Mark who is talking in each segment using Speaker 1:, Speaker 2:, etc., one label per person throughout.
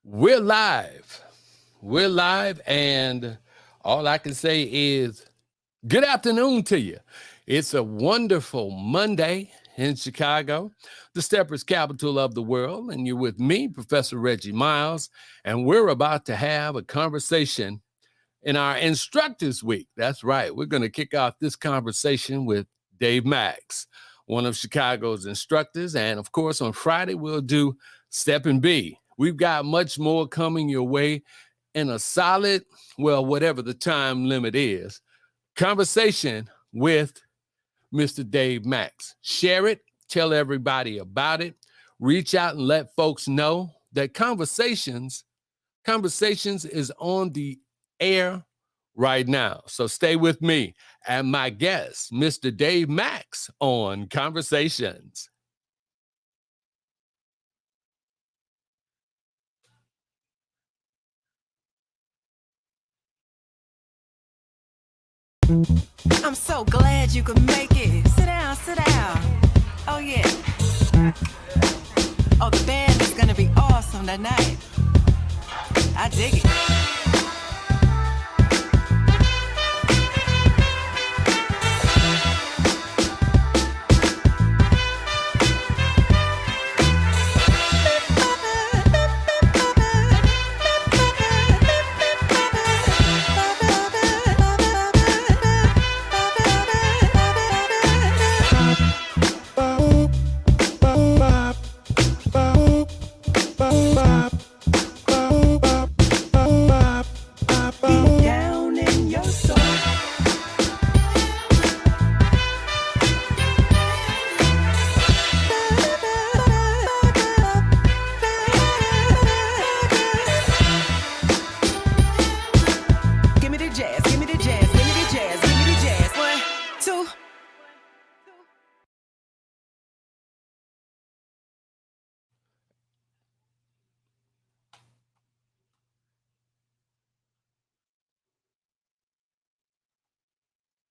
Speaker 1: We're live. We're live, and all I can say is good afternoon to you. It's a wonderful Monday in Chicago, the Steppers capital of the world, and you're with me, Professor Reggie Miles, and we're about to have a conversation in our Instructors Week. That's right. We're going to kick off this conversation with Dave Maxx, one of Chicago's instructors, and of course, on Friday, we'll do Step and B. We've got much more coming your way in a solid, well, whatever the time limit is, conversation with Mr. Dave Maxx. Share it, tell everybody about it, reach out and let folks know that Conversations is on the air right now. So stay with me and my guest, Mr. Dave Maxx, on Conversations.
Speaker 2: I'm so glad you could make it. Sit down, sit down. Oh, yeah. Oh, the band is gonna be awesome tonight. I dig it.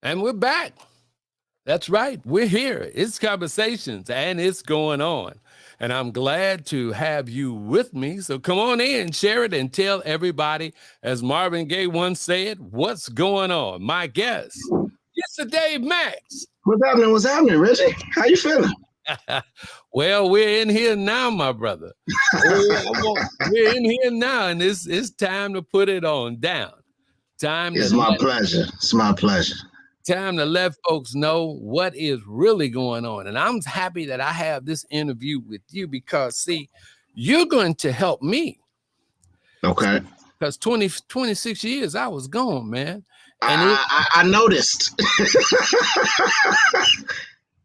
Speaker 1: And we're back. That's right. We're here. It's Conversations, and it's going on. And I'm glad to have you with me. So come on in, share it, and tell everybody, as Marvin Gaye once said, what's going on. My guest, Mr. Dave Maxx.
Speaker 3: What's happening? What's happening, Reggie? How you feeling?
Speaker 1: Well, we're in here now, my brother. We're in here now, and it's time to put it on down.
Speaker 3: It's my pleasure. It's my pleasure.
Speaker 1: Time to let folks know what is really going on. And I'm happy that I have this interview with you because, see, you're going to help me.
Speaker 3: Okay.
Speaker 1: Because 26 years I was gone, man. And
Speaker 3: I noticed.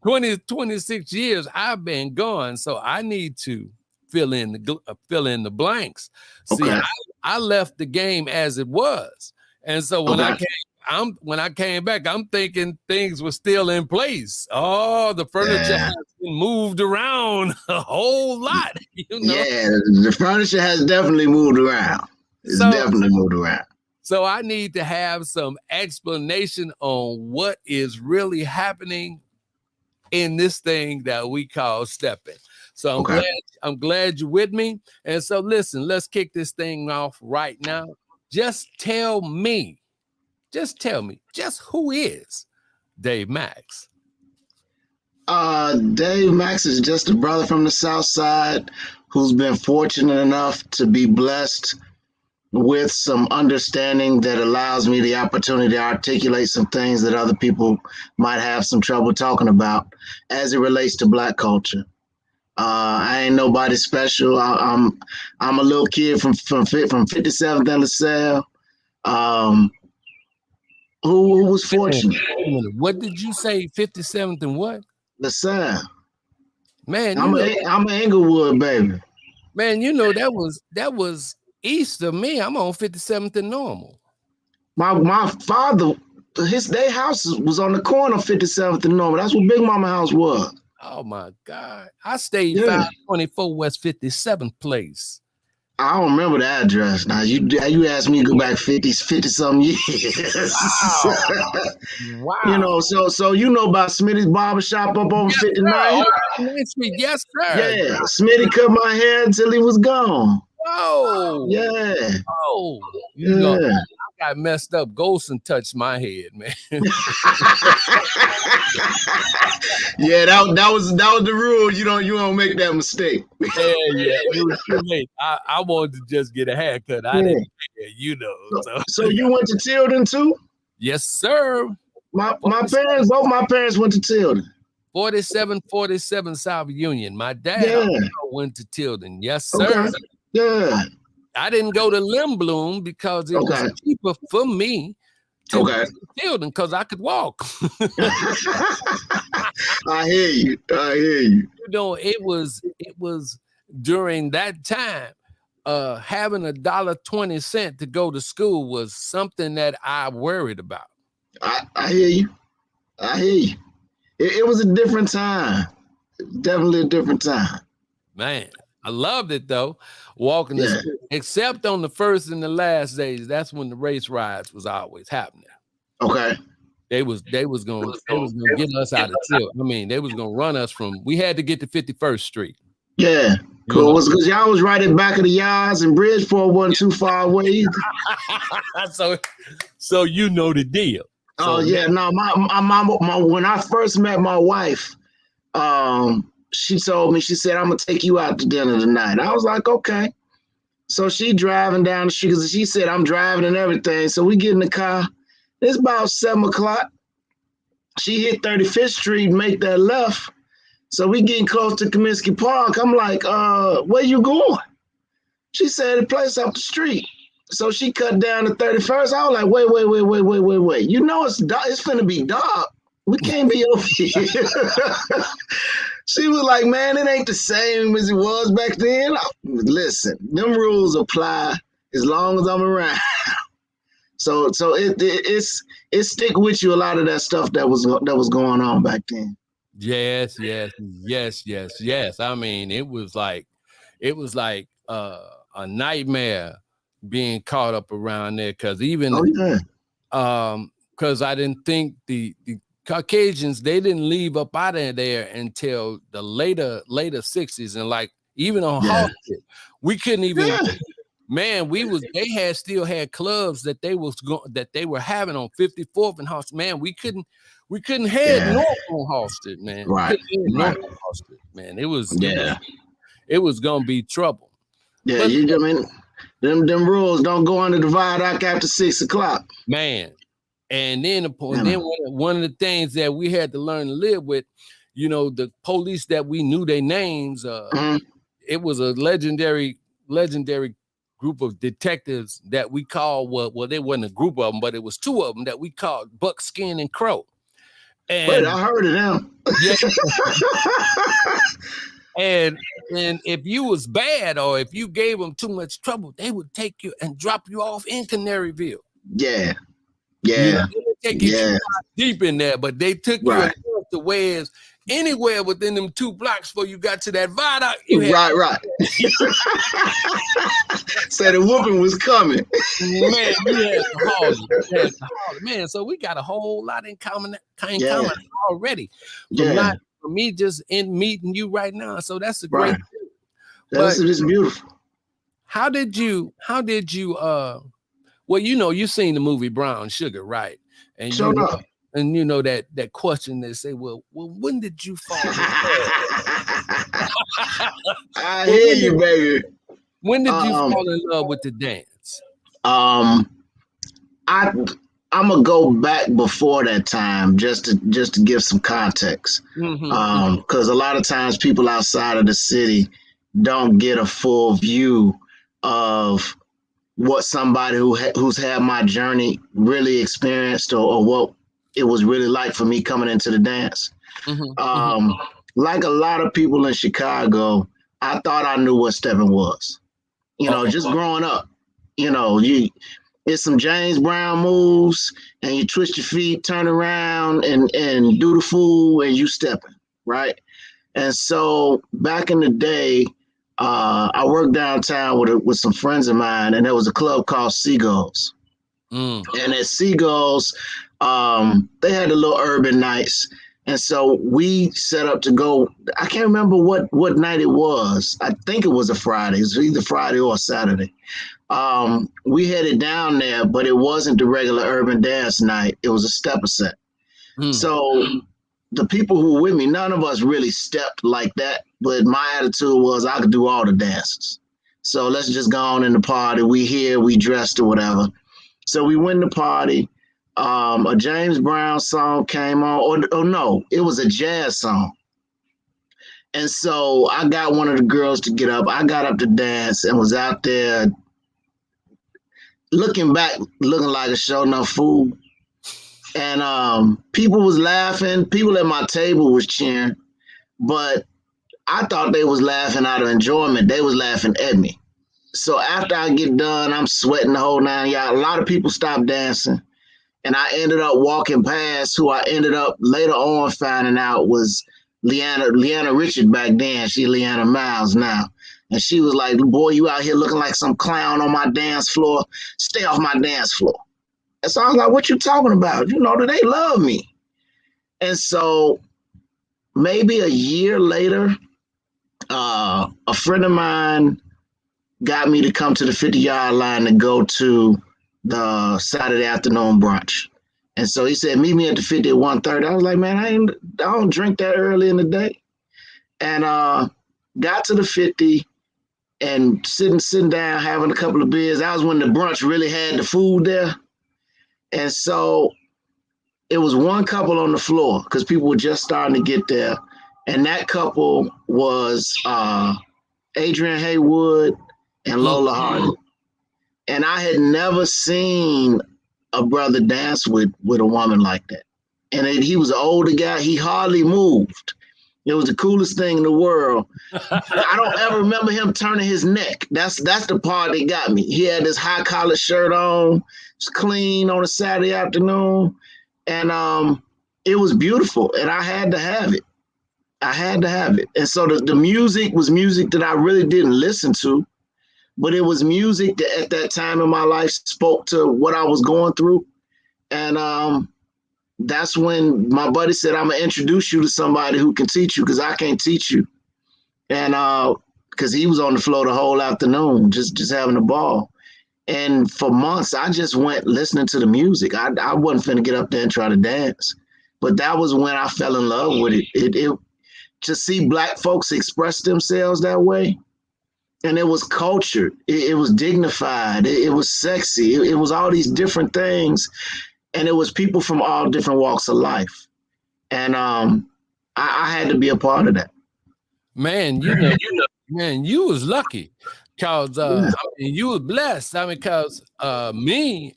Speaker 1: 26 years I've been gone. So I need to fill in the blanks. See,
Speaker 3: okay.
Speaker 1: I left the game as it was. And so when I came back, I'm thinking things were still in place. Oh, the furniture has been moved around a whole lot. You know?
Speaker 3: Yeah, the furniture has definitely moved around. Definitely moved around.
Speaker 1: So I need to have some explanation on what is really happening in this thing that we call stepping. So I'm glad you're with me. And so listen, let's kick this thing off right now. Just tell me, just who is Dave Maxx?
Speaker 3: Dave Maxx is just a brother from the South Side who's been fortunate enough to be blessed with some understanding that allows me the opportunity to articulate some things that other people might have some trouble talking about as it relates to Black culture. I ain't nobody special. I'm a little kid from 57th and LaSalle, who was fortunate.
Speaker 1: What did you say? 57th and what?
Speaker 3: LaSalle.
Speaker 1: Man,
Speaker 3: I'm an Inglewood baby.
Speaker 1: Man, you know that was east of me. I'm on 57th and Normal.
Speaker 3: My father, their house was on the corner of 57th and Normal. That's what Big Mama house was.
Speaker 1: Oh my God. I stayed 524 West 57th Place.
Speaker 3: I don't remember the address. Now you asked me to go back 50 some years.
Speaker 1: Wow.
Speaker 3: You know, so you know about Smitty's barbershop up on 59?
Speaker 1: Yes, sir.
Speaker 3: Yeah, Smitty cut my hair until he was gone.
Speaker 1: Oh,
Speaker 3: Yeah,
Speaker 1: oh, you know,
Speaker 3: yeah.
Speaker 1: I got messed up. Golson touched my head, man.
Speaker 3: Yeah, that was the rule. You don't make that mistake.
Speaker 1: Yeah, it was too late. I wanted to just get a haircut. I
Speaker 3: Yeah.
Speaker 1: didn't care, you know. So
Speaker 3: So you went to Tilden too?
Speaker 1: yes, sir.
Speaker 3: My parents, both my parents went to Tilden.
Speaker 1: 4747 South Union. My dad
Speaker 3: Yeah.
Speaker 1: also went to Tilden. Yes, sir.
Speaker 3: Okay. Yeah.
Speaker 1: I didn't go to Limblom because it was
Speaker 3: Okay.
Speaker 1: cheaper for me to
Speaker 3: Okay.
Speaker 1: go to Tilden because I could walk.
Speaker 3: I hear you. I hear you.
Speaker 1: You know, it was during that time, having $1.20 to go to school was something that I worried about.
Speaker 3: I hear you. I hear you. It was a different time. Definitely a different time.
Speaker 1: Man, I loved it though. Walking the
Speaker 3: Yeah.
Speaker 1: street, except on the first and the last days. That's when the race riots was always happening.
Speaker 3: Okay.
Speaker 1: They was gonna get us out of Tilden. I mean, they was gonna run us from. We had to get to 51st Street.
Speaker 3: Yeah.
Speaker 1: You
Speaker 3: Cool.
Speaker 1: know.
Speaker 3: Was because y'all was right at back of the yards and Bridgeport wasn't too far away either.
Speaker 1: so you know the deal.
Speaker 3: Oh yeah, no, my when I first met my wife, she told me, she said, I'm gonna take you out to dinner tonight. I was like, okay. So she driving down the street because she said I'm driving and everything. So we get in the car. It's about 7:00. She hit 35th Street, make that left. So we getting close to Comiskey Park. I'm like, where you going? She said the place up the street. So she cut down to 31st. I was like, wait. You know it's dark. It's finna be dark. We can't be over here. She was like, man, it ain't the same as it was back then. Listen, them rules apply as long as I'm around. So it stick with you, a lot of that stuff that was going on back then.
Speaker 1: Yes. I mean, it was like a nightmare being caught up around there because even because I didn't think the Caucasians, they didn't leave up out of there until the later 60s, and like even on Halsted, we couldn't even man, they still had clubs that they were having on 54th and Halsted. Man, we couldn't head north on Halsted, man.
Speaker 3: Right.
Speaker 1: North on Halsted, man. It was gonna be trouble.
Speaker 3: Yeah,
Speaker 1: but,
Speaker 3: I mean, them rules don't go under the viaduct after 6:00.
Speaker 1: Man. And then one of the things that we had to learn to live with, you know, the police that we knew their names, it was a legendary group of detectives that we called, well, they wasn't a group of them, but it was two of them that we called Buckskin and Crow. And
Speaker 3: wait, I heard of them.
Speaker 1: Yeah. And if you was bad or if you gave them too much trouble, they would take you and drop you off in Canaryville.
Speaker 3: Yeah.
Speaker 1: You know, they would take you deep in there, but they took you to where's anywhere within them 2 blocks before you got to that viaduct.
Speaker 3: Right. So the whooping was coming.
Speaker 1: Man, you had to haul. Man, so we got a whole lot in common already. For me just in meeting you right now. So that's a great thing.
Speaker 3: It's beautiful.
Speaker 1: How did you well, you know, you've seen the movie Brown Sugar, right? And
Speaker 3: sure
Speaker 1: enough. And you know that question they say, well, when did you fall in love?
Speaker 3: I hear you, baby.
Speaker 1: When did you fall in love with the dance?
Speaker 3: I'm gonna go back before that time just to give some context. Because a lot of times people outside of the city don't get a full view of what somebody who's had my journey really experienced or what it was really like for me coming into the dance. Like a lot of people in Chicago, I thought I knew what stepping was. You know, just growing up, you know, it's some James Brown moves and you twist your feet, turn around and do the fool and you stepping, right? And so back in the day, I worked downtown with some friends of mine, and there was a club called Seagulls. And at Seagulls, they had the little urban nights. And so we set up to go. I can't remember what night it was. I think it was a Friday. It was either Friday or Saturday. We headed down there, but it wasn't the regular urban dance night. It was a stepper set. So the people who were with me, none of us really stepped like that. But my attitude was I could do all the dances. So let's just go on in the party. We here, we dressed or whatever. So we went to party. A James Brown song came on, or no, it was a jazz song. And so I got one of the girls to get up. I got up to dance and was out there looking back, looking like a show enough fool. And people was laughing. People at my table was cheering. But I thought they was laughing out of enjoyment. They was laughing at me. So after I get done, I'm sweating the whole nine yards. A lot of people stopped dancing. And I ended up walking past who I ended up later on finding out was Leanna Richard back then. She Leanna Miles now. And she was like, boy, you out here looking like some clown on my dance floor. Stay off my dance floor. And so I was like, what you talking about? You know, they love me. And so maybe a year later, a friend of mine got me to come to the 50-yard line to go to the Saturday afternoon brunch. And so he said, meet me at the 50 at 1:30. I was like, man, I don't drink that early in the day. And got to the 50 and sitting down, having a couple of beers. That was when the brunch really had the food there. And so it was one couple on the floor because people were just starting to get there. And that couple was Adrian Haywood and Lola Hardy. And I had never seen a brother dance with a woman like that. And he was an older guy. He hardly moved. It was the coolest thing in the world. I don't ever remember him turning his neck. That's the part that got me. He had this high collar shirt on, was clean on a Saturday afternoon. And it was beautiful. And I had to have it. And so the music was music that I really didn't listen to. But it was music that at that time in my life spoke to what I was going through. And that's when my buddy said, I'm going to introduce you to somebody who can teach you because I can't teach you. And because he was on the floor the whole afternoon, just having a ball. And for months, I just went listening to the music. I wasn't finna get up there and try to dance. But that was when I fell in love with it. It to see Black folks express themselves that way. And it was cultured. It was dignified. It was sexy. It was all these different things. And it was people from all different walks of life. And I had to be a part of that.
Speaker 1: Man, man, you was lucky because I mean, you was blessed. I mean, because me,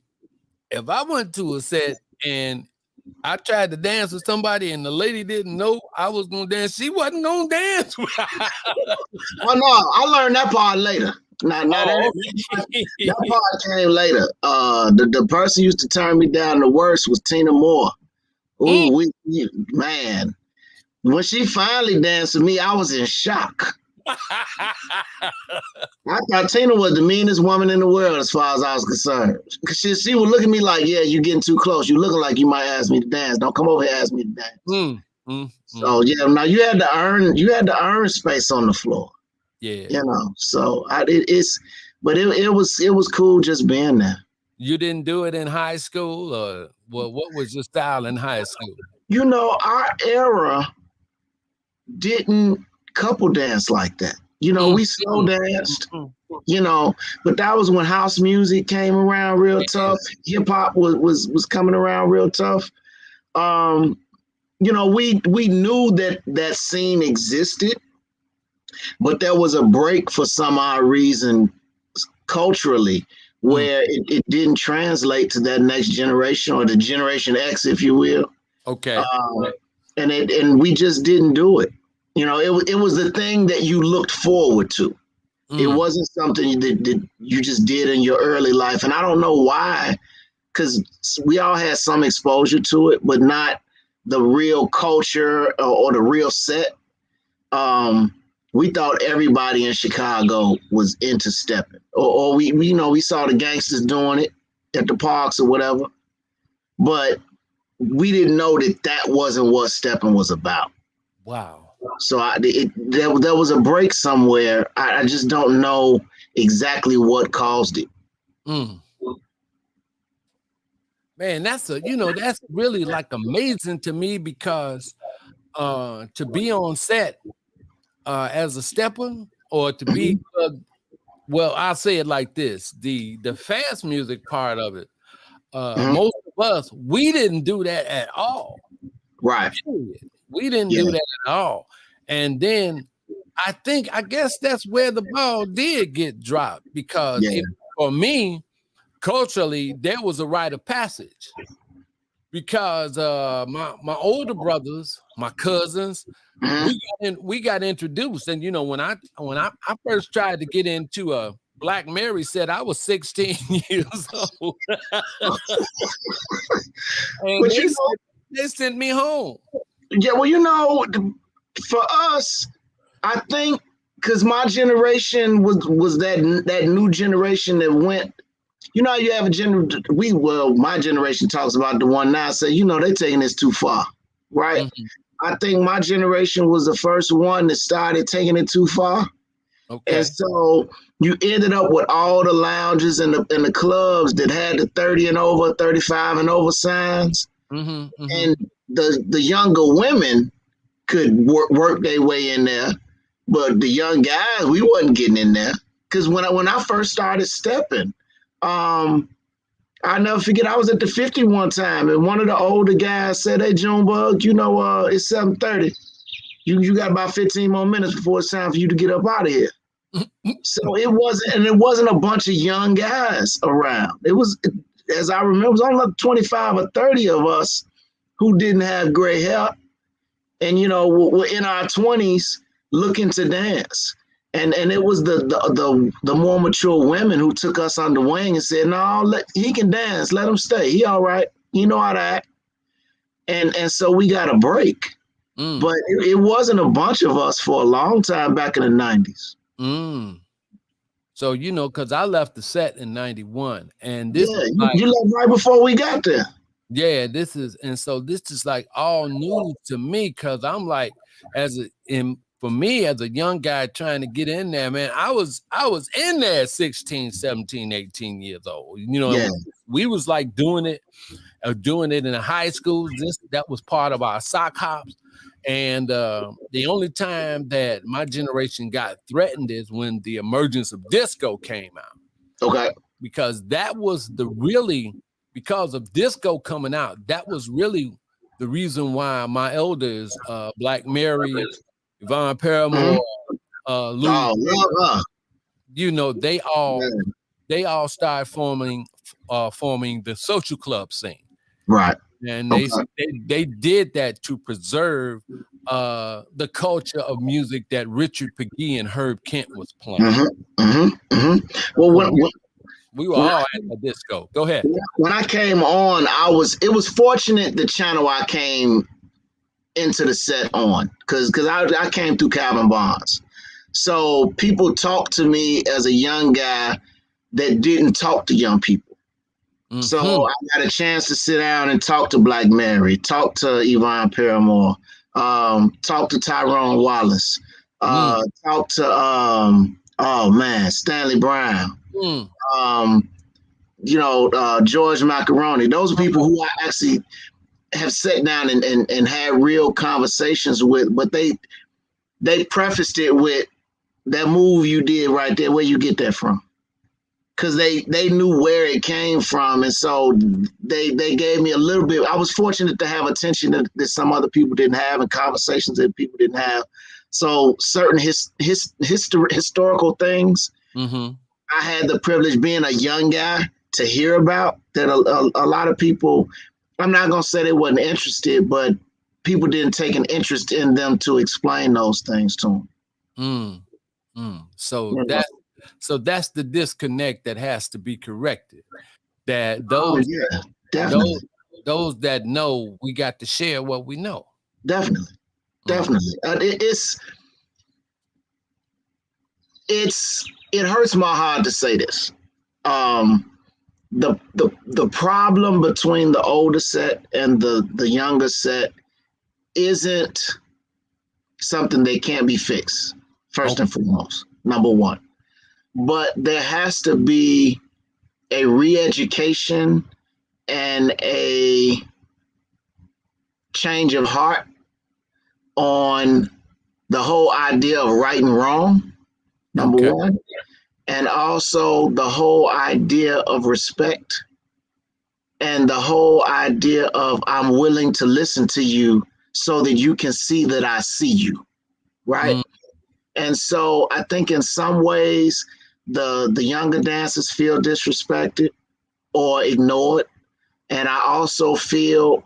Speaker 1: if I went to a set and I tried to dance with somebody and the lady didn't know I was going to dance, she wasn't going to dance.
Speaker 3: Well, no, I learned that part later. That part came later. The person used to turn me down the worst was Tina Moore. Ooh, man. When she finally danced with me, I was in shock. I thought Tina was the meanest woman in the world as far as I was concerned. She would look at me like, yeah, you're getting too close. You're looking like you might ask me to dance. Don't come over here and ask me to dance. So yeah, now you had to earn space on the floor.
Speaker 1: Yeah.
Speaker 3: You know, so it was cool just being there.
Speaker 1: You didn't do it in high school, or what was your style in high school?
Speaker 3: You know, our era didn't couple dance like that. You know, we slow danced, you know, but that was when house music came around real tough. Hip hop was coming around real tough. You know, we knew that scene existed, but there was a break for some odd reason culturally where it didn't translate to that next generation or the Generation X, if you will.
Speaker 1: Okay.
Speaker 3: And we just didn't do it. You know, it was the thing that you looked forward to. It wasn't something that you just did in your early life. And I don't know why, because we all had some exposure to it, but not the real culture or the real set. We thought everybody in Chicago was into stepping, or we saw the gangsters doing it at the parks or whatever. But we didn't know that wasn't what stepping was about.
Speaker 1: Wow.
Speaker 3: So there was a break somewhere. I just don't know exactly what caused it.
Speaker 1: Mm. Man, that's really like amazing to me because to be on set as a stepper or to be well, I'll say it like this: the fast music part of it,
Speaker 3: Mhm.
Speaker 1: most of us, we didn't do that at all.
Speaker 3: Right.
Speaker 1: Period. We didn't
Speaker 3: Yeah.
Speaker 1: do that at all. And then I guess that's where the ball did get dropped because
Speaker 3: Yeah.
Speaker 1: for me, culturally, there was a rite of passage because my older brothers, my cousins,
Speaker 3: Mhm.
Speaker 1: we got introduced. And when I first tried to get into a Black Mary set, I was 16 years old. And
Speaker 3: But
Speaker 1: they sent me home.
Speaker 3: yeah, well, for us, I think because my generation was that new generation that went. You have my generation talks about the one now. Say, they're taking this too far, right?
Speaker 1: Mhm.
Speaker 3: I think my generation was the first one that started taking it too far.
Speaker 1: Okay.
Speaker 3: And so you ended up with all the lounges and the clubs that had the 30 and over, 35 and over signs.
Speaker 1: Mm-hmm, mm-hmm.
Speaker 3: And the younger women could work their way in there, but the young guys, we wasn't getting in there. Because when I first started stepping, I'll never forget, I was at the 50 one time, and one of the older guys said, "Hey, Junebug, it's 7:30. You got about 15 more minutes before it's time for you to get up out of here." So it wasn't a bunch of young guys around. It was, as I remember, it was only like 25 or 30 of us who didn't have gray hair, and we're in our 20s looking to dance. And it was the more mature women who took us under wing and said, "No, he can dance. Let him stay. He all right. He know how to act." And so we got a break. But it wasn't a bunch of us for a long time back in the 90s.
Speaker 1: So because I left the set in 91, and this is
Speaker 3: you left right before we got there.
Speaker 1: Yeah, this is like all news to me because I'm like, for me as a young guy trying to get in there, man, I was in there at 16, 17, 18 years old. We was like doing it in the high schools. That was part of our sock hops. And the only time that my generation got threatened is when the emergence of disco came out.
Speaker 3: Okay.
Speaker 1: Because that was because of disco coming out, that was really the reason why my elders, Black Mary, Yvonne Paramore, Louis, they all started forming the social club scene.
Speaker 3: Right.
Speaker 1: And they did that to preserve the culture of music that Richard Peggy and Herb Kent was playing.
Speaker 3: Well,
Speaker 1: we were all at the disco. Go ahead.
Speaker 3: When I came on, it was fortunate the channel I came into the set on, because I came through Calvin Barnes. So people talked to me as a young guy that didn't talk to young people. So I got a chance to sit down and talk to Black Mary, talk to Yvonne Paramore, talk to Tyrone Wallace, talk to Stanley Brown, George Macaroni. Those are people who I actually have sat down and had real conversations with, but they prefaced it with that move you did right there. Where you get that from? Because they knew where it came from, and so they gave me a little bit. I was fortunate to have attention that some other people didn't have, and conversations that people didn't have. So certain historical things, I had the privilege, being a young guy, to hear about that a lot of people, I'm not going to say they wasn't interested, but people didn't take an interest in them to explain those things to them.
Speaker 1: So that's the disconnect that has to be corrected. That
Speaker 3: those
Speaker 1: that know, we got to share what we know.
Speaker 3: Definitely. It hurts my heart to say this. the problem between the older set and the younger set isn't something that can't be fixed, first and foremost, number one. But there has to be a re-education and a change of heart on the whole idea of right and wrong, number one, and also the whole idea of respect and the whole idea of I'm willing to listen to you so that you can see that I see you, right? And so I think in some ways the younger dancers feel disrespected or ignored, and I also feel,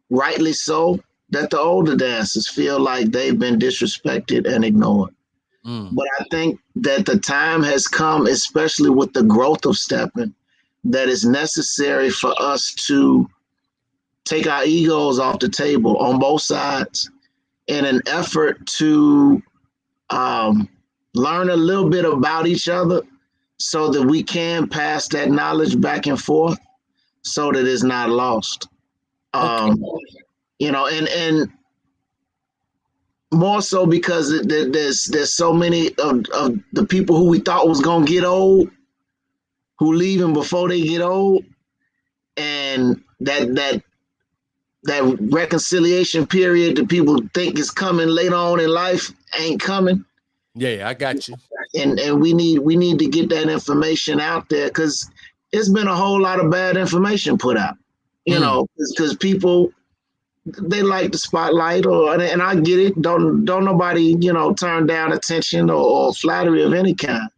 Speaker 3: rightly so, that the older dancers feel like they've been disrespected and ignored. But I think that the time has come, especially with the growth of stepping, that is necessary for us to take our egos off the table on both sides in an effort to learn a little bit about each other so that we can pass that knowledge back and forth so that it's not lost. You know, and more so because there's so many of the people who we thought was going to get old who leaving before they get old, and that reconciliation period that people think is coming later on in life ain't coming.
Speaker 1: Yeah, I got you.
Speaker 3: And we need to get that information out there, because it's been a whole lot of bad information put out, you know, because people, they like the spotlight, and I get it. Don't nobody, you know, turn down attention or flattery of any kind.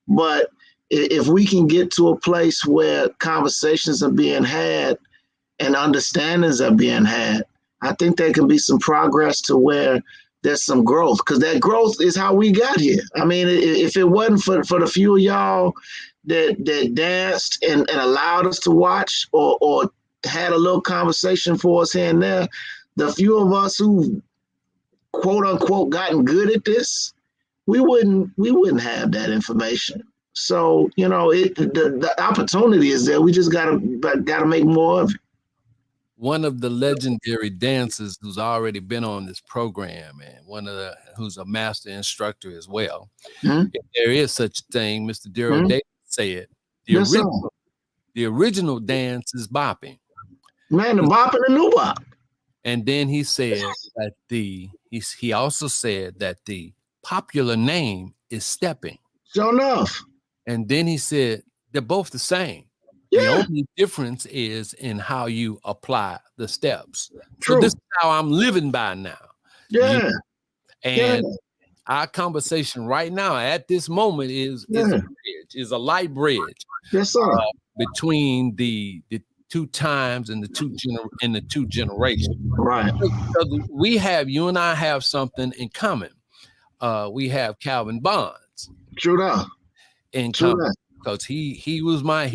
Speaker 3: But if we can get to a place where conversations are being had and understandings are being had, I think there can be some progress to where there's some growth, because that growth is how we got here. I mean, if it wasn't for the few of y'all that danced and allowed us to watch or had a little conversation for us here and there, the few of us who quote unquote gotten good at this, we wouldn't have that information. So, you know, the opportunity is there. We just gotta make more of it.
Speaker 1: One of the legendary dancers who's already been on this program, and who's a master instructor as well. If there is such a thing, Mr. Daryl Davis said, the original dance is bopping.
Speaker 3: Man, the bop and the new bop.
Speaker 1: And then he said that he also said that the popular name is stepping.
Speaker 3: Sure enough.
Speaker 1: And then he said they're both the same.
Speaker 3: Yeah.
Speaker 1: The only difference is in how you apply the steps.
Speaker 3: True.
Speaker 1: So this is how I'm living by now.
Speaker 3: Yeah.
Speaker 1: And our conversation right now at this moment is a bridge, is a light bridge.
Speaker 3: Yes, sir.
Speaker 1: Between the two times and the two generations.
Speaker 3: Right.
Speaker 1: Because you and I have something in common. We have Calvin Bonds.
Speaker 3: True that.
Speaker 1: In common. Because he was my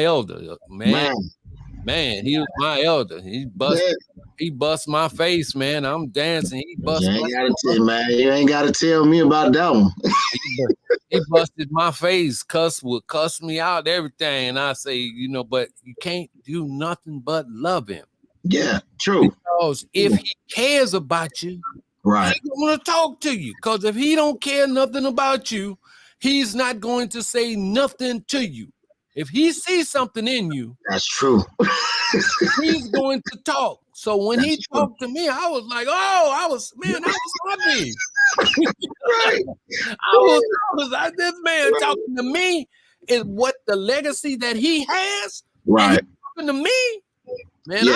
Speaker 1: elder, man. He was my elder. He bust my face, man. I'm dancing. He busted.
Speaker 3: You ain't gotta tell me about that one.
Speaker 1: He busted my face, would cuss me out, everything. And I say, you know, but you can't do nothing but love him.
Speaker 3: Yeah, true.
Speaker 1: Because if he cares about you,
Speaker 3: right,
Speaker 1: he's gonna talk to you. Because if he don't care nothing about you, he's not going to say nothing to you. If he sees something in you,
Speaker 3: that's true.
Speaker 1: He's going to talk. So when he talked to me, I was like, that was happy.
Speaker 3: Right.
Speaker 1: This man talking to me is what the legacy that he has.
Speaker 3: Right.
Speaker 1: And talking to me, man.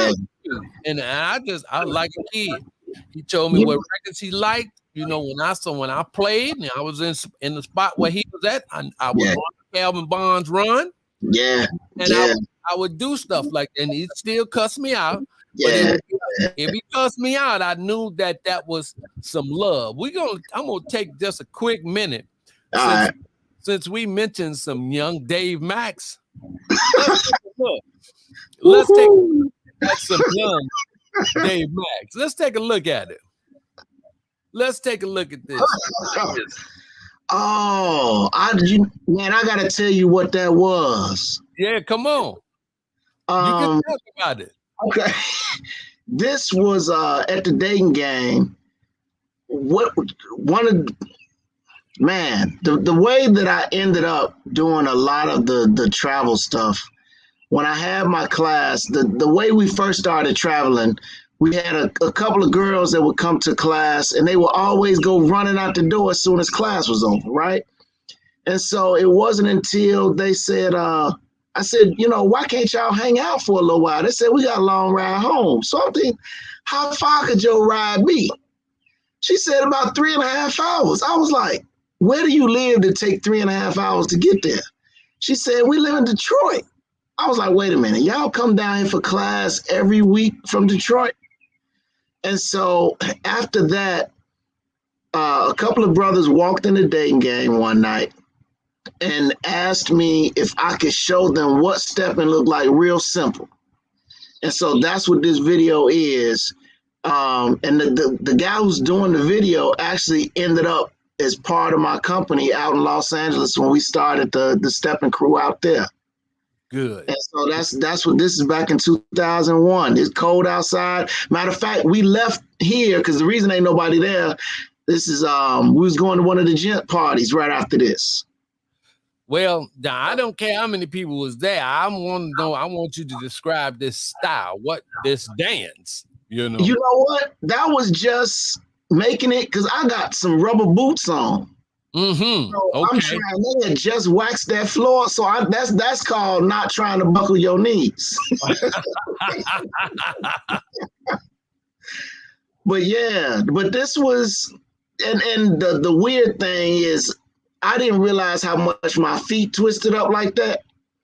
Speaker 1: I like a kid. He told me what records he liked. You know, when I played and I was in the spot where he was at, I was on the Calvin Bonds run.
Speaker 3: Yeah.
Speaker 1: And I would do stuff like that, and he'd still cuss me out.
Speaker 3: Yeah.
Speaker 1: But if he cussed me out, I knew that was some love. I'm gonna take just a quick minute. Since we mentioned some young Dave Maxx. Let's take a look at some young Dave Maxx. Let's take a look at it. Let's take a look at this.
Speaker 3: I gotta tell you what that was.
Speaker 1: Yeah, come on. You can
Speaker 3: Um,
Speaker 1: talk about it.
Speaker 3: okay. This was at the dating game. What one of man, the way that I ended up doing a lot of the travel stuff, when I had my class, the way we first started traveling, we had a couple of girls that would come to class and they would always go running out the door as soon as class was over, right? And so it wasn't until they said, I said, why can't y'all hang out for a little while? They said, we got a long ride home. So I'm thinking, how far could your ride be? She said about 3.5 hours. I was like, where do you live to take 3.5 hours to get there? She said, we live in Detroit. I was like, wait a minute, y'all come down here for class every week from Detroit? And so after that, a couple of brothers walked in the dating game one night and asked me if I could show them what stepping looked like real simple. And so that's what this video is. And the guy who's doing the video actually ended up as part of my company out in Los Angeles when we started the stepping crew out there.
Speaker 1: Good.
Speaker 3: And so that's what this is back in 2001. It's cold outside. Matter of fact, we left here because the reason ain't nobody there. This is we was going to one of the gent parties right after this.
Speaker 1: Well, I don't care how many people was there. I want to know. I want you to describe this style. What this dance? You know
Speaker 3: what? That was just making it because I got some rubber boots on.
Speaker 1: Mm-hmm.
Speaker 3: So
Speaker 1: okay.
Speaker 3: I'm trying. They had just waxed that floor, so that's called not trying to buckle your knees. But yeah, but this was, and the weird thing is, I didn't realize how much my feet twisted up like that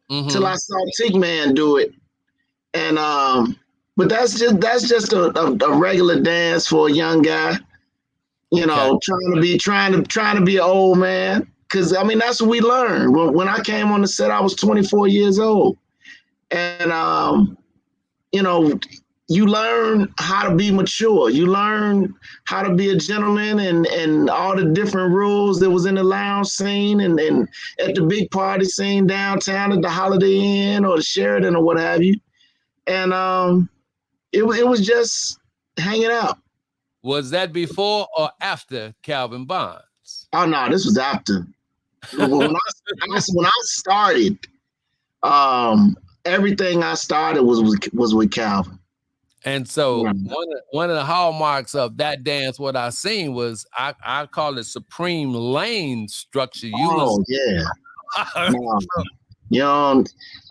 Speaker 3: till I saw Tig Man do it, and but that's just a regular dance for a young guy. Trying to be an old man. Because, I mean, that's what we learned. When I came on the set, I was 24 years old. And, you learn how to be mature. You learn how to be a gentleman and all the different rules that was in the lounge scene and at the big party scene downtown at the Holiday Inn or the Sheraton or what have you. And it was just hanging out.
Speaker 1: Was that before or after Calvin Bonds?
Speaker 3: Oh no, this was after. When I started, everything I started was with Calvin.
Speaker 1: And so one of the hallmarks of that dance, what I seen was I call it supreme lane structure.
Speaker 3: Yeah. I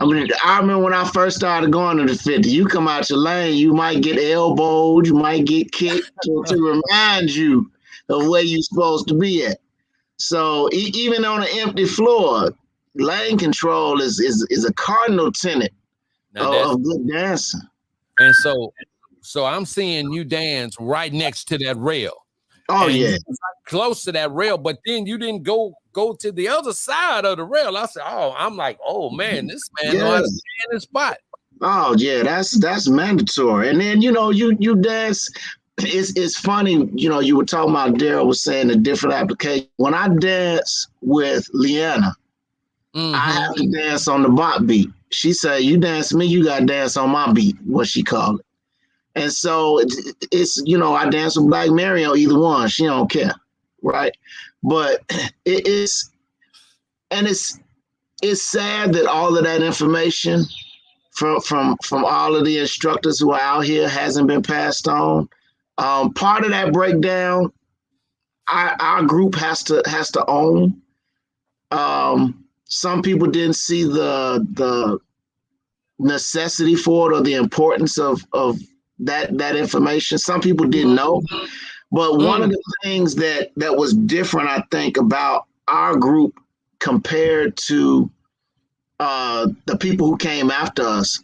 Speaker 3: remember when I first started going to the 50, you come out your lane, you might get elbowed, you might get kicked to remind you of where you're supposed to be at. So even on an empty floor, lane control is a cardinal tenet of good dancing.
Speaker 1: And so I'm seeing you dance right next to that rail.
Speaker 3: Oh, and yeah.
Speaker 1: Close to that rail, but then you didn't go to the other side of the rail. I said, I'm like, oh man, this man knows how to stay in his spot. Oh yeah, that's mandatory. And then you dance. It's funny, you were talking about Daryl was saying the different application. When I dance with Leanna, I have to dance on the bop beat. She said, you dance me, you gotta dance on my beat, what she called it. And so it's I dance with Black Mary on either one. She don't care, right? But it's sad that all of that information from all of the instructors who are out here hasn't been passed on. Part of that breakdown, our group has to own. Some people didn't see the necessity for it or the importance of that information. Some people didn't know. But one of the things that was different, I think, about our group compared to the people who came after us,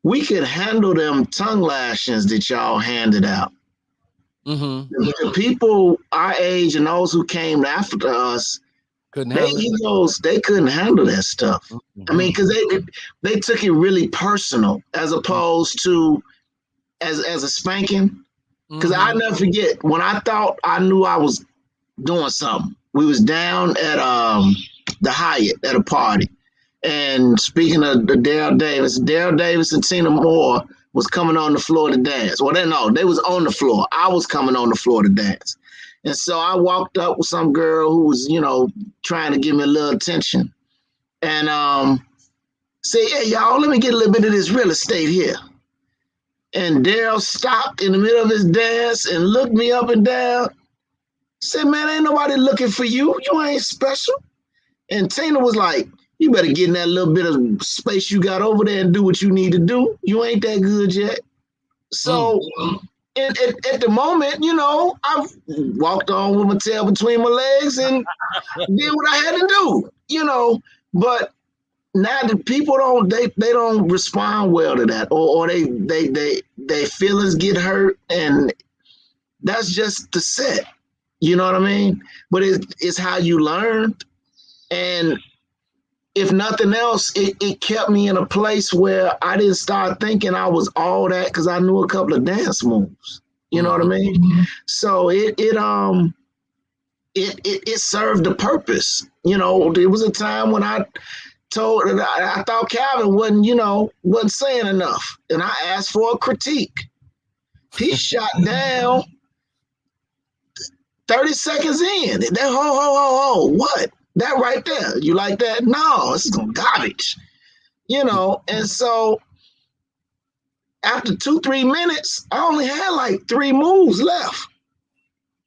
Speaker 1: we could handle them tongue lashings that y'all handed out. The people our age and those who came after us, they couldn't handle that stuff. I mean, because they took it really personal as opposed to as a spanking. Because I never forget when I thought I knew I was doing something. We was down at the Hyatt at a party,
Speaker 3: And speaking of the Daryl Davis and Tina Moore was coming on the floor to dance. Well, they was on the floor. I was coming on the floor to dance. And so I walked up with some girl who was, trying to give me a little attention. And say, hey, y'all, let me get a little bit of this real estate here. And Daryl stopped in the middle of his dance and looked me up and down. Said, man, ain't nobody looking for you. You ain't special. And Tina was like, you better get in that little bit of space you got over there and do what you need to do. You ain't that good yet. So at the moment, I walked on with my tail between my legs and did what I had to do, But now the people they don't respond well to that, or they feelings get hurt, and that's just the set. You know what I mean? But it's how you learned. And if nothing else, it kept me in a place where I didn't start thinking I was all that because I knew a couple of dance moves. You know what I mean? So it served a purpose. There was a time when I thought Calvin wasn't saying enough, and I asked for a critique. He shot down 30 seconds in. That what? That right there. You like that? No, this is garbage. And so after 2-3 minutes, I only had like 3 moves left.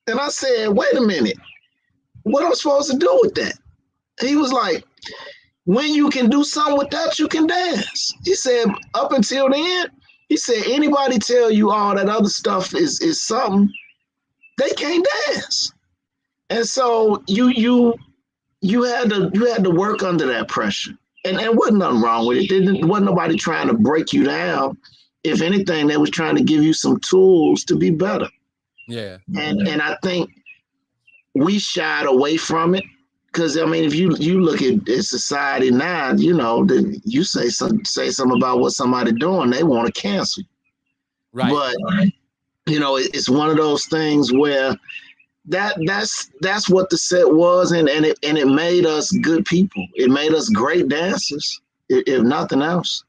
Speaker 3: And I said, wait a minute, what am I supposed to do with that? He was like, when you can do something with that, you can dance. He said, up until then, he said, anybody tell you all that other stuff is something, they can't dance. And so you had to work under that pressure. And wasn't nothing wrong with it. Wasn't nobody trying to break you down. If anything, they was trying to give you some tools to be better.
Speaker 1: Yeah.
Speaker 3: And I think we shied away from it. Because I mean, if you look at society now, you say something about what somebody doing, they want to cancel you.
Speaker 1: Right.
Speaker 3: But it's one of those things where that's what the set was, and it made us good people. It made us great dancers, if nothing else.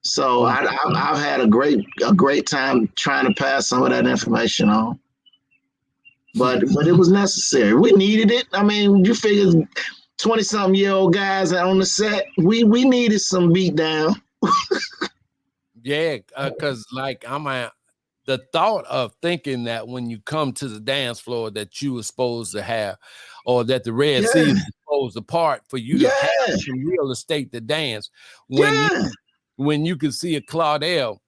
Speaker 3: So I've had a great time trying to pass some of that information on. But it was necessary. We needed it. I mean, you figure 20-something-year-old guys on the set, we needed some beat down.
Speaker 1: Yeah, because the thought of thinking that when you come to the dance floor that you were supposed to have, or that the Red Sea is supposed apart for you to have some real estate to dance. When you can see a Claudel,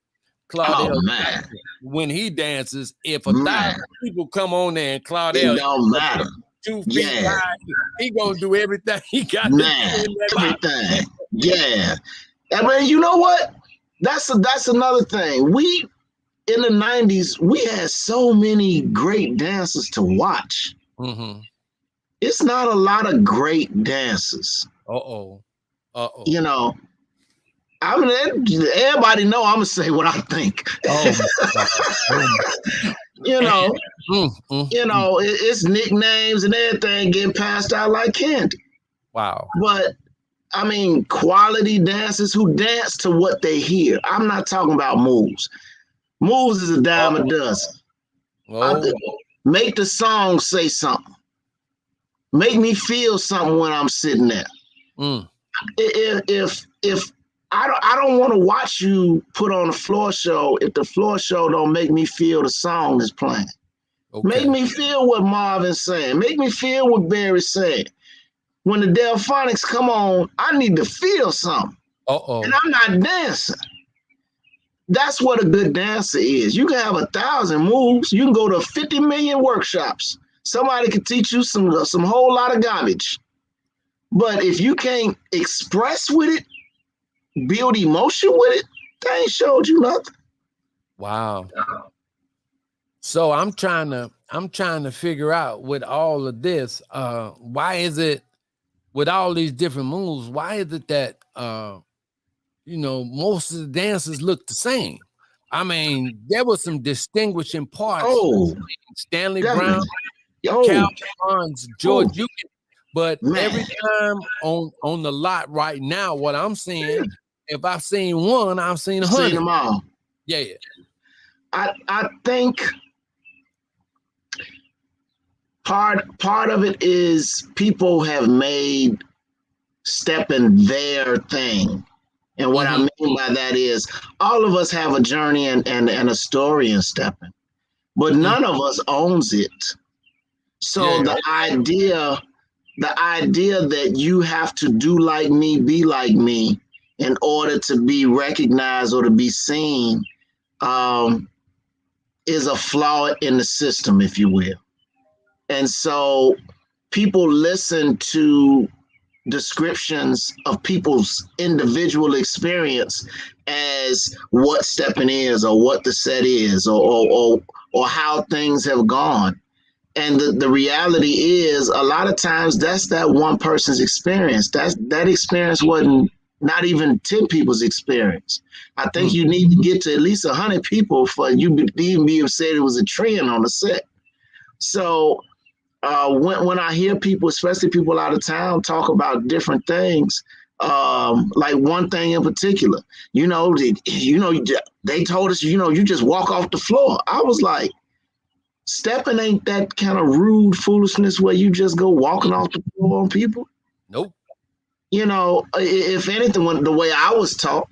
Speaker 1: when he dances, if 1,000 people come on there and Claudel,
Speaker 3: it don't matter.
Speaker 1: 2 feet high, he gonna do everything he got to do.
Speaker 3: Everything. Yeah. I mean, you know what? That's another thing. We in the 90s, we had so many great dancers to watch.
Speaker 1: Mm-hmm.
Speaker 3: It's not a lot of great dancers. I mean, everybody know I'm gonna say what I think. It's nicknames and everything getting passed out like candy.
Speaker 1: Wow.
Speaker 3: But I mean, quality dancers who dance to what they hear. I'm not talking about moves. Moves is a dime a dozen. Make the song say something. Make me feel something when I'm sitting there. If I don't want to watch you put on a floor show if the floor show don't make me feel the song is playing. Okay. Make me feel what Marvin's saying. Make me feel what Barry's saying. When the Delphonics come on, I need to feel something. And I'm not dancing. That's what a good dancer is. You can have 1,000 moves. You can go to 50 million workshops. Somebody can teach you some whole lot of garbage. But if you can't express with it, build emotion with it, they ain't showed you nothing.
Speaker 1: Wow. So I'm trying to figure out with all of this, why is it with all these different moves, why is it that most of the dancers look the same? I mean, there was some distinguishing parts. Stanley Brown, Calvin Barnes, George. But
Speaker 3: Man,
Speaker 1: every time on the lot right now, what I'm seeing, if I've seen one, I've seen
Speaker 3: seen
Speaker 1: 100.
Speaker 3: them all.
Speaker 1: Yeah.
Speaker 3: I think part of it is people have made stepping their thing. And what I mean by that is all of us have a journey and a story in stepping, but none of us owns it. So the idea that you have to do like me, be like me in order to be recognized or to be seen is a flaw in the system, if you will. And so people listen to descriptions of people's individual experience as what stepping is or what the set is or how things have gone. And the reality is a lot of times that's that one person's experience. That experience wasn't not even 10 people's experience. I think you need to get to at least 100 people for you to even be said it was a trend on the set. So when I hear people, especially people out of town, talk about different things, like one thing in particular, they told us, you just walk off the floor. I was like, stepping ain't that kind of rude foolishness where you just go walking off the floor on people.
Speaker 1: Nope.
Speaker 3: If anything, the way I was taught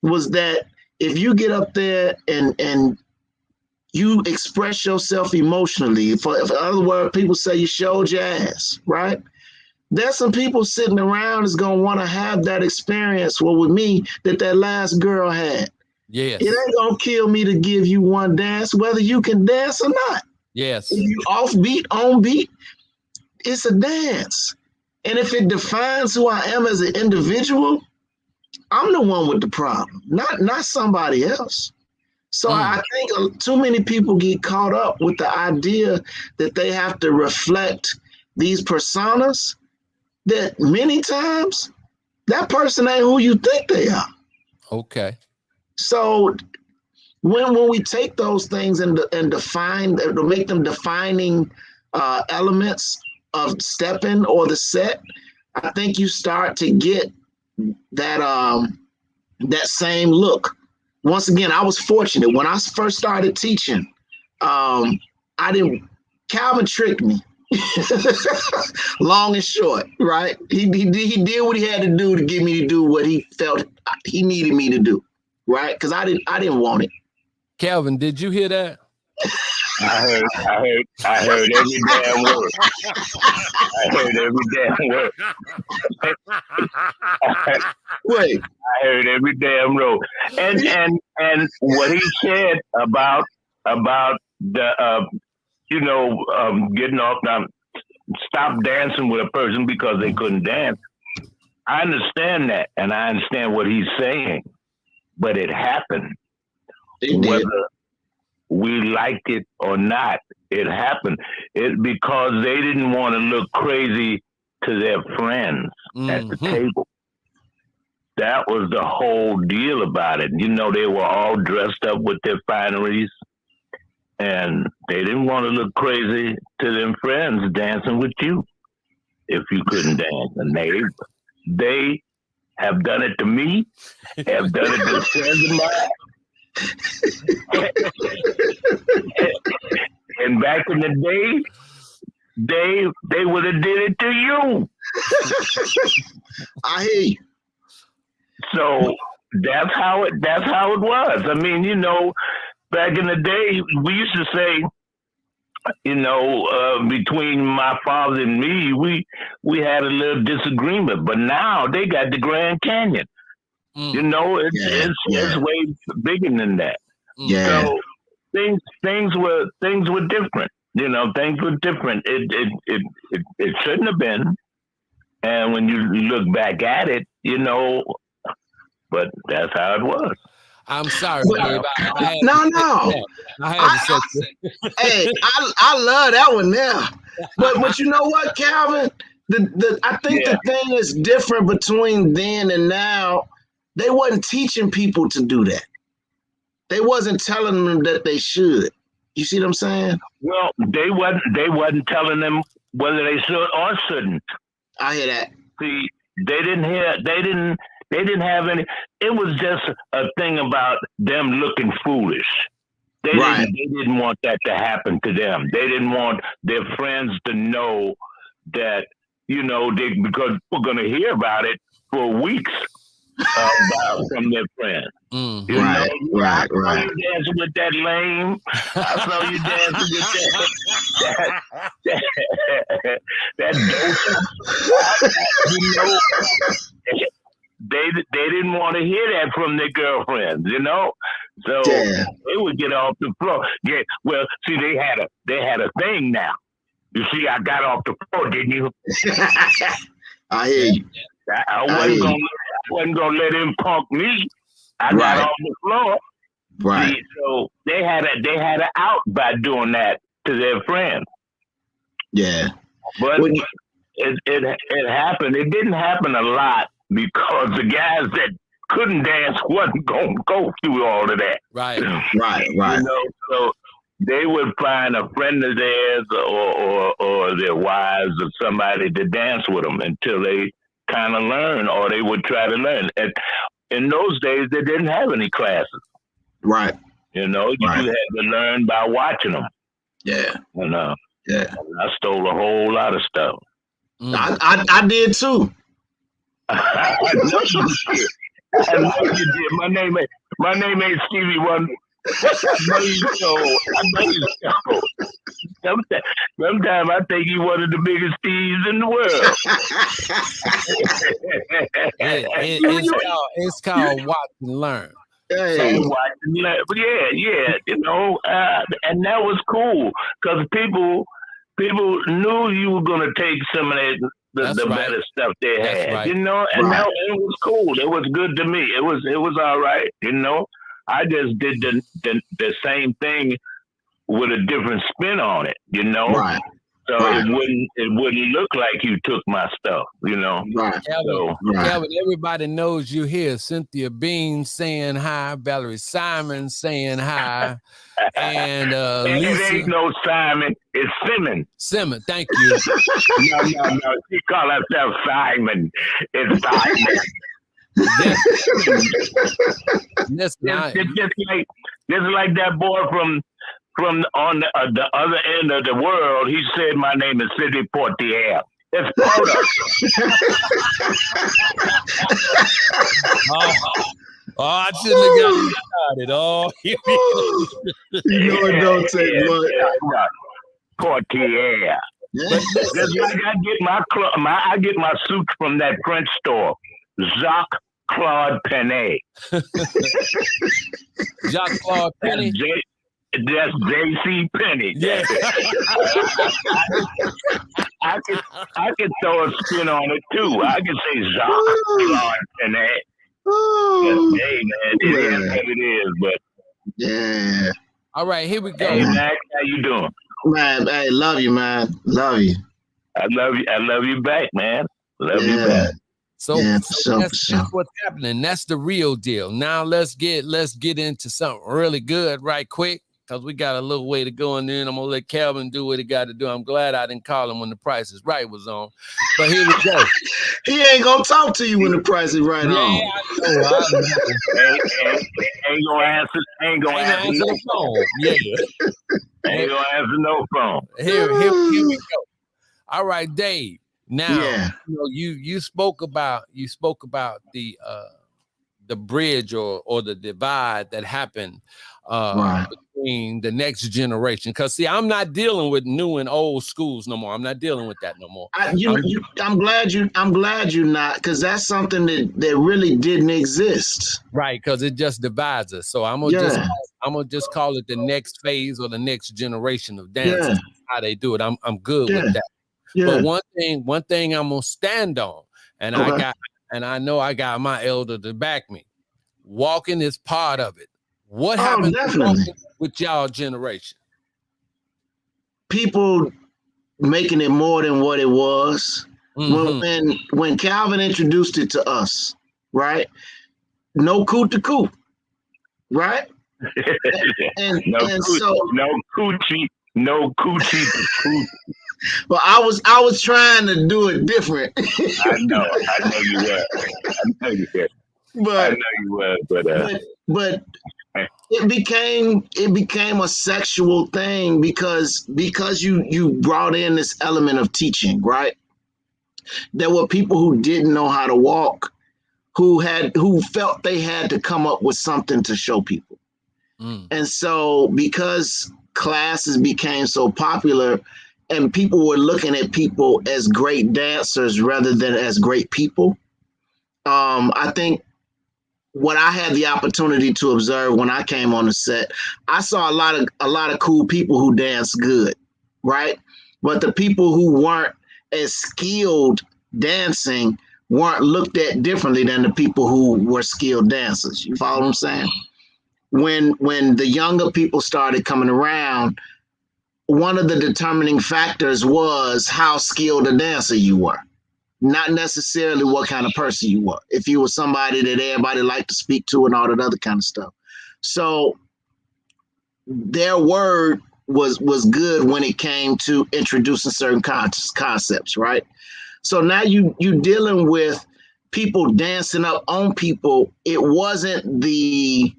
Speaker 3: was that if you get up there and you express yourself emotionally, in other words, people say you showed your ass, right? There's some people sitting around that's going to want to have that experience, with me, that last girl had.
Speaker 1: Yes.
Speaker 3: It ain't going to kill me to give you one dance, whether you can dance or not.
Speaker 1: Yes.
Speaker 3: If you off beat, on beat, it's a dance. And if it defines who I am as an individual, I'm the one with the problem, not somebody else. So I think too many people get caught up with the idea that they have to reflect these personas that many times that person ain't who you think they are.
Speaker 1: Okay.
Speaker 3: So when we take those things and define, to make them defining elements of stepping or the set, I think you start to get that same look. Once again, I was fortunate when I first started teaching. Calvin tricked me, long and short. Right? He did what he had to do to get me to do what he felt he needed me to do. Right? Because I didn't want it.
Speaker 1: Calvin, did you hear that?
Speaker 4: I heard every damn word. I heard every damn word.
Speaker 3: Wait.
Speaker 4: I heard every damn word. And what he said about the getting off now, stop dancing with a person because they couldn't dance. I understand that, and I understand what he's saying, but it happened. Whether we liked it or not, it happened. Because they didn't want to look crazy to their friends at the table. That was the whole deal about it. They were all dressed up with their fineries, and they didn't want to look crazy to their friends dancing with you if you couldn't dance. And they have done it to me, have done it to friends of mine. And back in the day, they would have did it to you.
Speaker 3: I hear you.
Speaker 4: So that's how it was. I mean, back in the day, we used to say, between my father and me, we had a little disagreement. But now they got the Grand Canyon. It's way bigger than that.
Speaker 3: Yeah.
Speaker 4: So things were different. Things were different. It shouldn't have been. And when you look back at it, but that's how it was.
Speaker 1: I'm sorry,
Speaker 3: Dave.
Speaker 1: I
Speaker 3: love that one now. But you know what, Calvin? I think the thing is different between then and now. They wasn't teaching people to do that. They wasn't telling them that they should. You see what I'm saying?
Speaker 4: Well, they wasn't telling them whether they should or shouldn't.
Speaker 3: I hear that.
Speaker 4: See, they didn't have any. It was just a thing about them looking foolish. They didn't want that to happen to them. They didn't want their friends to know that, because we're going to hear about it for weeks from their friends.
Speaker 3: Mm-hmm.
Speaker 4: I saw
Speaker 3: Right.
Speaker 4: you dancing with that lame. I saw you dancing with that dope. They didn't want to hear that from their girlfriends, So they would get off the floor. Yeah, well, see, they had a thing now. You see, I got off the floor, didn't you?
Speaker 3: I hear you.
Speaker 4: I wasn't gonna let him punk me. I got off the floor.
Speaker 3: Right.
Speaker 4: See, so they had an out by doing that to their friends.
Speaker 3: Yeah.
Speaker 4: But it happened. It didn't happen a lot because the guys that couldn't dance wasn't going to go through all of that.
Speaker 3: Right.
Speaker 4: So they would find a friend of theirs or their wives or somebody to dance with them until they kind of learn, or they would try to learn. And in those days, they didn't have any classes.
Speaker 3: Right.
Speaker 4: You had to learn by watching them.
Speaker 3: Yeah.
Speaker 4: And I stole a whole lot of stuff.
Speaker 3: I did too.
Speaker 4: I know you did. My name ain't Stevie Wonder. I know you stole. Sometimes I think you're one of the biggest thieves in the world.
Speaker 1: It's called watch and learn.
Speaker 3: Hey.
Speaker 4: And that was cool because people knew you were going to take some of the better stuff they had, and that it was cool. It was good to me. It was all right, I just did the same thing with a different spin on it,
Speaker 3: Right.
Speaker 4: So it wouldn't look like you took my stuff,
Speaker 3: Right.
Speaker 1: Calvin, everybody knows you here. Cynthia Bean saying hi, Valerie Simon saying hi, and Lisa.
Speaker 4: It ain't no Simon, it's Simmons.
Speaker 1: Simmons, thank you.
Speaker 4: No. She call herself Simon. It's Simon.
Speaker 1: It's
Speaker 4: just like that boy from on the other end of the world. He said, "My name is Sidney Portier." It's Porter.
Speaker 1: I shouldn't have gotten started.
Speaker 3: It don't take much.
Speaker 4: Portier.
Speaker 3: Yeah.
Speaker 4: Just like I get my suits from that French store, Jacques Claude Pennet.
Speaker 1: Jacques Claude Penny.
Speaker 4: That's J.C. Penney.
Speaker 1: Yeah.
Speaker 4: I could throw a spin on it too. I could say Jacques Claude Pennet. Hey man, it is what it is. But
Speaker 3: yeah.
Speaker 1: All right, here we go.
Speaker 4: Hey Max, how you doing?
Speaker 3: Man, hey, love you, man. Love you.
Speaker 4: I love you back, man. Love you back.
Speaker 1: So,
Speaker 3: that's
Speaker 1: what's happening. That's the real deal. Now let's get into something really good right quick, because we got a little way to go, and then I'm gonna let Calvin do what he got to do. I'm glad I didn't call him when The Price is Right was on. But here we go.
Speaker 3: He ain't gonna talk to you when The Price is Right on.
Speaker 4: I know. Ain't gonna answer
Speaker 1: the phone. Yeah.
Speaker 4: Ain't gonna answer no phone.
Speaker 1: Here we go. All right, Dave. Now, you spoke about the bridge or the divide that happened between the next generation. Because see, I'm not dealing with new and old schools no more. I'm not dealing with that no more.
Speaker 3: I'm glad you're not, because that's something that really didn't exist.
Speaker 1: Right, because it just divides us. So I'm gonna just call it the next phase or the next generation of dance.
Speaker 3: Yeah.
Speaker 1: How they do it. I'm good with that.
Speaker 3: Yeah.
Speaker 1: But one thing I'm gonna stand on, and I know I got my elder to back me. Walking is part of it. What happened with y'all generation?
Speaker 3: People making it more than what it was. Mm-hmm. When Calvin introduced it to us, right? No coot to coot, right?
Speaker 4: No coochie to coot.
Speaker 3: Well, I was trying to do it different.
Speaker 4: I know you were. I know you were. I know
Speaker 3: but
Speaker 4: you were,
Speaker 3: but it became a sexual thing because you brought in this element of teaching, right? There were people who didn't know how to walk, who felt they had to come up with something to show people. And so because classes became so popular and people were looking at people as great dancers rather than as great people, I think what I had the opportunity to observe when I came on the set, I saw a lot of cool people who dance good, right? But the people who weren't as skilled dancing weren't looked at differently than the people who were skilled dancers. You follow what I'm saying? When the younger people started coming around, one of the determining factors was how skilled a dancer you were, not necessarily what kind of person you were. If you were somebody that everybody liked to speak to and all that other kind of stuff. So their word was good when it came to introducing certain concepts, right? So now you dealing with people dancing up on people. It wasn't the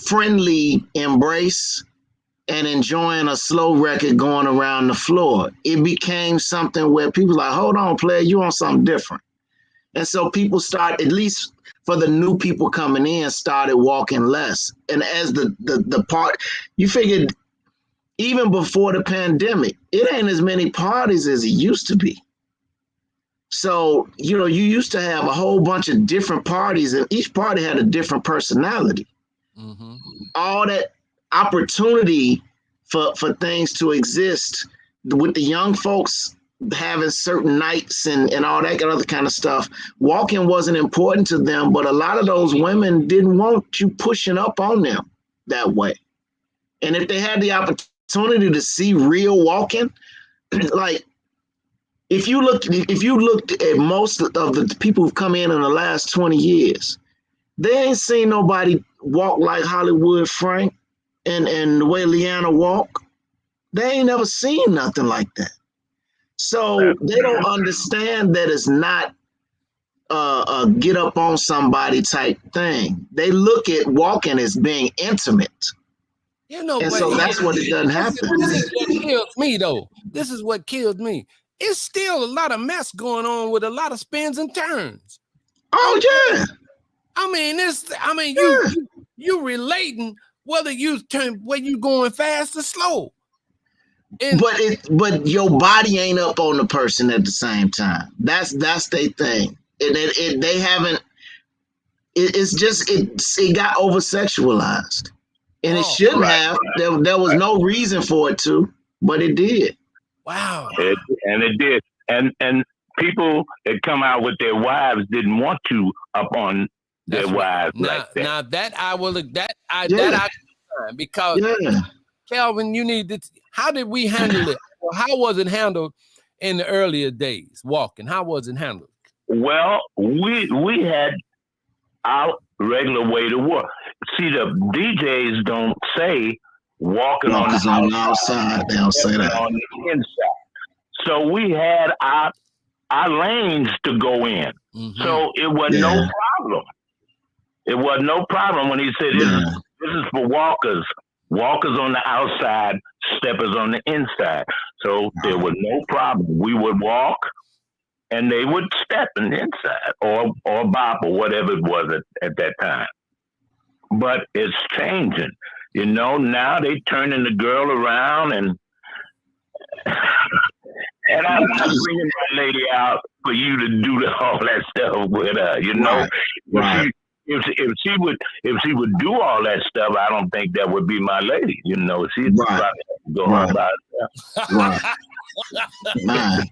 Speaker 3: friendly embrace and enjoying a slow record going around the floor. It became something where people like, hold on, player, you on something different. And so people start, at least for the new people coming in, started walking less. And as the part, you figured even before the pandemic, it ain't as many parties as it used to be. So, you used to have a whole bunch of different parties and each party had a different personality. Mm-hmm. All that opportunity for things to exist with the young folks having certain nights and all that other kind of stuff. Walking wasn't important to them, but a lot of those women didn't want you pushing up on them that way. And if they had the opportunity to see real walking, like if you looked at most of the people who've come in the last 20 years, they ain't seen nobody walk like Hollywood Frank and the way Leanna walk. They ain't never seen nothing like that. So they don't understand that it's not a get up on somebody type thing. They look at walking as being intimate. And so that's what it doesn't happen.
Speaker 1: This is what kills me, though. This is what kills me. It's still a lot of mess going on with a lot of spins and turns.
Speaker 3: Oh yeah.
Speaker 1: You relating whether you going fast or slow.
Speaker 3: But your body ain't up on the person at the same time. That's their thing. They haven't. It got over sexualized, and it shouldn't have. There was no reason for it to, but it did.
Speaker 1: Wow.
Speaker 4: It did, and people that come out with their wives didn't want to up on their wives like that.
Speaker 1: Now that I will because Calvin, you need to. How did we handle it? How was it handled in the earlier days? Walking, how was it handled?
Speaker 4: Well, we had our regular way to work. See, the DJs don't say walking on the
Speaker 3: outside. They don't say that
Speaker 4: on the inside. So we had our lanes to go in. Mm-hmm. So it was no problem. It was no problem when he said this is for walkers. Walkers on the outside, steppers on the inside. So there was no problem. We would walk and they would step in the inside or bop or whatever it was at that time. But it's changing. Now they turning the girl around and I'm not bringing my lady out for you to do all that stuff with her, Right. If she would do all that stuff, I don't think that would be my lady. She'd probably go on by herself.
Speaker 3: Right. Man.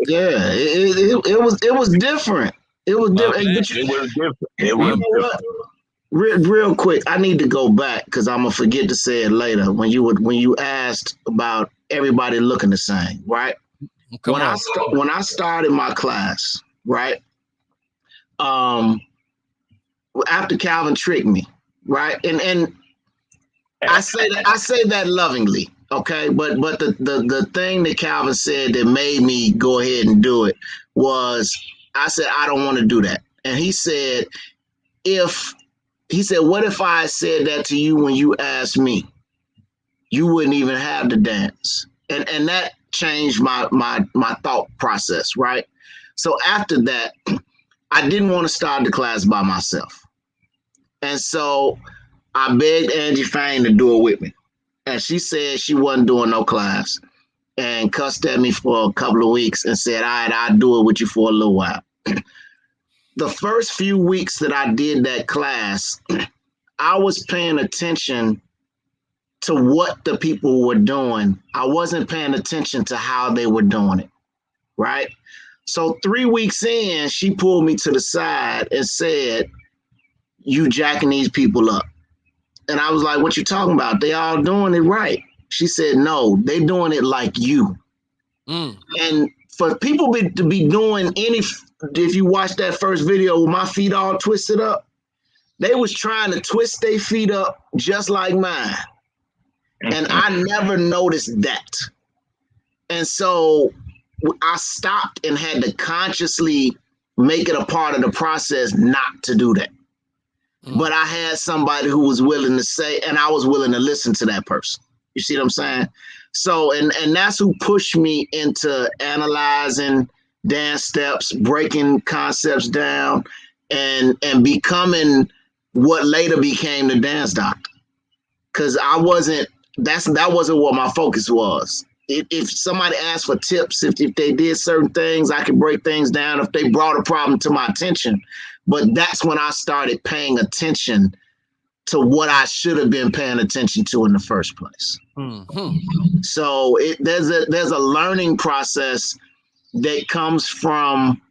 Speaker 3: Yeah, it was different. It was different.
Speaker 4: It was different.
Speaker 3: Real quick, I need to go back because I'm gonna forget to say it later. When you asked about everybody looking the same, right? When I started my class, right? After Calvin tricked me, right? And I say that lovingly, okay. But the thing that Calvin said that made me go ahead and do it was I said I don't want to do that, and he said what if I said that to you when you asked me, you wouldn't even have the dance, and that changed my thought process, right? So after that, I didn't want to start the class by myself, and so I begged Angie Fain to do it with me. And she said she wasn't doing no class and cussed at me for a couple of weeks and said, all right, I'll do it with you for a little while. The first few weeks that I did that class, I was paying attention to what the people were doing. I wasn't paying attention to how they were doing it, right? So 3 weeks in, she pulled me to the side and said, you jacking these people up. And I was like, what you talking about? They all doing it right. She said, no, they doing it like you. And for people to be doing if you watch that first video with my feet all twisted up, they was trying to twist their feet up just like mine. And I never noticed that. And so I stopped and had to consciously make it a part of the process not to do that. But I had somebody who was willing to say, and I was willing to listen to that person. You see what I'm saying? So, and that's who pushed me into analyzing dance steps, breaking concepts down, and becoming what later became the dance doctor. Because that wasn't what my focus was. If somebody asked for tips, if they did certain things, I could break things down if they brought a problem to my attention. But that's when I started paying attention to what I should have been paying attention to in the first place. So there's a learning process that comes from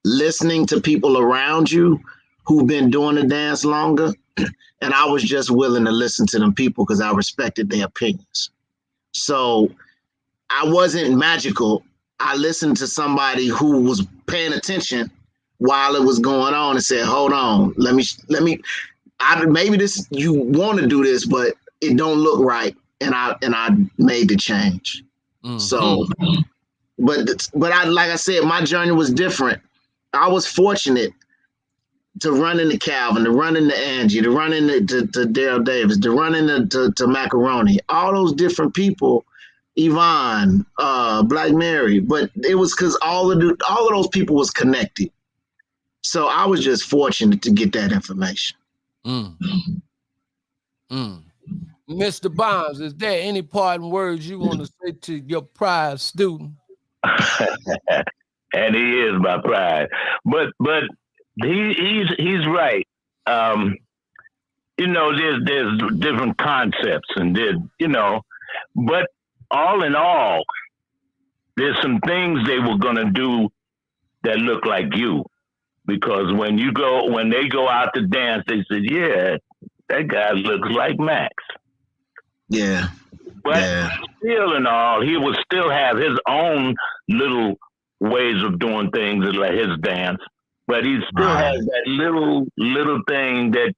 Speaker 3: listening to people around you who've been doing the dance longer. And I was just willing to listen to them people because I respected their opinions. So I wasn't magical. I listened to somebody who was paying attention while it was going on and said, hold on, let me, maybe this, you want to do this, but it don't look right. And I made the change. So, but I, like I said, my journey was different. I was fortunate to run into Calvin, to run into Angie, to run into to Dale Davis, to run into to Macaroni, all those different people, Yvonne, Black Mary. But it was because all of those people was connected. So I was just fortunate to get that information.
Speaker 1: Mr. Bonds, is there any parting words you want to say to your pride student?
Speaker 4: And he is my pride, but he's right. There's different concepts, and but all in all, there's some things they were gonna do that look like you, because when they go out to dance, they said, "Yeah, that guy looks like Max."
Speaker 3: Yeah.
Speaker 4: But still in all, he will still have his own little ways of doing things like his dance, but he still has that little thing that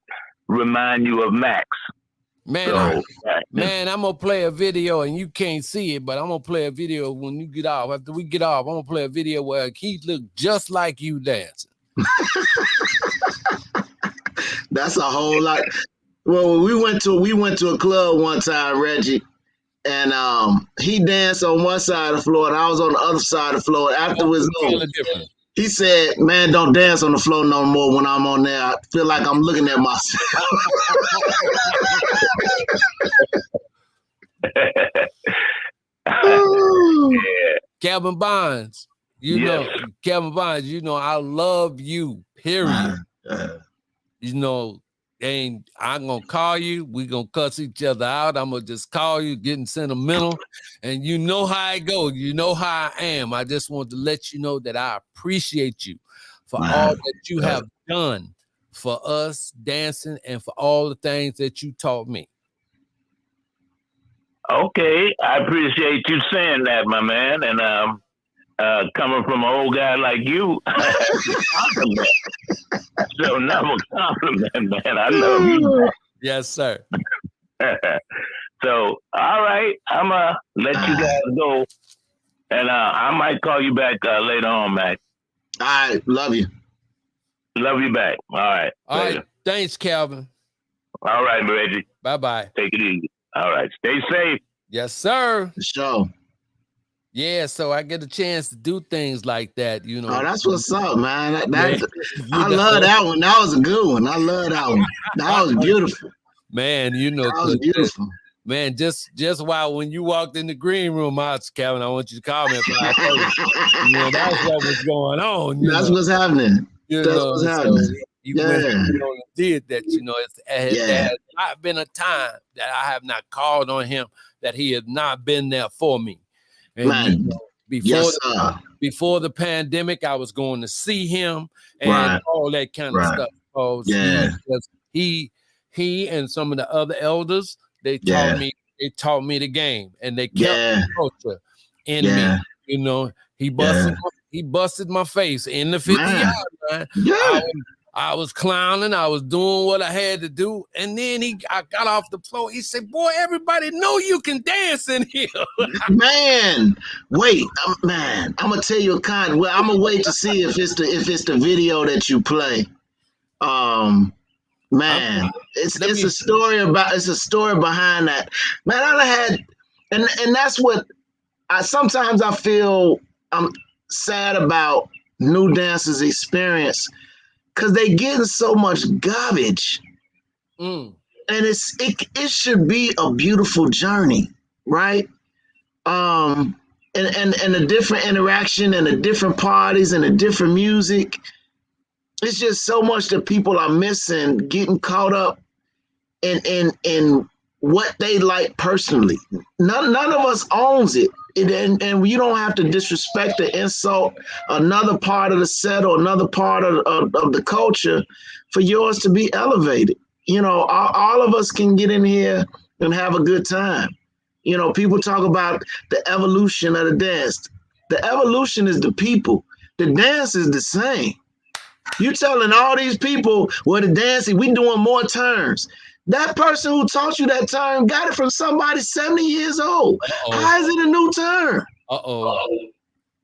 Speaker 4: remind you of Max.
Speaker 1: Man, I'm gonna play a video and you can't see it, but I'm gonna play a video when you get off. After we get off, I'm gonna play a video where he looked just like you dancing.
Speaker 3: That's a whole lot. Well, we went to a club one time, Reggie, and he danced on one side of the floor and I was on the other side of the floor. Afterwards, he said, "Man, don't dance on the floor no more when I'm on there. I feel like I'm looking at myself."
Speaker 1: Calvin Bonds, Calvin Bonds, I love you, period. And I'm going to call you. We're going to cuss each other out. I'm going to just call you, getting sentimental. And you know how it goes. You know how I am. I just want to let you know that I appreciate you for all that you have done for us dancing and for all the things that you taught me.
Speaker 4: Okay. I appreciate you saying that, my man. And coming from an old guy like you, so now a compliment, man. I love you.
Speaker 1: Yes, sir.
Speaker 4: So, all right, I'm gonna let you guys go, and I might call you back later on, Mac.
Speaker 3: All right, love you.
Speaker 4: Love you back. All right.
Speaker 1: All
Speaker 4: later.
Speaker 1: right. Thanks, Calvin.
Speaker 4: All right, Reggie.
Speaker 1: Bye-bye.
Speaker 4: Take it easy. All right. Stay safe.
Speaker 1: Yes, sir.
Speaker 3: For sure.
Speaker 1: Yeah, so I get a chance to do things like that, you know.
Speaker 3: Oh, that's what's up, man.
Speaker 1: Yeah,
Speaker 3: I love that one. That was a good one. I love that one. That was beautiful.
Speaker 1: man, you know,
Speaker 3: That was beautiful.
Speaker 1: man, just while when you walked in the green room, Calvin, I want you to call me at 5:30. You know, that's what was going on.
Speaker 3: That's what's happening.
Speaker 1: You
Speaker 3: That's
Speaker 1: know,
Speaker 3: what's happening.
Speaker 1: So you went and did that. You know, there has not been a time that I have not called on him that he has not been there for me. And
Speaker 3: Man,
Speaker 1: you know, before the pandemic, I was going to see him and all that kind of stuff. You know, because he and some of the other elders, they taught me the game, and they kept the culture in me. You know, he busted my face in the 50-yard line. I was clowning. I was doing what I had to do. And then I got off the floor. He said, boy, everybody know you can dance in here.
Speaker 3: Man, wait, man, I'm going to tell you a kind. Well, I'm going to wait to see if it's the video that you play. Man, it's a story behind that. Man, I had, and that's what sometimes I feel I'm sad about new dancers' experience, because they getting so much garbage. And it should be a beautiful journey, right? And a different interaction and the different parties and the different music. It's just so much that people are missing, getting caught up in what they like personally. None of us owns it. And you don't have to disrespect or insult another part of the set or another part of the culture for yours to be elevated. You know, all of us can get in here and have a good time. You know, people talk about the evolution of the dance. The evolution is the people. The dance is the same. You telling all these people, well, the dancing, we doing more turns. That person who taught you that turn got it from somebody 70 years old. How is it a new turn?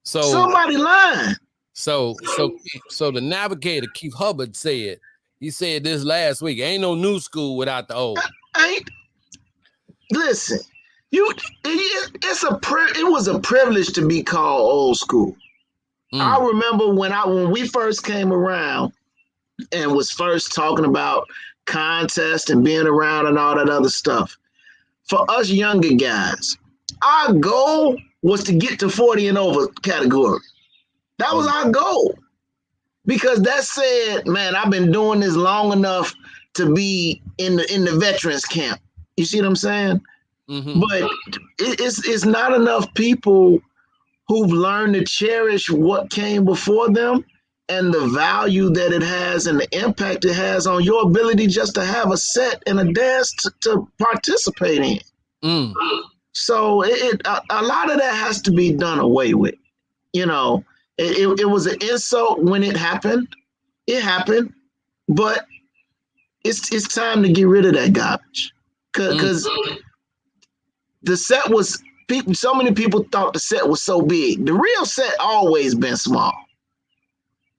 Speaker 1: So
Speaker 3: somebody lying.
Speaker 1: So the navigator, Keith Hubbard, said this last week, ain't no new school without the old.
Speaker 3: Listen, it was a privilege to be called old school. I remember when we first came around and was first talking about contest and being around and all that other stuff. For us younger guys, our goal was to get to 40 and over category. That was our goal, because that said, man, I've been doing this long enough to be in the veterans camp. You see what I'm saying? But it's not enough people who've learned to cherish what came before them and the value that it has and the impact it has on your ability just to have a set and a dance to participate in. So a lot of that has to be done away with. You know, it was an insult when it happened. It happened, but it's time to get rid of that garbage, because the set was, so many people thought the set was so big. The real set always been small.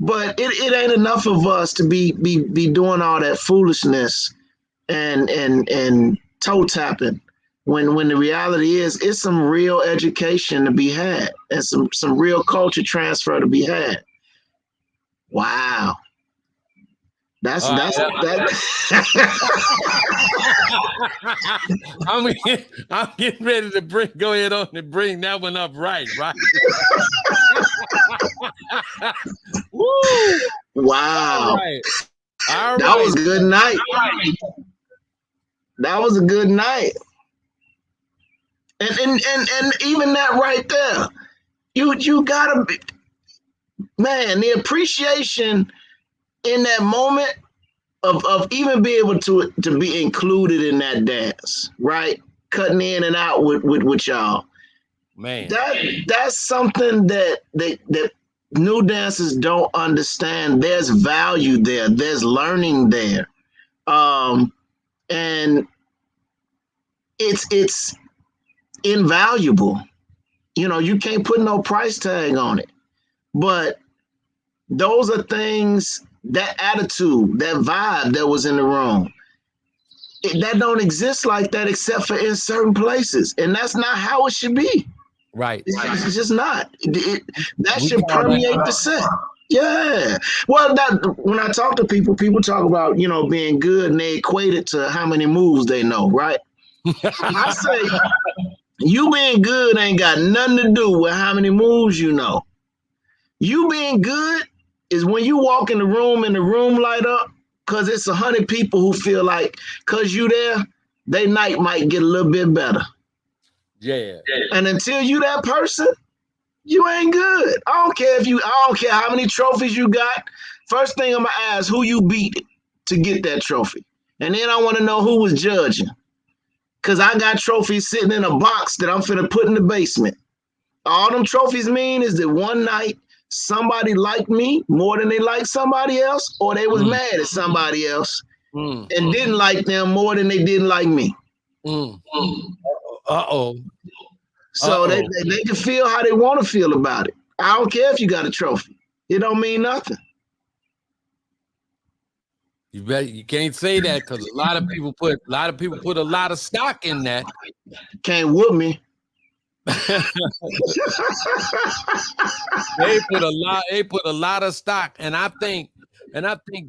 Speaker 3: But it ain't enough of us to be doing all that foolishness and toe tapping when the reality is it's some real education to be had and some real culture transfer to be had. Wow. That's that.
Speaker 1: I'm getting ready to go ahead on and bring that one up right. Woo!
Speaker 3: Wow.
Speaker 1: All right.
Speaker 3: That was a good night. That was a good night. And even that right there, you gotta be, man, the appreciation in that moment of even be able to be included in that dance, right? Cutting in and out with y'all.
Speaker 1: Man.
Speaker 3: That's something that new dancers don't understand. There's value there. There's learning there. And it's invaluable. You can't put no price tag on it. But those are things, that attitude, that vibe that was in the room, that don't exist like that except for in certain places. And that's not how it should be.
Speaker 1: Right.
Speaker 3: It's just not. That should
Speaker 1: call that
Speaker 3: permeate the set. Yeah. Well, when I talk to people talk about, being good, and they equate it to how many moves they know, right? I say, you being good ain't got nothing to do with how many moves you know. You being good is when you walk in the room and the room light up, because it's 100 people who feel like, because you there, they night might get a little bit better.
Speaker 1: Yeah.
Speaker 3: And until you that person, you ain't good. I don't care how many trophies you got. First thing I'm gonna ask, who you beat to get that trophy. And then I want to know who was judging. Cause I got trophies sitting in a box that I'm finna put in the basement. All them trophies mean is that one night somebody liked me more than they liked somebody else, or they was mad at somebody else and didn't like them more than they didn't like me. So they can feel how they want to feel about it. I don't care if you got a trophy. It don't mean nothing.
Speaker 1: You can't say that, because a lot of people put a lot of stock in that.
Speaker 3: Can't whoop me.
Speaker 1: They put a lot of stock, and I think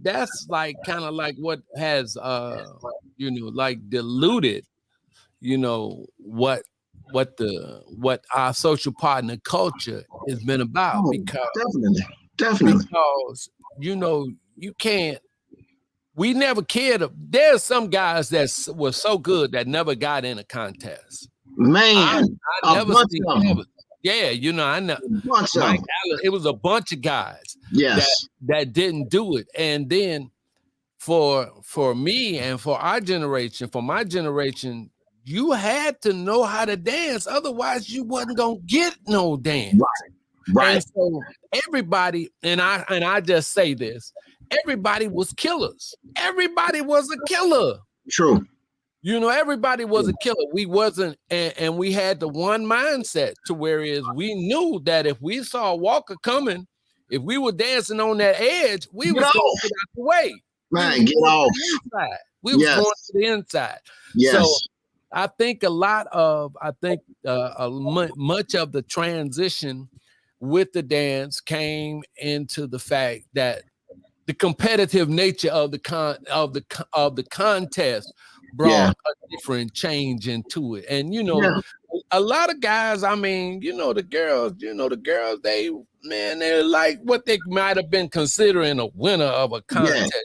Speaker 1: that's like kind of like what has like diluted what our social partner culture has been about.
Speaker 3: Definitely
Speaker 1: because you can't. We never cared. There's some guys that were so good that never got in a contest.
Speaker 3: Man,
Speaker 1: I never seen them. Yeah, I know. Mike Allen, it was a bunch of guys that didn't do it. And then for me and for my generation, you had to know how to dance. Otherwise, you wasn't gonna get no dance.
Speaker 3: Right.
Speaker 1: And so everybody, and I just say this, everybody was killers. Everybody was a killer.
Speaker 3: True.
Speaker 1: Everybody was a killer. We wasn't, and we had the one mindset to where we knew that if we saw a walker coming, if we were dancing on that edge, we was going to get out the way.
Speaker 3: Man, get off.
Speaker 1: We was going to the inside.
Speaker 3: Yes.
Speaker 1: So I think much of the transition with the dance came into the fact that the competitive nature of the contest brought a different change into it. And a lot of guys, I mean, the girls, they're like what they might have been considering a winner of a contest.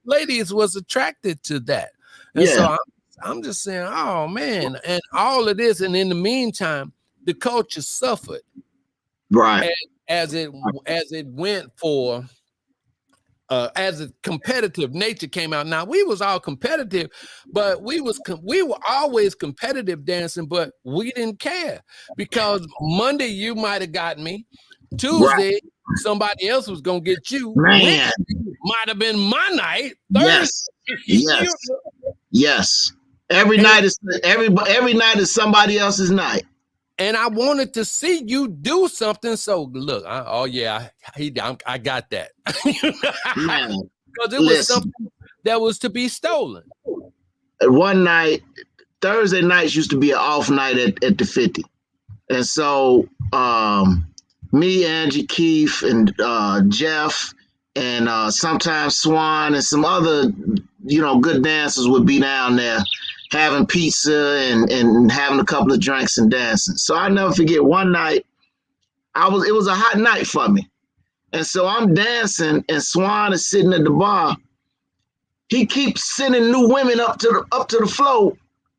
Speaker 1: Ladies was attracted to that. And so I'm just saying, oh man, and all of this, and in the meantime, the culture suffered.
Speaker 3: Right.
Speaker 1: As it went for as a competitive nature came out. Now we was all competitive, but we were always competitive dancing, but we didn't care, because Monday you might have got me, Tuesday somebody else was gonna get you,
Speaker 3: man.
Speaker 1: Might have been my night.
Speaker 3: Yes. Every night is somebody else's night.
Speaker 1: And I wanted to see you do something. So look, I got that. Because it was something that was to be stolen.
Speaker 3: One night, Thursday nights used to be an off night at the 50. And so me, Angie, Keith, and Jeff, and sometimes Swan and some other, good dancers would be down there having pizza and having a couple of drinks and dancing. So I never forget one night, it was a hot night for me. And so I'm dancing and Swan is sitting at the bar. He keeps sending new women up to the floor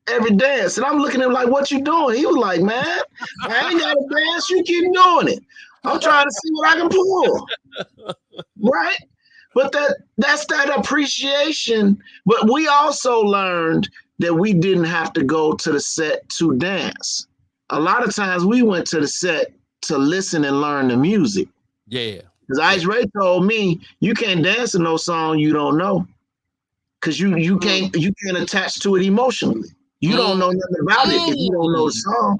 Speaker 3: every dance. And I'm looking at him like, what you doing? He was like, man, I ain't got to dance. You keep doing it. I'm trying to see what I can pull. Right? But that's that appreciation. But we also learned that we didn't have to go to the set to dance. A lot of times we went to the set to listen and learn the music.
Speaker 1: Yeah.
Speaker 3: Because Ice Ray told me, you can't dance to no song you don't know. because you can't attach to it emotionally. You don't know nothing about it if you don't know the song.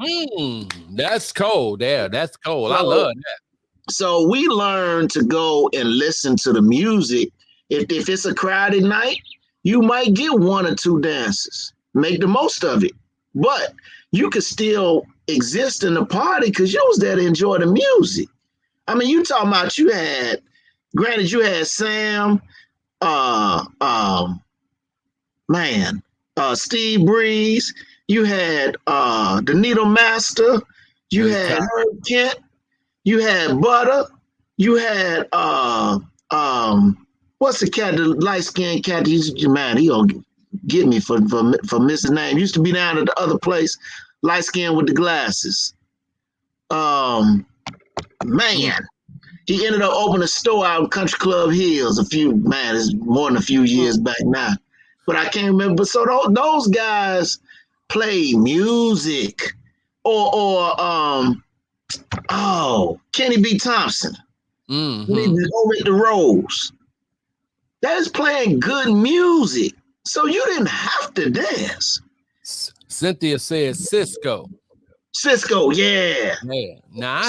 Speaker 1: That's cold. Yeah, that's cold. I
Speaker 3: So-
Speaker 1: love that.
Speaker 3: So we learn to go and listen to the music. If it's a crowded night, you might get one or two dances. Make the most of it. But you could still exist in the party because you was there to enjoy the music. I mean, you talking about granted you had Sam, Steve Breeze, you had the Needle Master, you had Herb Kent, you had Butter, you had what's the cat, the light skinned cat? Man, he gonna get me for missing name. Used to be down at the other place, light skinned with the glasses. Man, he ended up opening a store out in Country Club Hills it's more than a few years back now. But I can't remember. But so those guys play music, or Kenny B. Thompson, over at the Rose. That is playing good music. So you didn't have to dance.
Speaker 1: Cynthia said Cisco.
Speaker 3: Cisco, yeah.
Speaker 1: Yeah. Now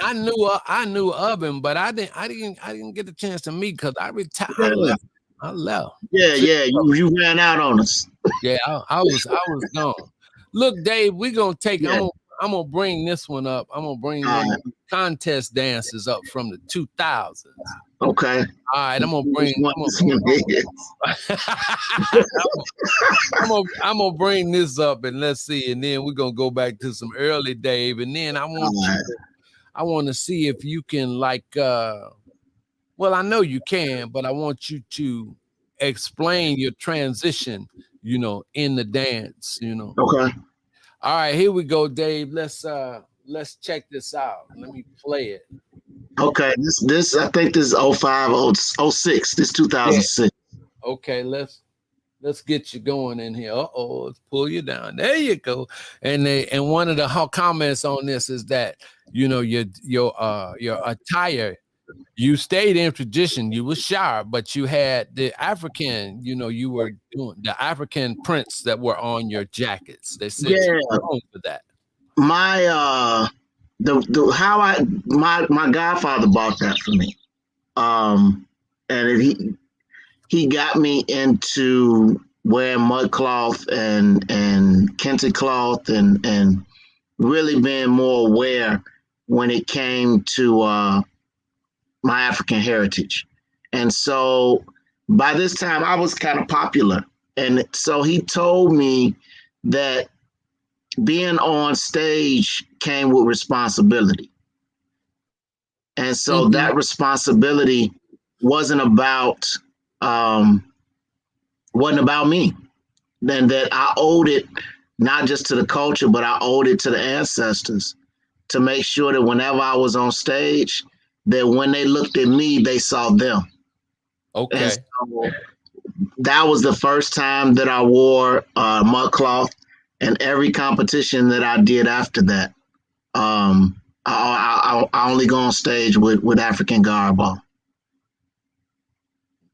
Speaker 1: I knew of him, but I didn't get the chance to meet because I retired. I left.
Speaker 3: Yeah. You ran out on us.
Speaker 1: Yeah, I was gone. Look, Dave, we're gonna take.
Speaker 3: Yeah.
Speaker 1: I'm gonna bring this one up. I'm gonna bring one of the contest dances up from the 2000s.
Speaker 3: Okay.
Speaker 1: All right, I'm gonna bring this up and let's see, and then we're gonna go back to some early Dave, and then I want to see if you can well, I know you can, but I want you to explain your transition, in the dance,
Speaker 3: Okay.
Speaker 1: All right, here we go, Dave. Let's check this out. Let me play it.
Speaker 3: Okay, this I think this is 05, 06. This 2006.
Speaker 1: Yeah. Okay, let's get you going in here. Let's pull you down. There you go. And one of the comments on this is that your attire. You stayed in tradition. You were sharp, but you had the African. You were doing the African prints that were on your jackets. They said you were known for that.
Speaker 3: My my godfather bought that for me, and he got me into wearing mud cloth and kente cloth and really being more aware when it came to my African heritage. And so by this time I was kind of popular. And so he told me that being on stage came with responsibility. And so that responsibility wasn't about me. Then that I owed it not just to the culture, but I owed it to the ancestors to make sure that whenever I was on stage, that when they looked at me, they saw them.
Speaker 1: Okay.
Speaker 3: And so that was the first time that I wore mud cloth, and every competition that I did after that, I only go on stage with African garb on.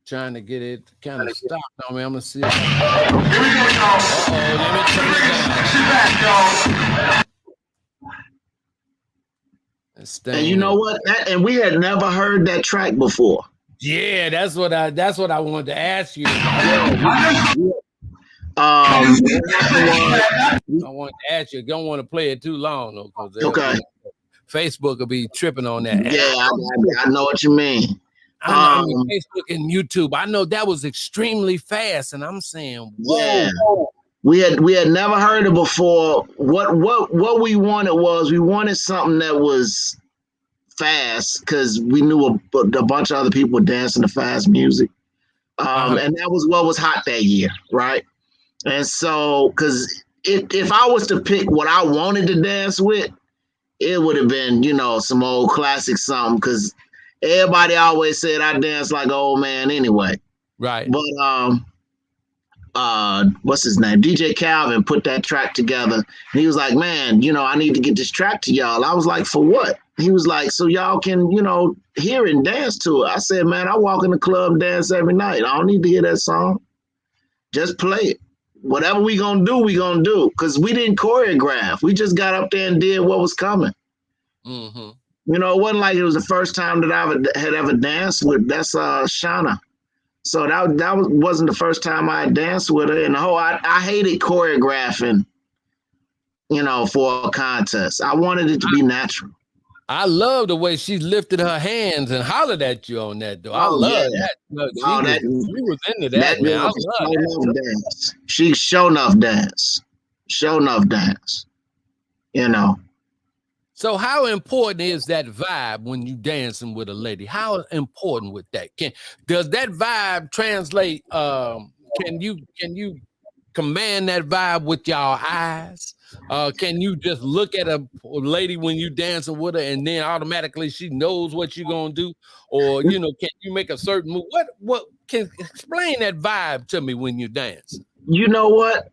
Speaker 1: Trying to get it kind of stopped on me. I'm gonna see. Here we go, y'all. Let me turn it down.
Speaker 3: And you know what? And we had never heard that track before.
Speaker 1: Yeah, that's what I wanted to ask you.
Speaker 3: I
Speaker 1: want to ask you. Don't want to play it too long though, because
Speaker 3: okay,
Speaker 1: Facebook will be tripping on that.
Speaker 3: Yeah, I know what you mean.
Speaker 1: I mean, Facebook and YouTube. I know that was extremely fast, and I'm saying, whoa.
Speaker 3: Yeah. We had never heard it before. What we wanted something that was fast, because we knew a bunch of other people were dancing to fast music, and that was what was hot that year, right? And so, because if I was to pick what I wanted to dance with, it would have been some old classic something, because everybody always said I dance like an old man anyway,
Speaker 1: right?
Speaker 3: But what's his name? DJ Calvin put that track together, and he was like, man, I need to get this track to y'all. I was like, for what? He was like, so y'all can, hear it and dance to it. I said, man, I walk in the club and dance every night. I don't need to hear that song. Just play it. Whatever we gonna do, we gonna do. Because we didn't choreograph. We just got up there and did what was coming.
Speaker 1: Mm-hmm.
Speaker 3: You know, it wasn't like it was the first time that I had ever danced with. That's Shauna. So that wasn't the first time I had danced with her. And I hated choreographing, you know, for a contest. I wanted it to be natural.
Speaker 1: I love the way she lifted her hands and hollered at you on that, though. I love that. Look, she was into that, man. I love that.
Speaker 3: Dance. She show enough dance. You know.
Speaker 1: So how important is that vibe when you dancing with a lady? How important with that? Does that vibe translate? Can you command that vibe with y'all eyes? Can you just look at a lady when you dancing with her and then automatically she knows what you're gonna do? Or can you make a certain move? What can explain that vibe to me when you dance?
Speaker 3: You know what?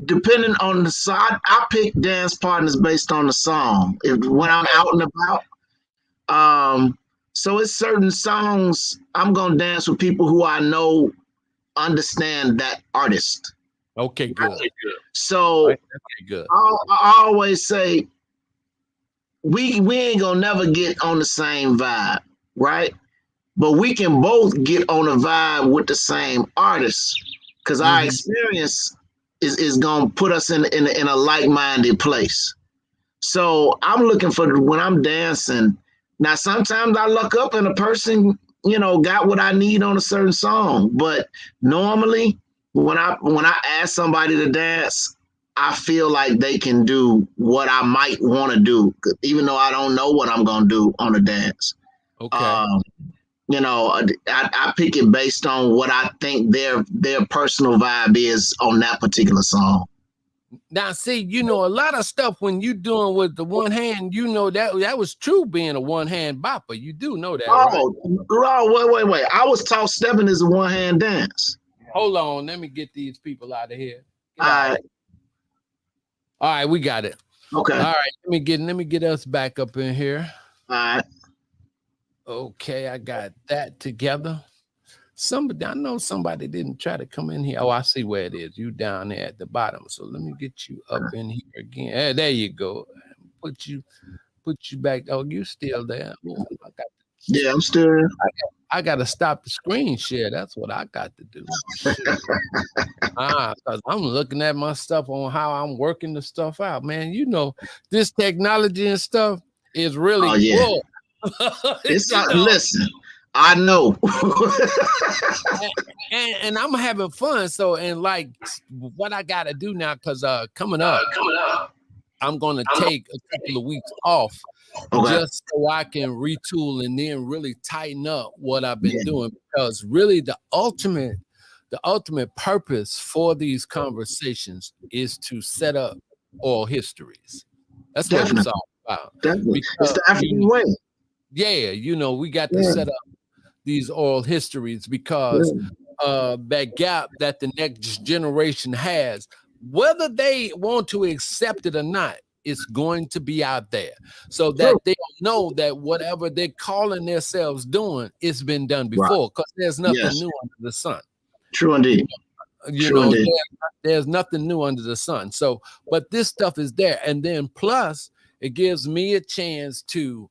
Speaker 3: Depending on the song, I pick dance partners based on the song. When I'm out and about, so it's certain songs I'm gonna dance with people who I know understand that artist.
Speaker 1: Okay, good.
Speaker 3: So
Speaker 1: okay, good.
Speaker 3: I always say we ain't gonna never get on the same vibe, right? But we can both get on a vibe with the same artist. Because our experience is going to put us in a like-minded place. So I'm looking for, when I'm dancing, now sometimes I look up and a person, got what I need on a certain song. But normally when I ask somebody to dance, I feel like they can do what I might want to do, even though I don't know what I'm going to do on a dance.
Speaker 1: Okay.
Speaker 3: I pick it based on what I think their personal vibe is on that particular song.
Speaker 1: Now, see, a lot of stuff when you doing with the one hand, that was true being a one hand bopper. You do know that, right?
Speaker 3: Wait. I was taught stepping is a one hand dance.
Speaker 1: Hold on, let me get these people out of here.
Speaker 3: All
Speaker 1: right, we got it.
Speaker 3: Okay.
Speaker 1: All right, let me get us back up in here.
Speaker 3: All right.
Speaker 1: Okay, I got that together. I know somebody didn't try to come in here. Oh, I see where it is. You down there at the bottom. So let me get you up in here again. There you go. Put you back. Oh, you still there?
Speaker 3: Yeah, I'm still here.
Speaker 1: I got to stop the screen share. That's what I got to do. Because I'm looking at my stuff on how I'm working the stuff out, man. This technology and stuff is really cool.
Speaker 3: It's not, listen, I know.
Speaker 1: and I'm having fun. So, and like what I got to do now, because coming up, I'm going to take a couple of weeks off just so I can retool and then really tighten up what I've been doing. Because really the ultimate purpose for these conversations is to set up oral histories. That's what it's all about.
Speaker 3: It's the African way.
Speaker 1: Yeah, we got to set up these oral histories because that gap that the next generation has, whether they want to accept it or not, it's going to be out there so that they know that whatever they're calling themselves doing, it's been done before, because there's nothing new under the sun.
Speaker 3: True indeed.
Speaker 1: There's nothing new under the sun. So, but this stuff is there. And then plus, it gives me a chance to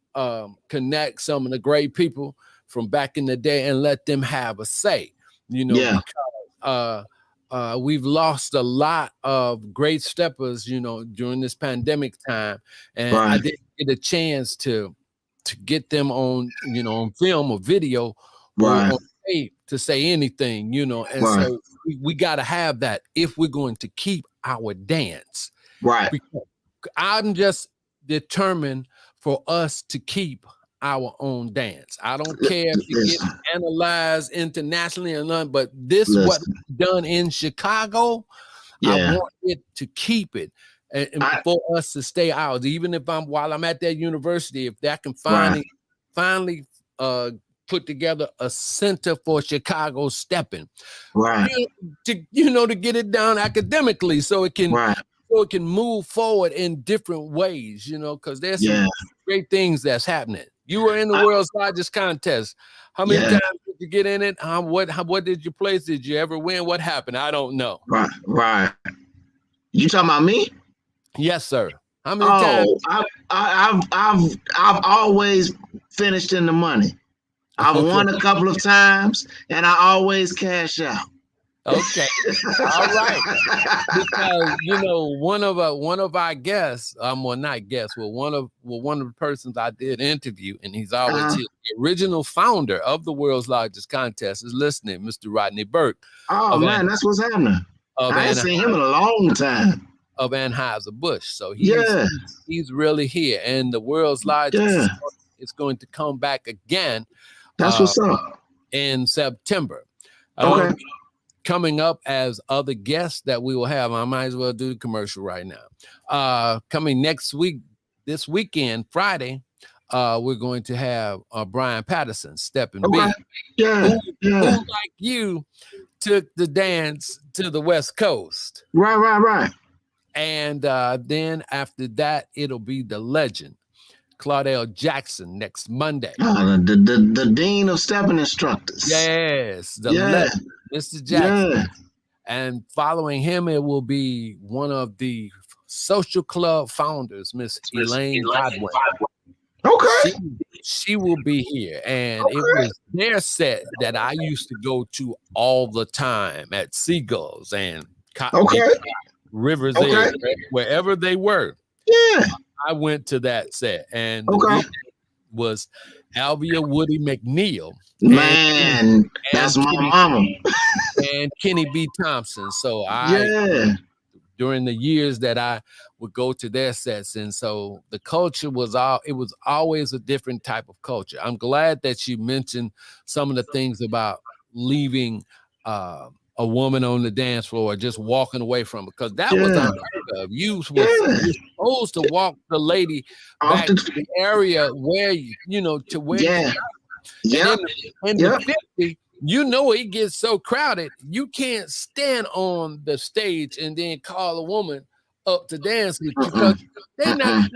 Speaker 1: connect some of the great people from back in the day and let them have a say, because we've lost a lot of great steppers, during this pandemic time. And I didn't get a chance to get them on, on film or video or on tape to say anything, and so we got to have that if we're going to keep our dance.
Speaker 3: Right.
Speaker 1: Because I'm just determined for us to keep our own dance. I don't care if it gets analyzed internationally or not, but this what we've done in Chicago. I want it to keep it and for us to stay out. Even if while I'm at that university, if that can finally put together a center for Chicago stepping, to get it down academically, so it can move forward in different ways, because there's some great things that's happening. You were in the world's largest contest. How many times did you get in it? What did you place? Did you ever win? What happened? I don't know.
Speaker 3: Right. You talking about me?
Speaker 1: Yes, sir. How many times?
Speaker 3: I've always finished in the money. I've won a couple of times, and I always cash out.
Speaker 1: Okay. All right. Because one of our guests, well, not guests, one of the persons I did interview, and he's always here, the original founder of the world's largest contest is listening, Mr. Rodney Burke.
Speaker 3: Oh man, that's what's happening. I ain't seen him in a long time.
Speaker 1: Of Anheuser-Busch. So he's really here, and the world's largest is going to come back again.
Speaker 3: That's what's up.
Speaker 1: In September.
Speaker 3: Okay.
Speaker 1: Coming up as other guests that we will have. I might as well do the commercial right now. Coming next week, this weekend, Friday, we're going to have Brian Patterson, Stepping Big.
Speaker 3: Who
Speaker 1: like you took the dance to the West Coast.
Speaker 3: Right.
Speaker 1: And then after that, it'll be the legend, Claudel Jackson, next Monday.
Speaker 3: The dean of stepping instructors.
Speaker 1: Yes, the legend, Mr. Jackson. Yeah. And following him, it will be one of the social club founders, Miss Elaine Godwin.
Speaker 3: Okay.
Speaker 1: She will be here. And it was their set that I used to go to all the time at Seagulls and Rivers Edge, wherever they were.
Speaker 3: Yeah.
Speaker 1: I went to that set, and the was Alvia Woody McNeil.
Speaker 3: Man, that's my mama.
Speaker 1: And Kenny B. Thompson. So during the years that I would go to their sets, and so the culture was always a different type of culture. I'm glad that you mentioned some of the things about leaving a woman on the dance floor, just walking away from it, because that was unheard of. You were supposed to walk the lady back to the area where to where you got. And in the 50, it gets so crowded, you can't stand on the stage and then call a woman up to dance with you, because they're not.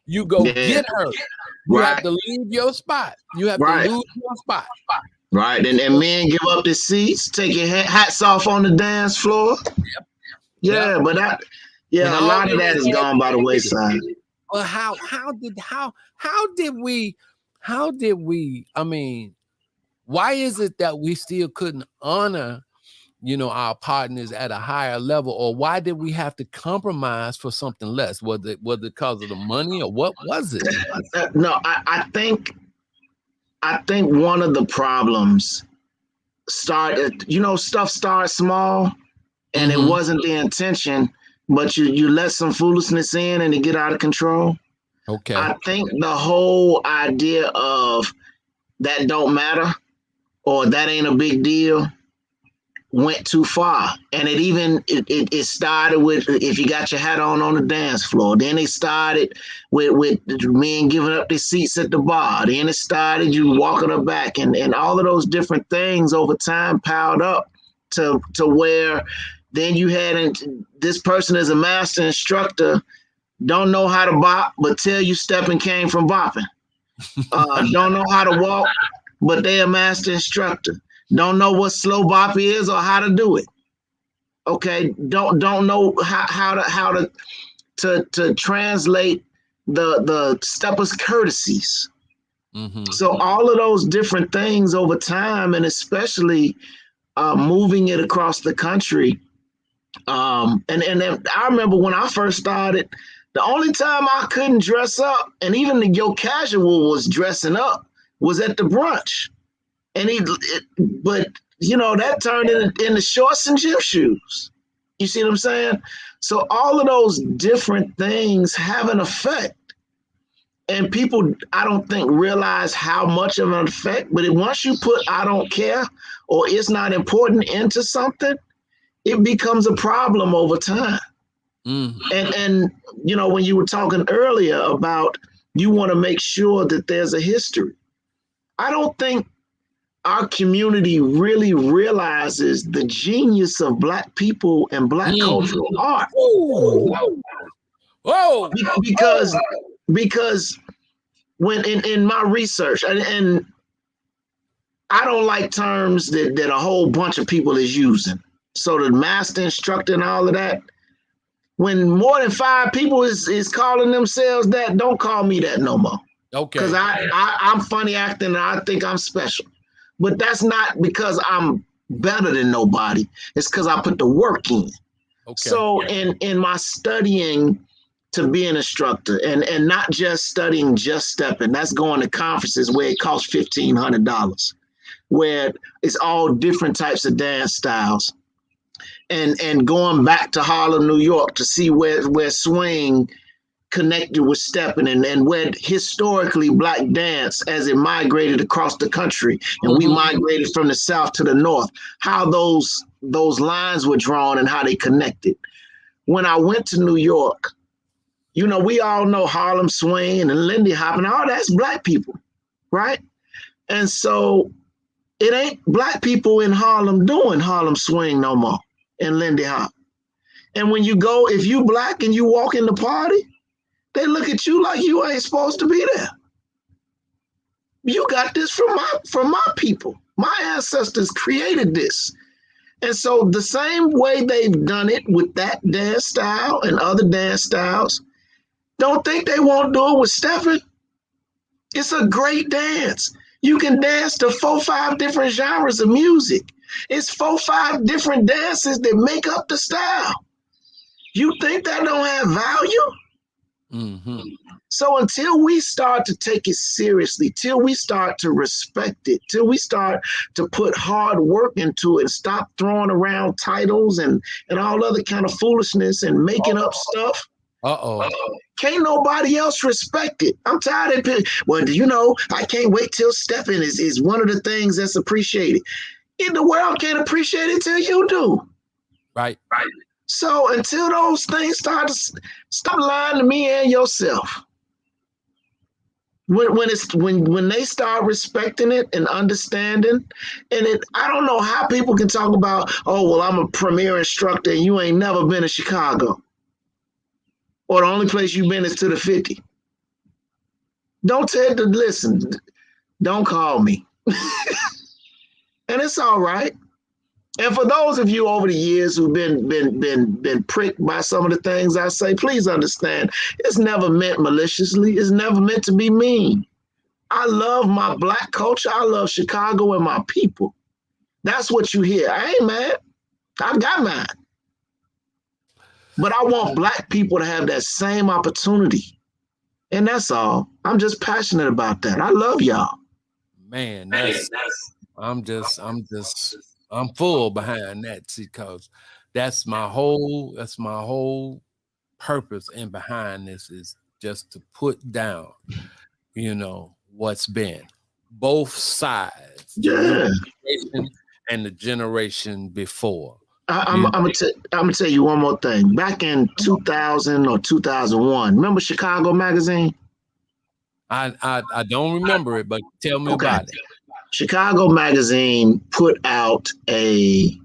Speaker 1: You go get her. You have to leave your spot. You have to lose your spot.
Speaker 3: Right, and men give up the seats, take your hats off on the dance floor. But a lot of that is gone by the wayside.
Speaker 1: Well, how did we? I mean, why is it that we still couldn't honor, our partners at a higher level, or why did we have to compromise for something less? Was it because of the money, or what was it?
Speaker 3: No, I think one of the problems started, stuff starts small, and it wasn't the intention, but you let some foolishness in and it get out of control.
Speaker 1: Okay.
Speaker 3: I think the whole idea of that don't matter or that ain't a big deal went too far. And it started with, if you got your hat on the dance floor. Then it started with men giving up their seats at the bar. Then it started you walking her back, and all of those different things over time piled up to where then you had this person is a master instructor, don't know how to bop, but tell you stepping came from bopping. Don't know how to walk, but they're a master instructor. Don't know what slow bop is or how to do it. Okay, don't know how to translate the steppers' courtesies. So all of those different things over time, and especially moving it across the country. And then I remember when I first started, the only time I couldn't dress up, and even your casual was dressing up, was at the brunch. And but that turned into shorts and gym shoes. You see what I'm saying? So all of those different things have an effect. And people, I don't think, realize how much of an effect, but once you put I don't care or it's not important into something, it becomes a problem over time. And when you were talking earlier about you want to make sure that there's a history, I don't think our community really realizes the genius of Black people and Black cultural art.
Speaker 1: Whoa!
Speaker 3: Because when in my research, and I don't like terms that a whole bunch of people is using. So the master instructor and all of that, when more than 5 people is calling themselves that, don't call me that no more.
Speaker 1: Okay.
Speaker 3: Because I'm funny acting and I think I'm special. But that's not because I'm better than nobody. It's because I put the work in.
Speaker 1: Okay.
Speaker 3: So in my studying to be an instructor and not just studying just stepping, that's going to conferences where it costs $1,500, where it's all different types of dance styles. And going back to Harlem, New York to see where swing connected with stepping and where historically Black dance as it migrated across the country and we migrated from the south to the north, how those lines were drawn and how they connected. When I went to New York, you know, we all know Harlem swing and Lindy Hop and all that's Black people, right? And so it ain't Black people in Harlem doing Harlem swing no more and Lindy Hop. And when you go, if you Black and you walk in the party, they look at you like you ain't supposed to be there. You got this from my people. My ancestors created this. And so the same way they've done it with that dance style and other dance styles, don't think they won't do it with stepping. It's a great dance. You can dance to 4-5 different genres of music. It's 4-5 different dances that make up the style. You think that don't have value?
Speaker 1: Mm-hmm.
Speaker 3: So until we start to take it seriously, till we start to respect it, till we start to put hard work into it, stop throwing around titles and all other kind of foolishness and making up stuff. Can't nobody else respect it. I'm tired of it. Well, you know, I can't wait till stepping is one of the things that's appreciated. In the world can't appreciate it till you do.
Speaker 1: Right.
Speaker 3: So until those things stop lying to me and yourself. When they start respecting it and understanding, I don't know how people can talk about, oh, well, I'm a premier instructor and you ain't never been to Chicago. Or the only place you've been is to the 50. Listen, don't call me. And it's all right. And for those of you over the years who've been pricked by some of the things I say, please understand, it's never meant maliciously. It's never meant to be mean. I love my Black culture. I love Chicago and my people. That's what you hear. I ain't mad. I got mine. But I want Black people to have that same opportunity. And that's all. I'm just passionate about that. I love y'all.
Speaker 1: Man, I'm full behind that because that's my whole purpose and behind this is just to put down, you know, what's been both sides,
Speaker 3: Yeah.
Speaker 1: and the generation before.
Speaker 3: I'm gonna tell you one more thing. Back in 2000 or 2001, remember Chicago Magazine?
Speaker 1: I don't remember it, but tell me about it.
Speaker 3: Chicago Magazine put out a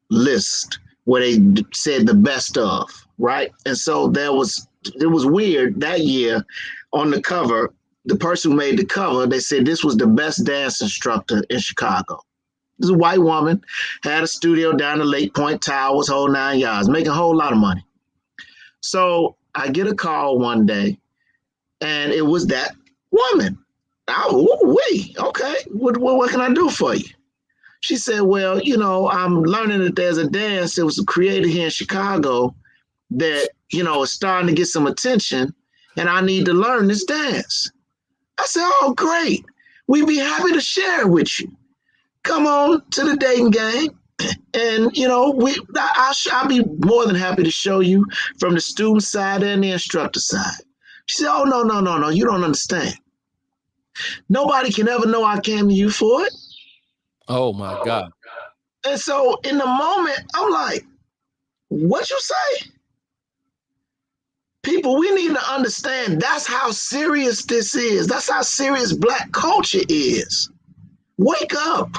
Speaker 3: list where they said the best of, right? And so it was weird that year on the cover, the person who made the cover, they said this was the best dance instructor in Chicago. This is a white woman, had a studio down the Lake Point Towers, whole 9 yards, making a whole lot of money. So I get a call one day and it was that woman. Okay, what can I do for you? She said, well, you know, I'm learning that there's a dance that was created here in Chicago that, you know, is starting to get some attention and I need to learn this dance. I said, oh, great. We'd be happy to share it with you. Come on to the dating game. And, you know, I'll be more than happy to show you from the student side and the instructor side. She said, oh, no, you don't understand. Nobody can ever know I came to you for it.
Speaker 1: Oh, my God.
Speaker 3: And so in the moment, I'm like, what you say? People, we need to understand that's how serious this is. That's how serious Black culture is. Wake up.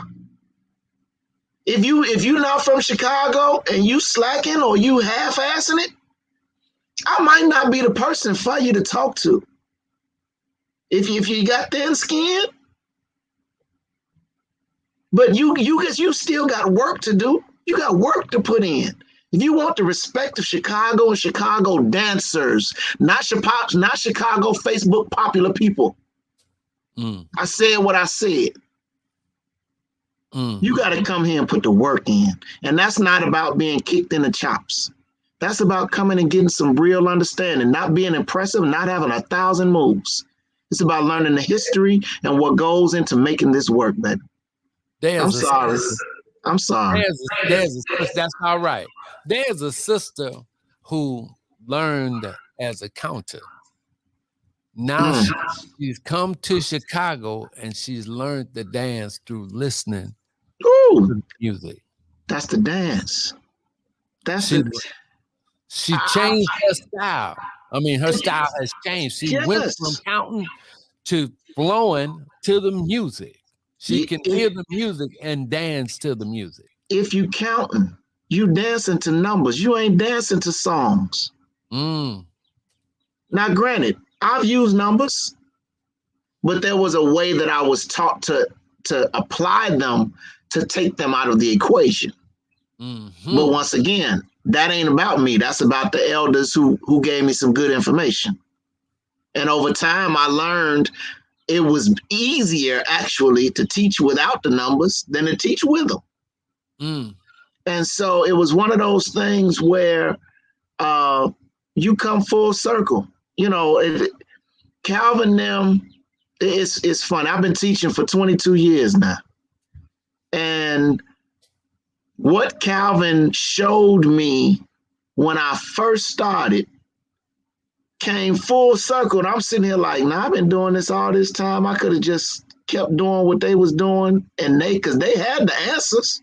Speaker 3: If you're not from Chicago and you slacking or you half-assing it, I might not be the person for you to talk to. If you got thin skin, But you still got work to do. You got work to put in. If you want the respect of Chicago and Chicago dancers, not Chicago Facebook popular people. I said what I said. You got to come here and put the work in. And that's not about being kicked in the chops. That's about coming and getting some real understanding, not being impressive, not having 1,000 moves. It's about learning the history and what goes into making this work, baby. I'm sorry.
Speaker 1: That's all right. There's a sister who learned as a counter. Now she's come to Chicago and she's learned the dance through listening to music.
Speaker 3: That's the dance.
Speaker 1: She changed her style. I mean, her style has changed. She went from counting to flowing to the music. She can hear the music and dance to the music.
Speaker 3: If you counting, you dancing to numbers. You ain't dancing to songs. Now, granted, I've used numbers, but there was a way that I was taught to apply them to take them out of the equation. But once again, that ain't about me. That's about the elders who gave me some good information. And over time, I learned it was easier actually to teach without the numbers than to teach with them. And so it was one of those things where you come full circle. You know, Calvin them, it's fun. I've been teaching for 22 years now. And what Calvin showed me when I first started came full circle. And I'm sitting here like, I've been doing this all this time. I could have just kept doing what they was doing. And because they had the answers.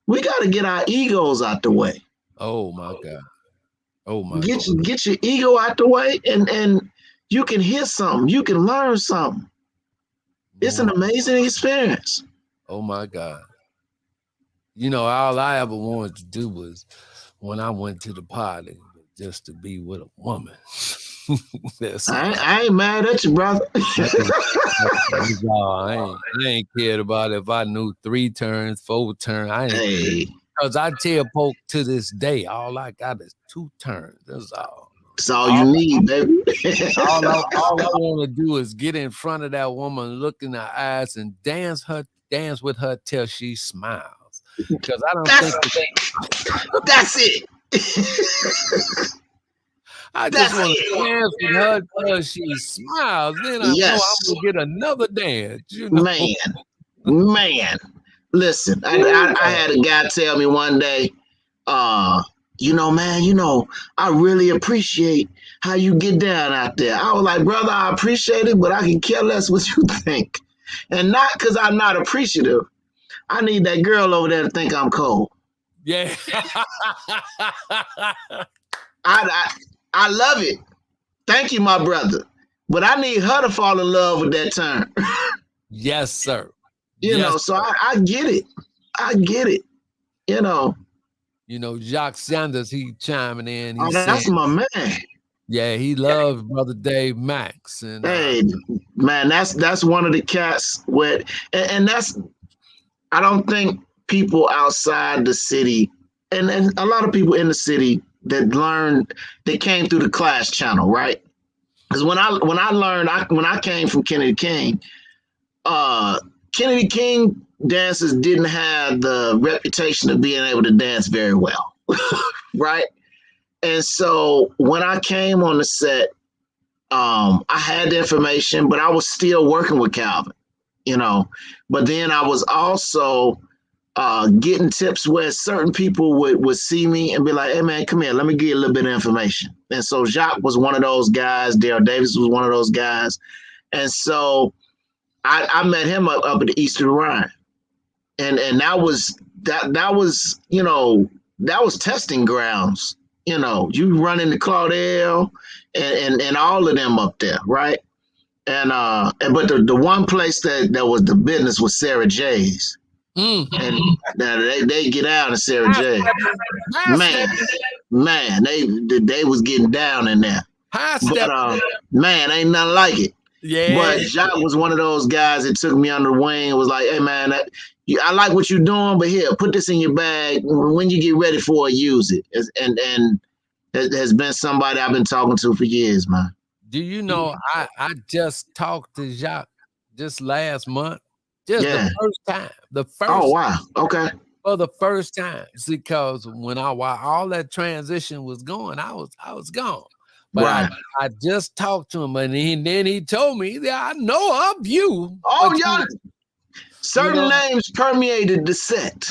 Speaker 3: We got to get our egos out the way.
Speaker 1: Oh my God. Oh my God.
Speaker 3: Get your ego out the way and you can hear something. You can learn something. It's an amazing experience.
Speaker 1: Oh my God. You know, all I ever wanted to do was when I went to the party just to be with a woman.
Speaker 3: I ain't mad at you, brother.
Speaker 1: I ain't cared about if I knew 3 turns, 4 turns. I ain't because I tell folk to this day, all I got is 2 turns. That's all.
Speaker 3: That's all you need, baby.
Speaker 1: all I want to do is get in front of that woman, look in her eyes, and dance with her till she smiles. Because I don't
Speaker 3: that's it.
Speaker 1: I just want to dance with her till she smiles. Then I know I'm gonna get another dance. You know?
Speaker 3: Man. Listen, I had a guy tell me one day, you know, man, I really appreciate how you get down out there. I was like, brother, I appreciate it, but I can care less what you think. And not because I'm not appreciative. I need that girl over there to think I'm cold.
Speaker 1: Yeah.
Speaker 3: I love it. Thank you, my brother. But I need her to fall in love with that turn.
Speaker 1: Yes, sir.
Speaker 3: You know, so I get it. I get it. You know,
Speaker 1: Jacques Sanders, he chiming in.
Speaker 3: That's my man.
Speaker 1: Yeah, he loves Brother Dave Maxx. And
Speaker 3: hey, man, that's one of the cats where, and that's, I don't think people outside the city, and a lot of people in the city that learned, they came through the class channel, right? Because when I came from Kennedy King, Kennedy King dancers didn't have the reputation of being able to dance very well, right? And so when I came on the set, I had the information, but I was still working with Calvin, But then I was also getting tips where certain people would see me and be like, hey, man, come here, let me give you a little bit of information. And so Jacques was one of those guys. Daryl Davis was one of those guys. And so I met him up at the East of the Rhine. And that was testing grounds. You run into Claudel and all of them up there, right? But the one place that was the business was Sarah J's. And they get out of Sarah J. Man, they was getting down in there. But man, ain't nothing like it.
Speaker 1: Yeah.
Speaker 3: But Jacques was one of those guys that took me under the wing and was like, "Hey man, I like what you're doing, but here, put this in your bag. When you get ready for it, use it." And it has been somebody I've been talking to for years, man.
Speaker 1: Do you know I just talked to Jacques just last month, just the
Speaker 3: Yeah.
Speaker 1: first time,
Speaker 3: Oh wow. Okay.
Speaker 1: for the first time, because when while all that transition was going, I was gone. But
Speaker 3: Right.
Speaker 1: I just talked to him, and then he told me that I know of you.
Speaker 3: Oh,
Speaker 1: but
Speaker 3: y'all. Certain
Speaker 1: know,
Speaker 3: names permeated the set.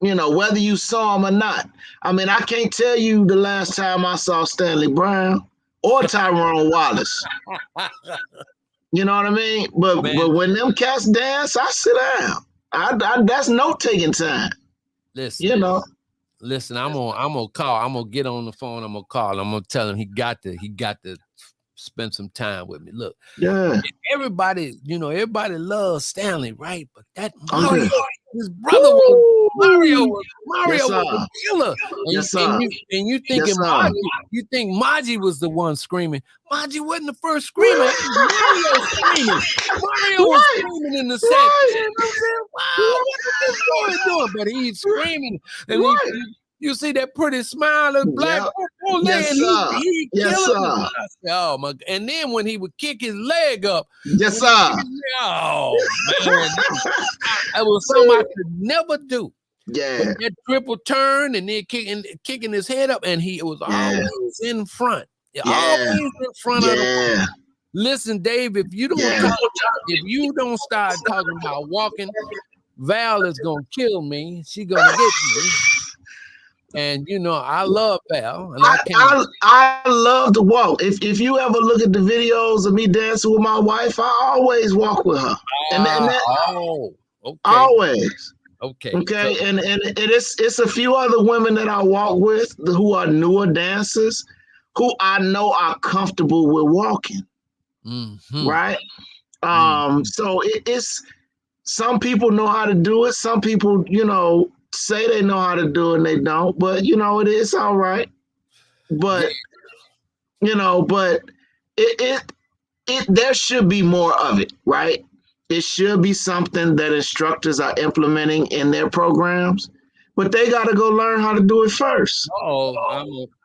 Speaker 3: Whether you saw him or not. I mean, I can't tell you the last time I saw Stanley Brown or Tyrone Wallace. You know what I mean? But when them cats dance, I sit down. I that's note taking time.
Speaker 1: listen, listen. I'm gonna call. I'm gonna get on the phone. I'm gonna call. I'm gonna tell him he got to spend some time with me. Look,
Speaker 3: Yeah.
Speaker 1: everybody loves Stanley, right? But that
Speaker 3: Okay.
Speaker 1: Mario, his brother was Mario
Speaker 3: Yes,
Speaker 1: was a killer.
Speaker 3: Yes, sir. Yes,
Speaker 1: And you thinking
Speaker 3: sir.
Speaker 1: you think Maji was the one screaming. Maji wasn't the first screamer. It was Mario screaming. Mario was screaming in the set.
Speaker 3: Right.
Speaker 1: I said, wow, what is this boy doing? But he's screaming. And you see that pretty smile of black boy,
Speaker 3: Yes,
Speaker 1: and
Speaker 3: sir.
Speaker 1: he
Speaker 3: Yes,
Speaker 1: killing
Speaker 3: sir.
Speaker 1: him. I said, oh my! And then when he would kick his leg up,
Speaker 3: Yes, sir.
Speaker 1: oh man, that was something I could never do.
Speaker 3: Yeah.
Speaker 1: But that triple turn and then kicking his head up, and he was always in front. Always in front of the. Listen, Dave, if you don't start talking about walking, Val is gonna kill me. She gonna get me. And I love Val, and
Speaker 3: I love to walk. If you ever look at the videos of me dancing with my wife, I always walk with her.
Speaker 1: Okay.
Speaker 3: Always.
Speaker 1: Okay.
Speaker 3: Okay. And it's a few other women that I walk with who are newer dancers who I know are comfortable with walking.
Speaker 1: Mm-hmm.
Speaker 3: Right. So it's some people know how to do it. Some people, say they know how to do it and they don't, but it is all right. But but it there should be more of it, right? It should be something that instructors are implementing in their programs, but they got to go learn how to do it first.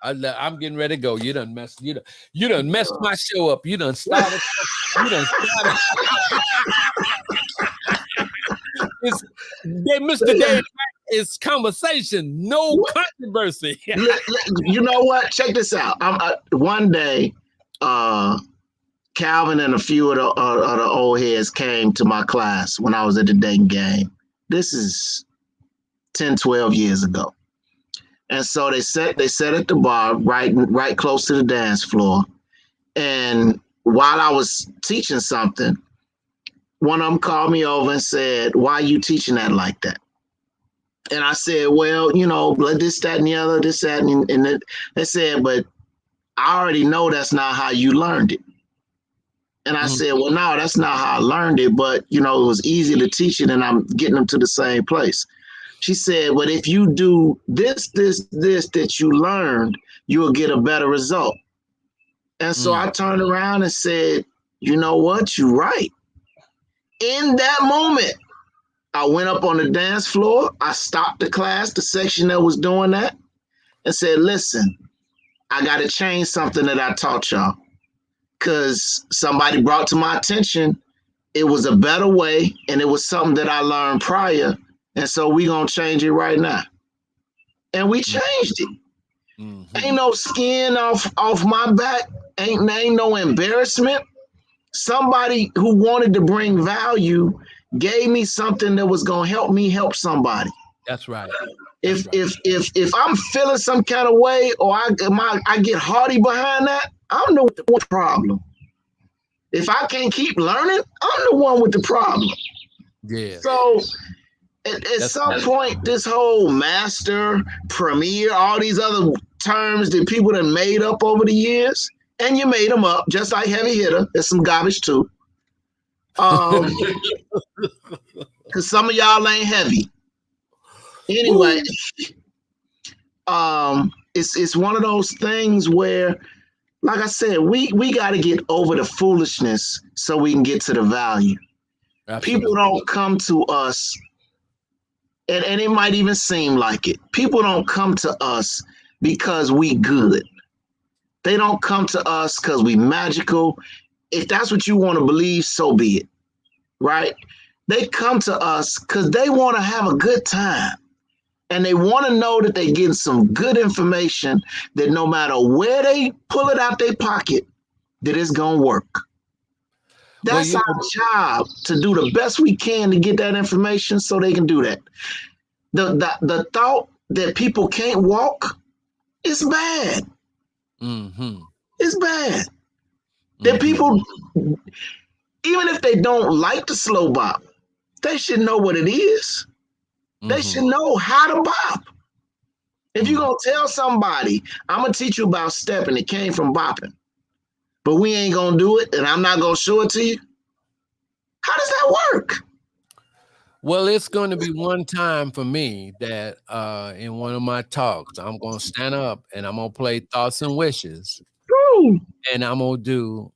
Speaker 1: I'm getting ready to go. You done messed my show up. You done started. Mr. Dave Maxx, it's conversation, no controversy.
Speaker 3: You know what? Check this out. One day, Calvin and a few of the old heads came to my class when I was at the Dayton game. This is 10, 12 years ago. And so they sat at the bar right close to the dance floor. And while I was teaching something, one of them called me over and said, "Why are you teaching that like that?" And I said, "Well, this, that, and the other, this, that, and they said, but I already know that's not how you learned it." And I said, "Well, no, that's not how I learned it, but, it was easy to teach it and I'm getting them to the same place." She said, "But if you do this that you learned, you will get a better result." And so I turned around and said, "You know what? You're right." In that moment, I went up on the dance floor. I stopped the class, the section that was doing that, and said, "Listen, I got to change something that I taught y'all, because somebody brought to my attention it was a better way, and it was something that I learned prior, and so we going to change it right now." And we changed it. Ain't no skin off my back. Ain't no embarrassment. Somebody who wanted to bring value gave me something that was going to help me help somebody.
Speaker 1: That's right.
Speaker 3: If I'm feeling some kind of way, or I get hearty behind that, I'm the one with the problem. If I can't keep learning, I'm the one with the problem.
Speaker 1: Yeah.
Speaker 3: So at some point, this whole master, premier, all these other terms that people have made up over the years, and you made them up, just like heavy hitter. There's some garbage too. Because some of y'all ain't heavy. Anyway, it's one of those things where like I said, we got to get over the foolishness so we can get to the value.
Speaker 1: Absolutely.
Speaker 3: People don't come to us, and it might even seem like it. People don't come to us because we good. They don't come to us because we magical. If that's what you want to believe, so be it, right? They come to us because they want to have a good time. And they want to know that they're getting some good information that no matter where they pull it out their pocket, that it's going to work. That's our job, to do the best we can to get that information so they can do that. The thought that people can't walk is bad.
Speaker 1: Mm-hmm.
Speaker 3: It's bad. That people, even if they don't like the slow bop, they should know what it is. They should know how to bop. If you're going to tell somebody, I'm going to teach you about stepping, it came from bopping, but we ain't going to do it, and I'm not going to show it to you, how does that work?
Speaker 1: Well, it's going to be one time for me that in one of my talks, I'm going to stand up and I'm going to play Thoughts and Wishes.
Speaker 3: Woo.
Speaker 1: And I'm going to do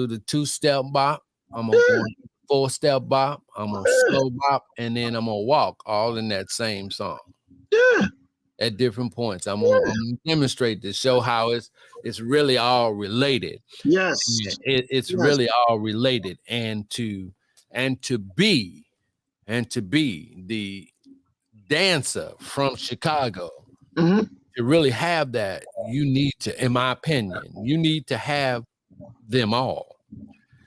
Speaker 1: the 2-step bop. I'm going to go 4-step bop. I'm going to slow bop, and then I'm going to walk all in that same song.
Speaker 3: Yeah.
Speaker 1: At different points. I'm going to demonstrate to show how it's really all related.
Speaker 3: Yes.
Speaker 1: It's really all related. And to be the dancer from Chicago, to really have that, you need to, in my opinion, you need to have them all.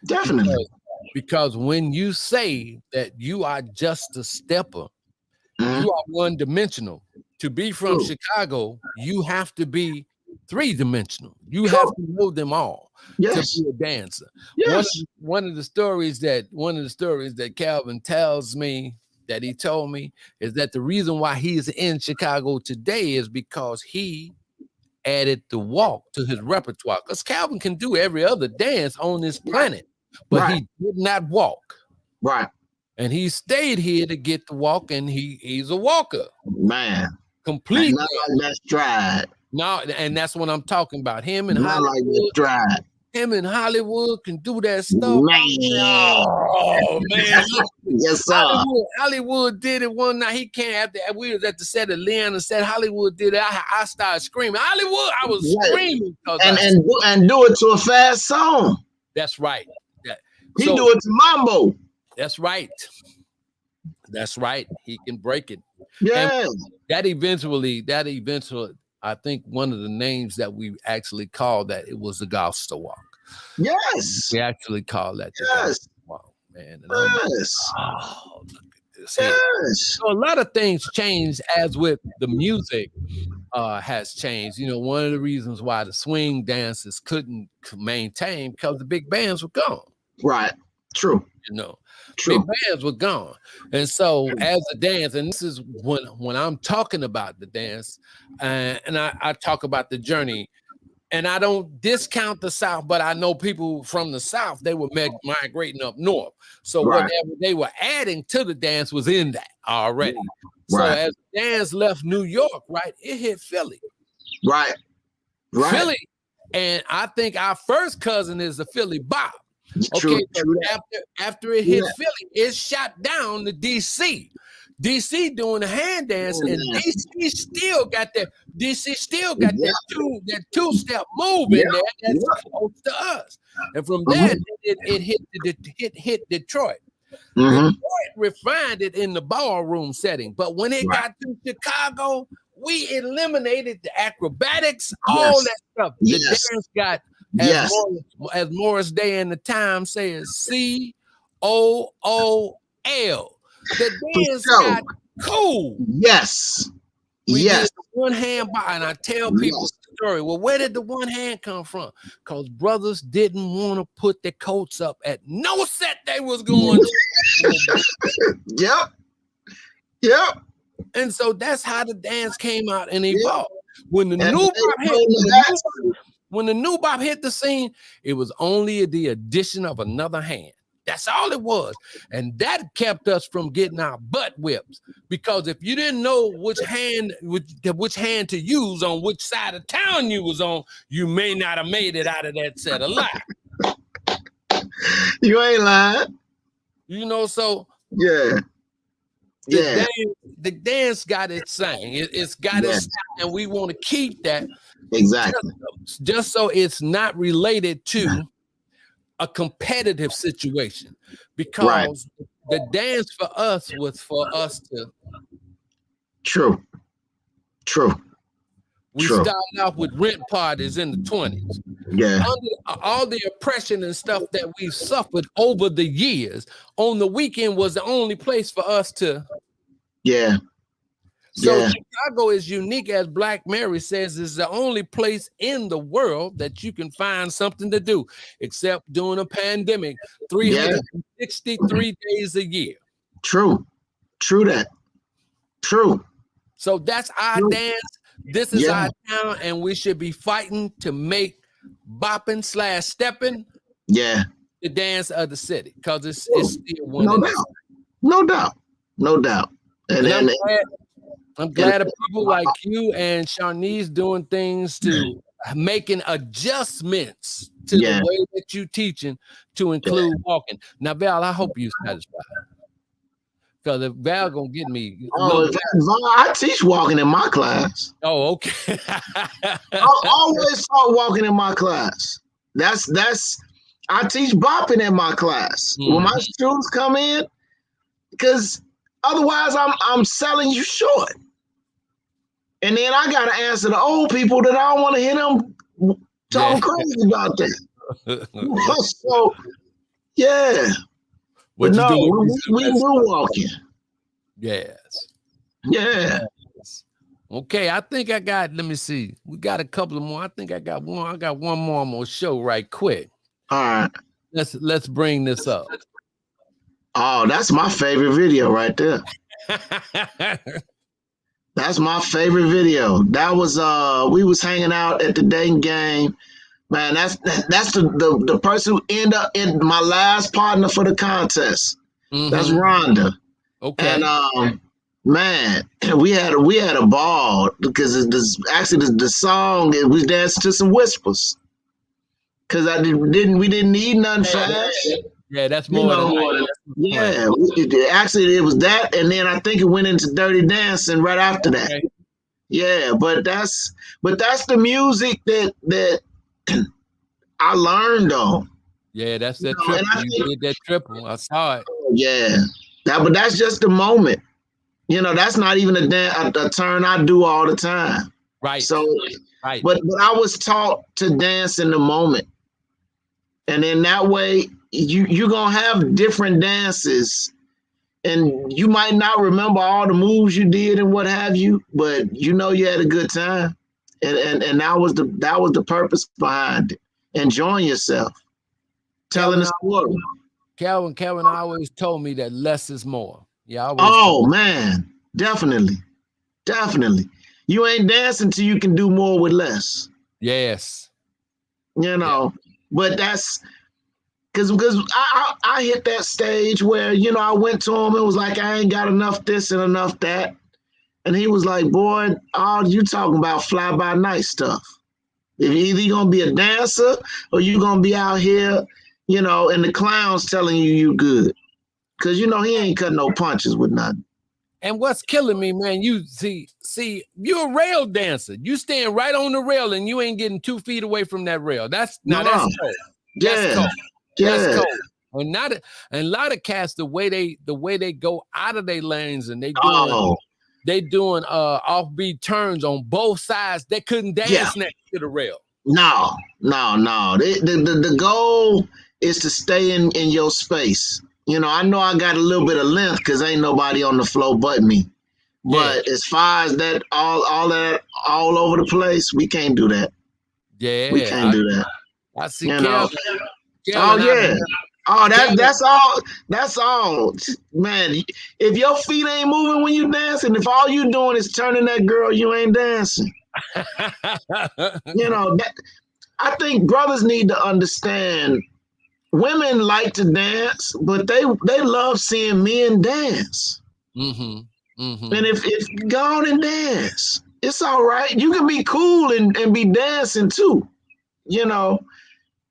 Speaker 3: Definitely.
Speaker 1: Because when you say that you are just a stepper, you are one-dimensional. To be from Chicago, you have to be 3-dimensional. You have to know them all to be a dancer.
Speaker 3: Yes.
Speaker 1: One of the stories that Calvin tells me, that he told me, is that the reason why he's in Chicago today is because he added the walk to his repertoire. Because Calvin can do every other dance on this planet, but he did not walk.
Speaker 3: Right.
Speaker 1: And he stayed here to get the walk, and he's a walker.
Speaker 3: Man.
Speaker 1: Completely.
Speaker 3: Not like that stride.
Speaker 1: No, and that's what I'm talking about. Him and
Speaker 3: Not
Speaker 1: Hollywood.
Speaker 3: like that stride.
Speaker 1: Him and Hollywood can do that stuff.
Speaker 3: Man.
Speaker 1: Oh man.
Speaker 3: Yes, sir.
Speaker 1: Hollywood did it one night. He can't we was at the set of Leon said Hollywood did it. I started screaming. Hollywood, I was screaming.
Speaker 3: And do it to a fast song.
Speaker 1: That's right.
Speaker 3: He do it to mambo.
Speaker 1: That's right. That's right. He can break it.
Speaker 3: Yeah.
Speaker 1: And that eventually, I think one of the names that we actually called that, it was the Gospel Walk.
Speaker 3: Yes.
Speaker 1: We actually called that the Gospel Walk, man. And
Speaker 3: yes.
Speaker 1: Oh, look at this.
Speaker 3: Yes.
Speaker 1: So a lot of things changed as with the music has changed. You know, one of the reasons why the swing dances couldn't maintain, because the big bands were gone.
Speaker 3: Right. True.
Speaker 1: You know.
Speaker 3: True.
Speaker 1: Big bands were gone. And so as a dance, and this is when I'm talking about the dance, and I talk about the journey, and I don't discount the South, but I know people from the South, they were migrating up north. So whatever they were adding to the dance was in that already. So as dance left New York, right, it hit Philly.
Speaker 3: Right.
Speaker 1: Philly. And I think our first cousin is the Philly Bop.
Speaker 3: True,
Speaker 1: after it hit Philly, it shot down to DC. DC doing the hand dance, and DC still got that. That 2-step move in there that's close to us. And from there, it hit Detroit. Detroit refined it in the ballroom setting, but when it got to Chicago, we eliminated the acrobatics, all that stuff. The dance got. As Morris Day in the Times says, COOL. The dance got cool.
Speaker 3: Yes.
Speaker 1: We did the one hand by, and I tell people the story. Well, where did the one hand come from? Because brothers didn't want to put their coats up at no set they was going to.
Speaker 3: Yep.
Speaker 1: And so that's how the dance came out and evolved. When the new bop hit the scene, it was only the addition of another hand. That's all it was. And that kept us from getting our butt whips. Because if you didn't know which hand to use on which side of town you was on, you may not have made it out of that set alive.
Speaker 3: You ain't lying.
Speaker 1: You know, so
Speaker 3: Yeah.
Speaker 1: the dance got its saying. It's got its style, and we want to keep that.
Speaker 3: Exactly.
Speaker 1: Just so it's not related to a competitive situation, because the dance for us was for us to.
Speaker 3: True.
Speaker 1: We started off with rent parties in the 20s.
Speaker 3: Yeah.
Speaker 1: Under all the oppression and stuff that we suffered over the years, on the weekend was the only place for us to.
Speaker 3: Yeah.
Speaker 1: So Chicago is unique, as Black Mary says, is the only place in the world that you can find something to do, except during a pandemic, 363 days a year. True that. True. So that's our dance. This is our town, and we should be fighting to make bopping / stepping the dance of the city, because it's still one. No doubt. And I'm glad of people like you and Sharnice doing things to making adjustments to the way that you teaching to include walking. Now, Val, I hope you're satisfied. Because if Val gonna get me,
Speaker 3: I teach walking in my class.
Speaker 1: Oh, okay.
Speaker 3: I always taught walking in my class. I teach bopping in my class. When my students come in, because otherwise I'm selling you short. And then I gotta answer the old people that I don't want to hear them talking crazy about that. So
Speaker 1: What
Speaker 3: but
Speaker 1: you
Speaker 3: no, we do walking.
Speaker 1: Yes.
Speaker 3: Yeah.
Speaker 1: Okay, I think I got, let me see. We got a couple of more. I think I got one. I got one more I'm gonna show right quick.
Speaker 3: All right.
Speaker 1: Let's bring this up.
Speaker 3: Oh, that's my favorite video right there. That's my favorite video. That was we was hanging out at the Dayton game. Man, that's the person who ended up in my last partner for the contest. That's Rhonda. Okay. And man, we had a ball because the song we danced to some whispers. Cause we didn't need nothing fast.
Speaker 1: Yeah, that's more than
Speaker 3: actually it was that, and then I think it went into Dirty Dancing right after that. Okay. Yeah, but that's the music that I learned on.
Speaker 1: Yeah, that's that triple. You did that triple. I saw it.
Speaker 3: Yeah, but that's just a moment. That's not even a turn I do all the time.
Speaker 1: Right.
Speaker 3: So, but I was taught to dance in the moment, and in that way, you're gonna have different dances, and you might not remember all the moves you did and what have you, but you had a good time, and that was the purpose behind it. Enjoying yourself, telling a story.
Speaker 1: Calvin always told me that less is more. Yeah.
Speaker 3: Man, definitely. You ain't dancing till you can do more with less.
Speaker 1: Yes.
Speaker 3: But that's because I hit that stage where I went to him and was like, I ain't got enough this and enough that, and he was like, boy, all you talking about fly by night stuff. If either you're gonna be a dancer or you're gonna be out here, and the clown's telling you good. Cause he ain't cutting no punches with nothing.
Speaker 1: And what's killing me, man, you see, you're a rail dancer. You stand right on the rail and you ain't getting 2 feet away from that rail. That's cold. That's cold. That's cold. And a lot of cats, the way they go out of their lanes and they doing offbeat turns on both sides. They couldn't dance next to the rail.
Speaker 3: No. The goal is to stay in your space. I know I got a little bit of length because ain't nobody on the floor but me. But as far as that all over the place, we can't do that.
Speaker 1: Yeah,
Speaker 3: we can't do that.
Speaker 1: I see. Calvin,
Speaker 3: that's all. That's all, man. If your feet ain't moving when you dancing, if all you doing is turning that girl, you ain't dancing. I think brothers need to understand women like to dance, but they love seeing men dance.
Speaker 1: Mm-hmm. Mm-hmm.
Speaker 3: And if go on and dance, it's all right. You can be cool and be dancing too, you know.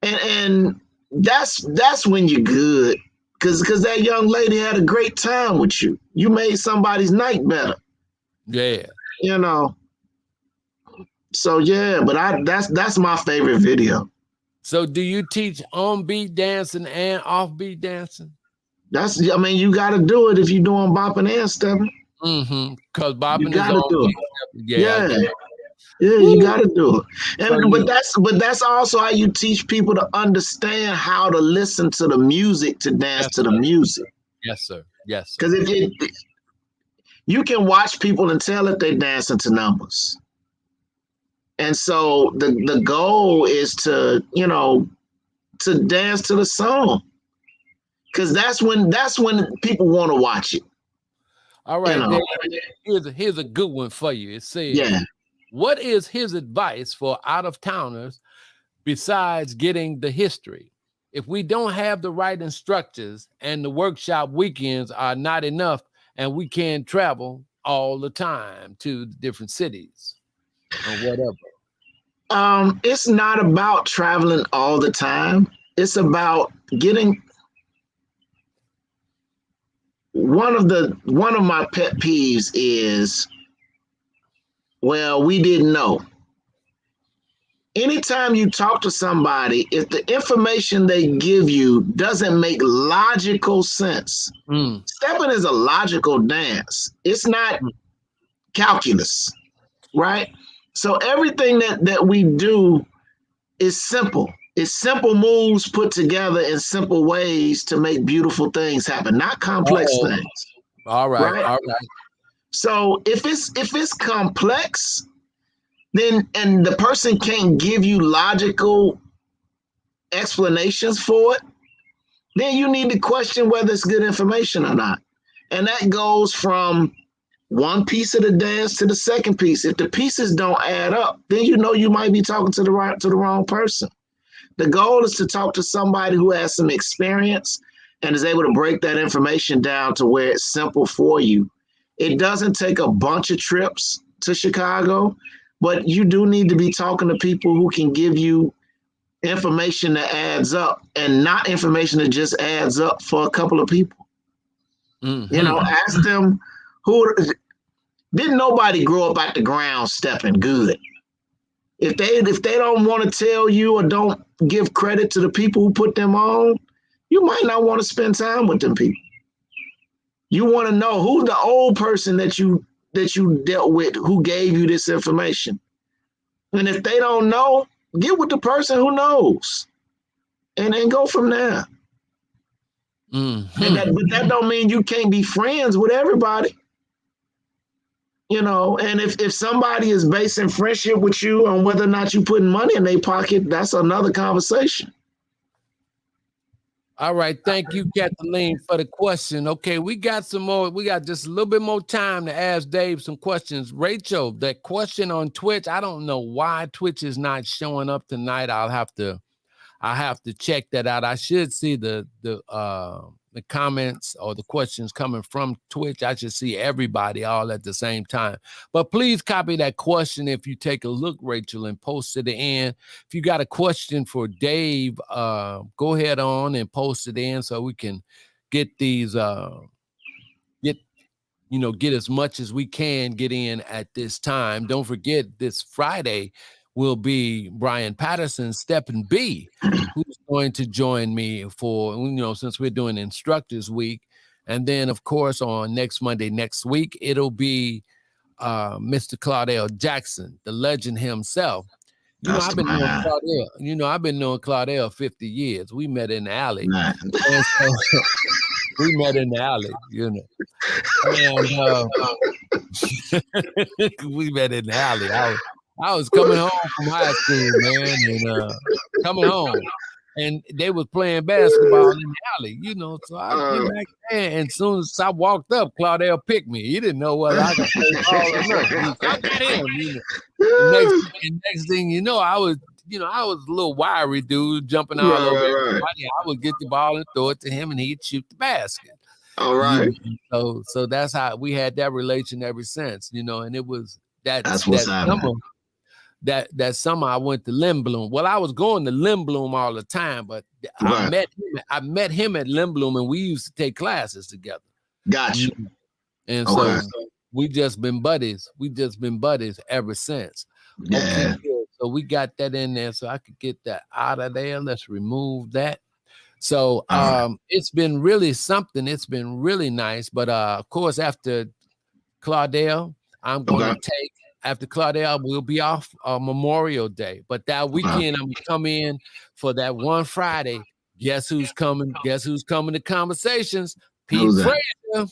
Speaker 3: And that's when you're good. Cause that young lady had a great time with you. You made somebody's night better.
Speaker 1: Yeah.
Speaker 3: You know. So yeah, but that's my favorite video.
Speaker 1: So do you teach on beat dancing and off beat dancing?
Speaker 3: I mean, you gotta do it if you're doing bopping and stepping.
Speaker 1: Mm-hmm. Because
Speaker 3: You
Speaker 1: bopping is
Speaker 3: gotta
Speaker 1: on
Speaker 3: do
Speaker 1: beat.
Speaker 3: it.
Speaker 1: Yeah.
Speaker 3: Yeah, you gotta do it. And
Speaker 1: So
Speaker 3: but that's also how you teach people to understand how to listen to the music, to dance
Speaker 1: yes,
Speaker 3: to the music.
Speaker 1: yes, sir. Yes, sir.
Speaker 3: Because if you can watch people and tell if they're dancing to numbers. And so the goal is to, to dance to the song. Because that's when people want to watch it.
Speaker 1: All right, here's a good one for you. It says, what is his advice for out-of-towners besides getting the history? If we don't have the right instructors and the workshop weekends are not enough and we can't travel all the time to different cities or whatever.
Speaker 3: It's not about traveling all the time. It's about getting one of my pet peeves is, well, we didn't know. Anytime you talk to somebody, if the information they give you doesn't make logical sense, stepping is a logical dance. It's not calculus, right? So everything that we do is simple. It's simple moves put together in simple ways to make beautiful things happen, not complex things.
Speaker 1: All right. All right.
Speaker 3: So if it's complex, then and the person can't give you logical explanations for it, then you need to question whether it's good information or not. And that goes from one piece of the dance to the second piece. If the pieces don't add up, then you might be talking to the wrong person. The goal is to talk to somebody who has some experience and is able to break that information down to where it's simple for you. It doesn't take a bunch of trips to Chicago, but you do need to be talking to people who can give you information that adds up and not information that just adds up for a couple of people. Mm-hmm. Ask them didn't nobody grow up at the ground stepping good. If they don't want to tell you or don't give credit to the people who put them on, you might not want to spend time with them people. You want to know who's the old person that you dealt with who gave you this information. And if they don't know, get with the person who knows and then go from there. Mm-hmm. But that don't mean you can't be friends with everybody. And if somebody is basing friendship with you on whether or not you putting money in their pocket, that's another conversation.
Speaker 1: All right. Thank you, Kathleen, for the question. Okay, we got some more. We got just a little bit more time to ask Dave some questions. Rachel, that question on Twitch, I don't know why Twitch is not showing up tonight. I'll have to check that out. I should see the comments or the questions coming from Twitch. I should see everybody all at the same time. But please copy that question if you take a look, Rachel, and post it in. If you got a question for Dave, go ahead on and post it in so we can get these get as much as we can get in at this time. Don't forget, this Friday will be Brian Patterson's Steppin' B, who's going to join me for, since we're doing Instructors Week. And then, of course, on next Monday, next week, it'll be Mr. Claudell Jackson, the legend himself. I've been knowing Claudell 50 years. We met in the alley. And so, we met in the alley, And we met in the alley. I was coming home from high school, man, and coming home, and they was playing basketball in the alley, So I went back there, and as soon as I walked up, Claudell picked me. He didn't know whether I could play ball or not. I got him. The next thing you know, I was I was a little wiry dude jumping all over everybody. I would get the ball and throw it to him, and he'd shoot the basket.
Speaker 3: All right.
Speaker 1: So that's how we had that relation ever since, and it was
Speaker 3: That's what's happening.
Speaker 1: That summer I went to Lindblom. Well, I was going to Lindblom all the time, but I met him at Lindblom, and we used to take classes together.
Speaker 3: Gotcha.
Speaker 1: And so we just been buddies. Ever since.
Speaker 3: Yeah.
Speaker 1: Okay, so we got that in there, so I could get that out of there. Let's remove that. So it's been really something. It's been really nice. But of course, after Claudel, I'm going to take. After Claudel, we'll be off Memorial Day. But that weekend, I'm going to come in for that one Friday. Guess who's coming? Guess who's coming to Conversations? Pete Frazier.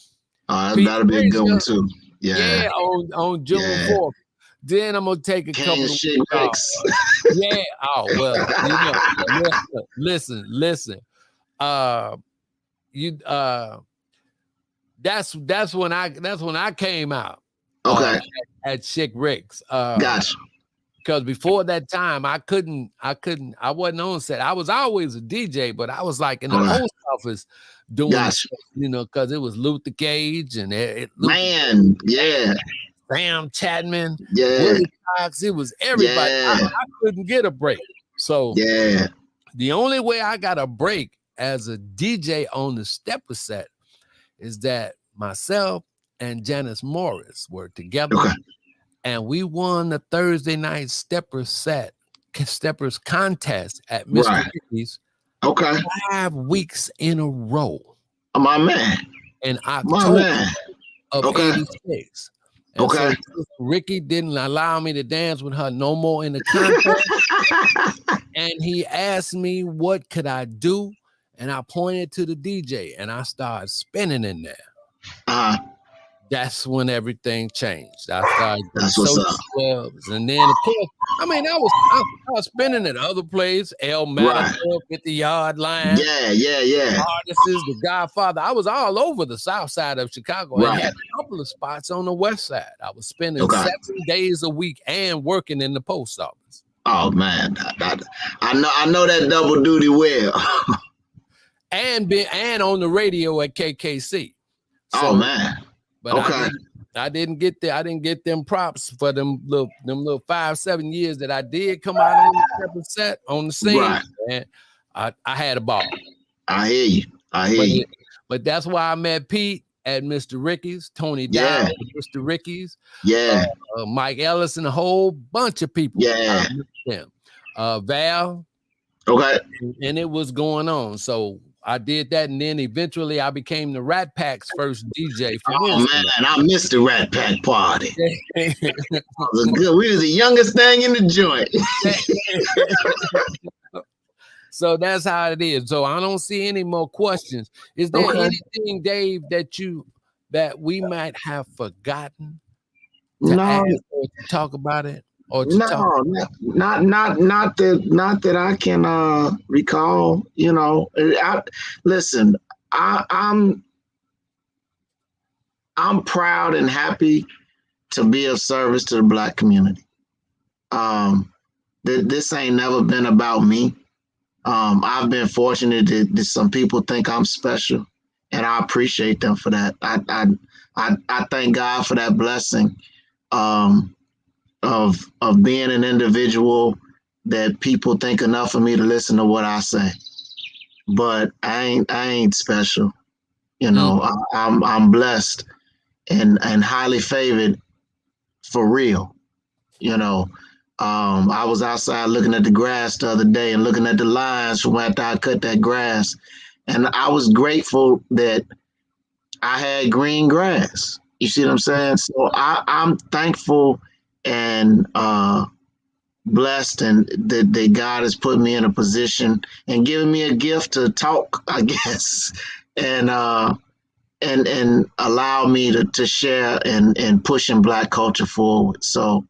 Speaker 3: That'll be a good one, too.
Speaker 1: Yeah, on June 4th. Then I'm going to take a couple of weeks. Yeah. Oh, well, listen. That's when I came out.
Speaker 3: Okay.
Speaker 1: At Chick Rick's.
Speaker 3: Gotcha.
Speaker 1: Because before that time, I wasn't on set. I was always a DJ, but I was like in the post office doing stuff, because it was Luther Gage and Sam Chapman, Willie Cox. It was everybody. I couldn't get a break. So the only way I got a break as a DJ on the stepper set is that myself and Janice Morris were together, and we won the Thursday night Steppers contest at Mr. Ricky's 5 weeks in a row.
Speaker 3: My man.
Speaker 1: In October of 86. And so Ricky didn't allow me to dance with her no more in the contest. And he asked me what could I do, and I pointed to the DJ, and I started spinning in there. That's when everything changed. I started social clubs, and then of course, I was spinning at other places, El Matador, 50-yard line. Artists, The Godfather. I was all over the south side of Chicago. I had a couple of spots on the west side. I was spending 7 days a week and working in the post office.
Speaker 3: Oh man, I know that double duty well.
Speaker 1: and on the radio at KKC. So,
Speaker 3: man.
Speaker 1: But I didn't get them props for them little 5-7 years that I did come out on the set on the scene. And I had a ball. I hear you. But that's why I met Pete at Mr. Ricky's, Tony Dow at Mr. Ricky's, Mike Ellis, and a whole bunch of people. I met them. Val. And it was going on. So I did that, and then eventually I became the Rat Pack's first DJ.
Speaker 3: Man, I missed the Rat Pack party. We was the youngest thing in the joint.
Speaker 1: So that's how it is. So I don't see any more questions. Is there anything, Dave, that we might have forgotten to ask or to talk about it? Not that I can recall. Listen, I'm proud and happy to be of service to the Black community. This ain't never been about me. I've been fortunate that some people think I'm special, and I appreciate them for that. I thank God for that blessing. Of being an individual that people think enough of me to listen to what I say, but I ain't special, I'm blessed and highly favored for real. I was outside looking at the grass the other day and looking at the lines from after I cut that grass, and I was grateful that I had green grass. You see what I'm saying? So I'm thankful and blessed, and that God has put me in a position and given me a gift to talk, I guess, and allow me to share and pushing Black culture forward. So,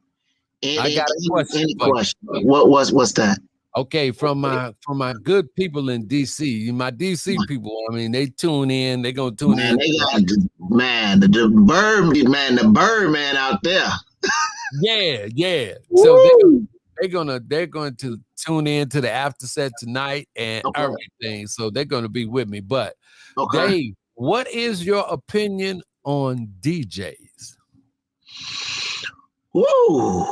Speaker 1: I got a question.
Speaker 3: Any question? What's that?
Speaker 1: Okay, from my good people in DC, my DC people, they tune in. They're gonna tune in.
Speaker 3: They got the Birdman out there.
Speaker 1: Yeah. So they're going to tune in to the after set tonight and
Speaker 3: Okay.
Speaker 1: everything. So they're going to be with me. But
Speaker 3: Okay.
Speaker 1: Dave, what is your opinion on DJs?
Speaker 3: Woo.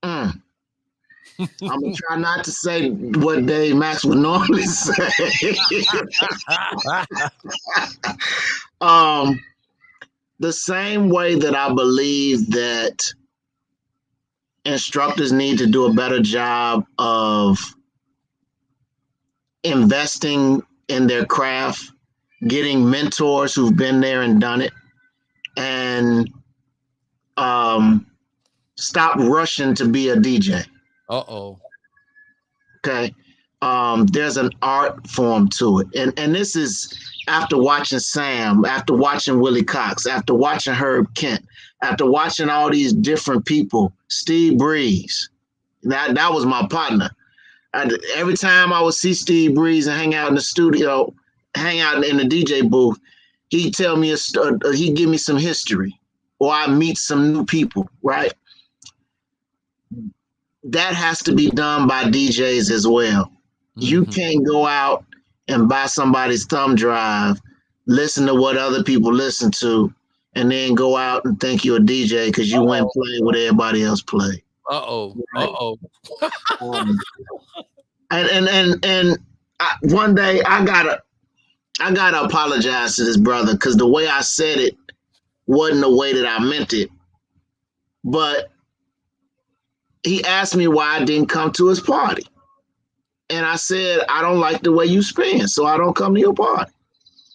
Speaker 3: I'm gonna try not to say what Dave Maxx would normally say. The same way that I believe that instructors need to do a better job of investing in their craft, getting mentors who've been there and done it, and stop rushing to be a DJ.
Speaker 1: Uh-oh.
Speaker 3: Okay. There's an art form to it. And this is after watching Sam, after watching Willie Cox, after watching Herb Kent, after watching all these different people, Steve Breeze. That was my partner. Every time I would see Steve Breeze and hang out in the studio, hang out in the DJ booth, he'd tell me he'd give me some history, or I meet some new people, right? That has to be done by DJs as well. Mm-hmm. You can't go out and buy somebody's thumb drive, listen to what other people listen to, and then go out and think you're a DJ because you went playing what everybody else played.
Speaker 1: Right?
Speaker 3: And one day I gotta apologize to this brother because the way I said it wasn't the way that I meant it. But he asked me why I didn't come to his party. And I said, I don't like the way you spin, so I don't come to your party,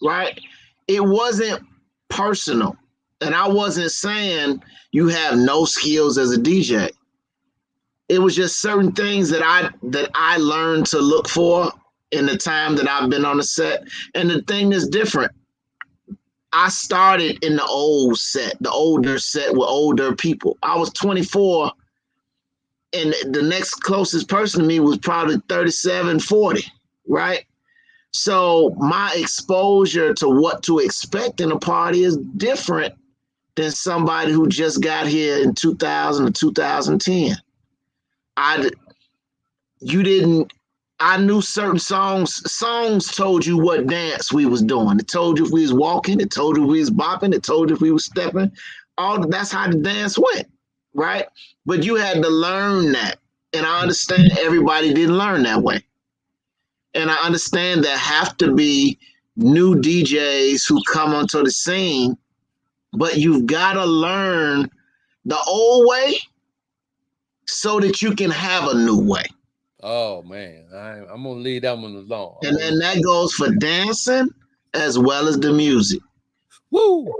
Speaker 3: right? It wasn't personal. And I wasn't saying you have no skills as a DJ. It was just certain things that I learned to look for in the time that I've been on the set. And the thing that's different, I started in the old set, the older set with older people. I was 24, and the next closest person to me was probably 37, 40, right? So my exposure to what to expect in a party is different than somebody who just got here in 2000 or 2010. I knew certain songs told you what dance we was doing. It told you if we was walking, it told you if we was bopping, it told you if we was stepping. That's how the dance went, right? But you had to learn that. And I understand everybody didn't learn that way. And I understand there have to be new DJs who come onto the scene, but you've got to learn the old way so that you can have a new way.
Speaker 1: Oh, man, I'm going to leave that one alone.
Speaker 3: And then that goes for dancing as well as the music.
Speaker 1: Woo!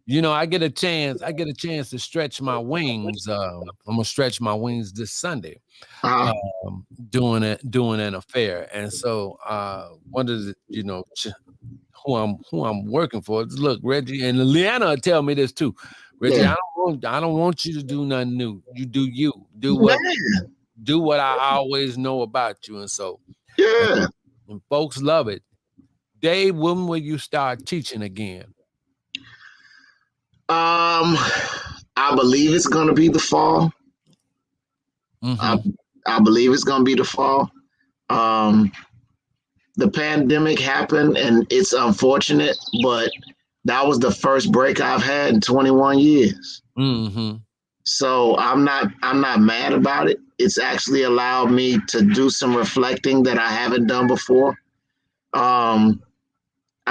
Speaker 1: You know, I get a chance to stretch my wings. I'm gonna stretch my wings this Sunday, doing an affair. And so one of the, you know, who I'm working for, look, Reggie, and Leanna tell me this too. Reggie, yeah. I don't want you to do nothing new. You do what I always know about you. And so
Speaker 3: yeah,
Speaker 1: and folks love it. Dave, when will you start teaching again?
Speaker 3: I believe it's going to be the fall. Mm-hmm. I believe it's going to be the fall. The pandemic happened, and it's unfortunate, but that was the first break I've had in 21 years.
Speaker 1: Mm-hmm.
Speaker 3: So I'm not mad about it. It's actually allowed me to do some reflecting that I haven't done before.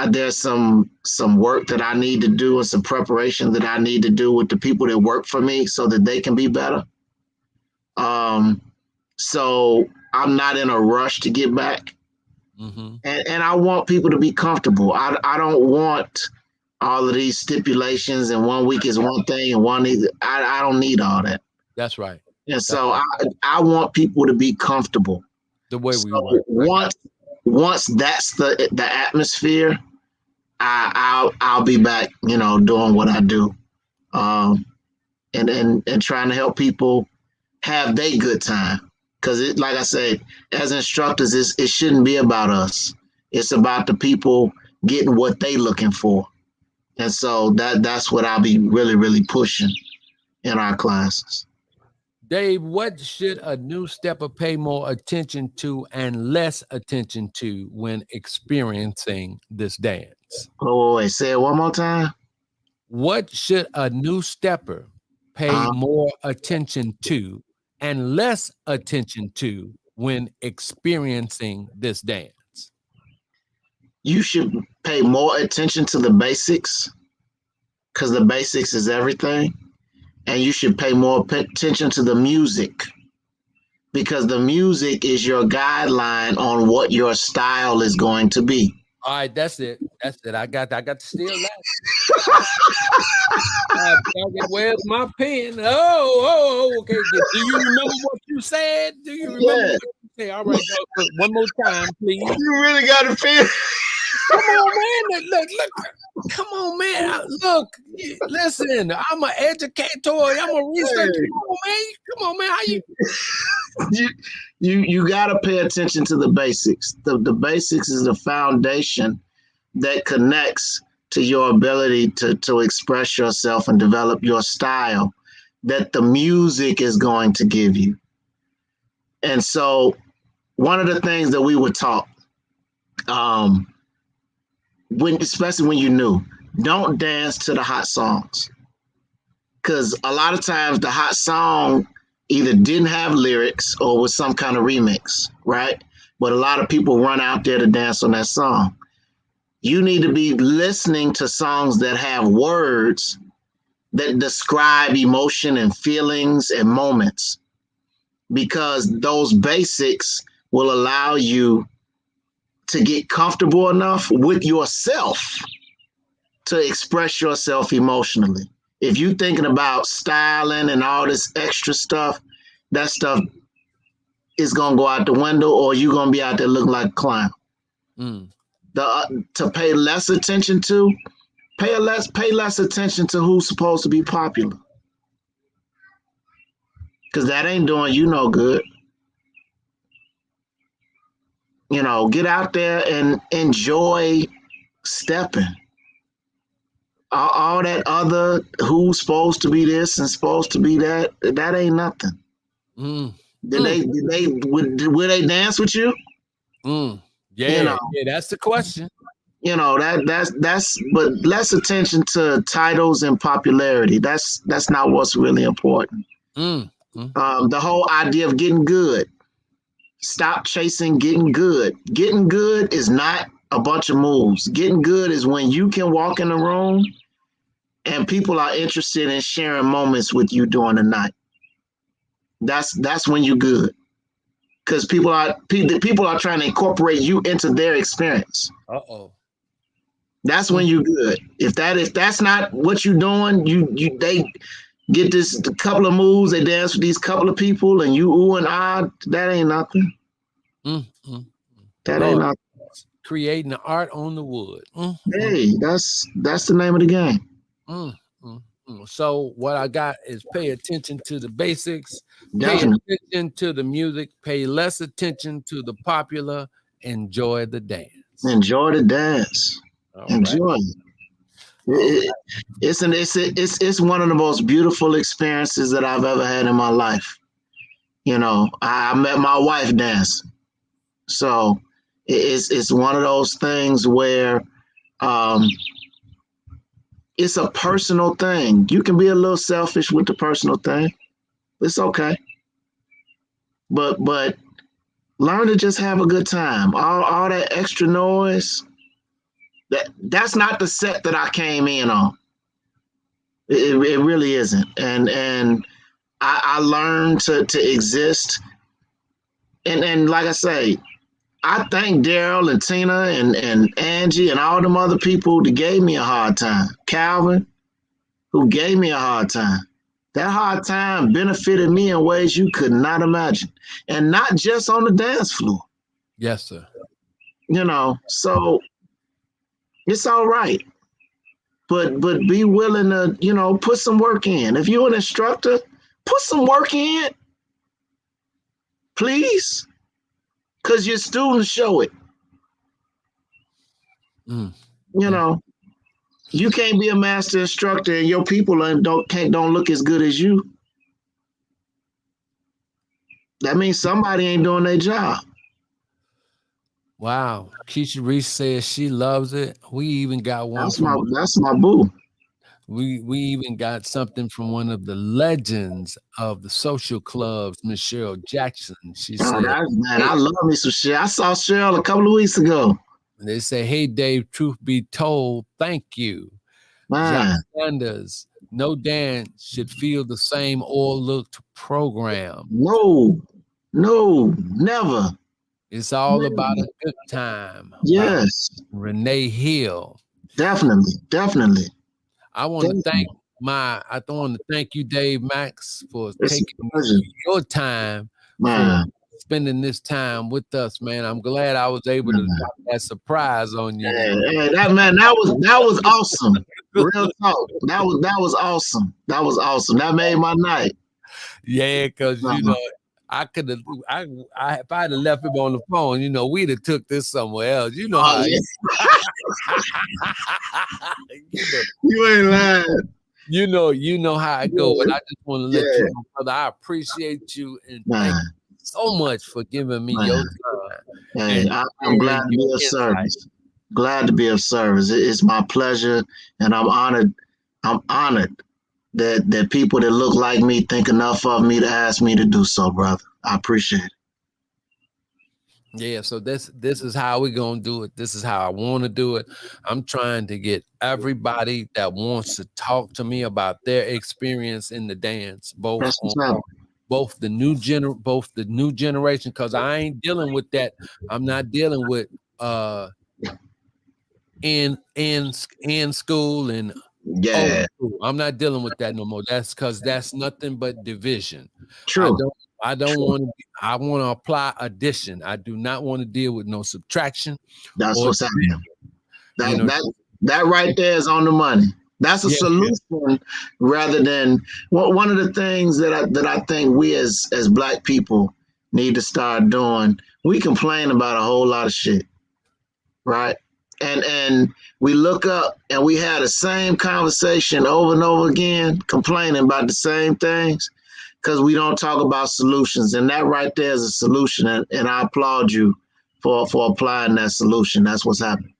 Speaker 3: There's some work that I need to do and some preparation that I need to do with the people that work for me so that they can be better. So I'm not in a rush to get back. Mm-hmm. And I want people to be comfortable. I don't want all of these stipulations and 1 week is one thing and I don't need all that.
Speaker 1: That's right.
Speaker 3: And so I want people to be comfortable.
Speaker 1: The way we work.
Speaker 3: Once that's the atmosphere, I'll be back, you know, doing what I do, and trying to help people have their good time. Because like I said, as instructors, it shouldn't be about us. It's about the people getting what they looking for, and so that's what I'll be really, really pushing. in our classes.
Speaker 1: Dave, what should a new stepper pay more attention to and less attention to when experiencing this dance?
Speaker 3: Oh, wait, say it one more time.
Speaker 1: What should a new stepper pay more attention to and less attention to when experiencing this dance?
Speaker 3: You should pay more attention to the basics, because the basics is everything. And you should pay more attention to the music, because the music is your guideline on what your style is going to be.
Speaker 1: All right, that's it. That's it. I got to steal that. Where's my pen? Okay. Do you remember what you said? Do you remember what you said? All right, go. One more time, please.
Speaker 3: You really got to feel.
Speaker 1: Come on, man. Look. Come on, man. Look, listen. I'm an educator. I'm a researcher. Come on, man. How
Speaker 3: you got to pay attention to the basics. The basics is the foundation that connects to your ability to express yourself and develop your style that the music is going to give you. And so one of the things that we were taught, especially when you're new, don't dance to the hot songs. Because a lot of times the hot song either didn't have lyrics or was some kind of remix, right? But a lot of people run out there to dance on that song. You need to be listening to songs that have words that describe emotion and feelings and moments, because those basics will allow you to get comfortable enough with yourself to express yourself emotionally. If you're thinking about styling and all this extra stuff, that stuff is going to go out the window, or you're going to be out there looking like a clown. To pay less attention to, pay less attention to who's supposed to be popular, because that ain't doing you no good. You know, get out there and enjoy stepping. All that other who's supposed to be this and supposed to be that ain't nothing. Will they dance with you?
Speaker 1: Yeah, that's the question.
Speaker 3: You know, that's but less attention to titles and popularity. That's not what's really important. The whole idea of getting good. Stop chasing getting good. Getting good is not a bunch of moves. Getting good is when you can walk in the room and people are interested in sharing moments with you during the night. That's when you're good. Because people are trying to incorporate you into their experience. That's when you're good. If that's not what you're doing, they get this couple of moves, they dance with these couple of people, and you ooh and ah, that ain't nothing. That ain't nothing.
Speaker 1: Creating the art on the wood.
Speaker 3: Hey, that's the name of the game.
Speaker 1: So what I got is pay attention to the basics,
Speaker 3: Definitely.
Speaker 1: pay attention to the music, pay less attention to the popular, enjoy the dance.
Speaker 3: Enjoy the dance. Enjoy it. It's one of the most beautiful experiences that I've ever had in my life. You know, I met my wife dancing. So it's one of those things where it's a personal thing. You can be a little selfish with the personal thing. It's okay. But learn to just have a good time. All that extra noise, that's not the set that I came in on. It really isn't. And I learned to exist. And like I say, I thank Daryl and Tina and Angie and all them other people that gave me a hard time. Calvin, who gave me a hard time. That hard time benefited me in ways you could not imagine. And not just on the dance floor.
Speaker 1: Yes, sir.
Speaker 3: You know, so it's all right. But be willing to, you know, put some work in. If you're an instructor, put some work in. Please. Because your students show it. You know. You can't be a master instructor and your people don't look as good as you. That means somebody ain't doing their job.
Speaker 1: Wow. Keisha Reese says she loves it. We even got one
Speaker 3: That's my boo.
Speaker 1: We even got something from one of the legends of the social clubs, Michelle Jackson. She said,
Speaker 3: man, I love me some shit. I saw Cheryl a couple of weeks ago.
Speaker 1: They say, hey, Dave, truth be told, thank you.
Speaker 3: Man.
Speaker 1: Sanders, no dance should feel the same overlooked program.
Speaker 3: No, never.
Speaker 1: It's all about a good time.
Speaker 3: Yes.
Speaker 1: Renee Hill.
Speaker 3: Definitely.
Speaker 1: I want to thank you, Dave Maxx, for taking your time for spending this time with us, man. I'm glad I was able to drop that surprise on you.
Speaker 3: Hey, that was awesome. Real talk. That was awesome. That was awesome. That made my night.
Speaker 1: Yeah, because you know, I could have if I'd have left him on the phone, you know, we'd have took this somewhere else. You know how
Speaker 3: you ain't lying.
Speaker 1: You know how I go, but I just want to let you know, brother, I appreciate you and thank you so much for giving me your time.
Speaker 3: Hey, I'm glad to be of service. Glad to be of service. It's my pleasure, and I'm honored. I'm honored that people that look like me think enough of me to ask me to do so, brother. I appreciate it.
Speaker 1: Yeah, so this is how we're gonna do it. This is how I want to do it. I'm trying to get everybody that wants to talk to me about their experience in the dance, both the new generation, because I ain't dealing with that. I'm not dealing with in school and I'm not dealing with that no more. That's because that's nothing but division.
Speaker 3: True.
Speaker 1: I don't want to. I want to apply addition. I do not want to deal with no subtraction.
Speaker 3: That's what's happening. That right there is on the money. That's a solution rather than one of the things that I think we as Black people need to start doing. We complain about a whole lot of shit, right? And we look up and we had the same conversation over and over again, complaining about the same things, because we don't talk about solutions. And that right there is a solution. And I applaud you for applying that solution. That's what's happening.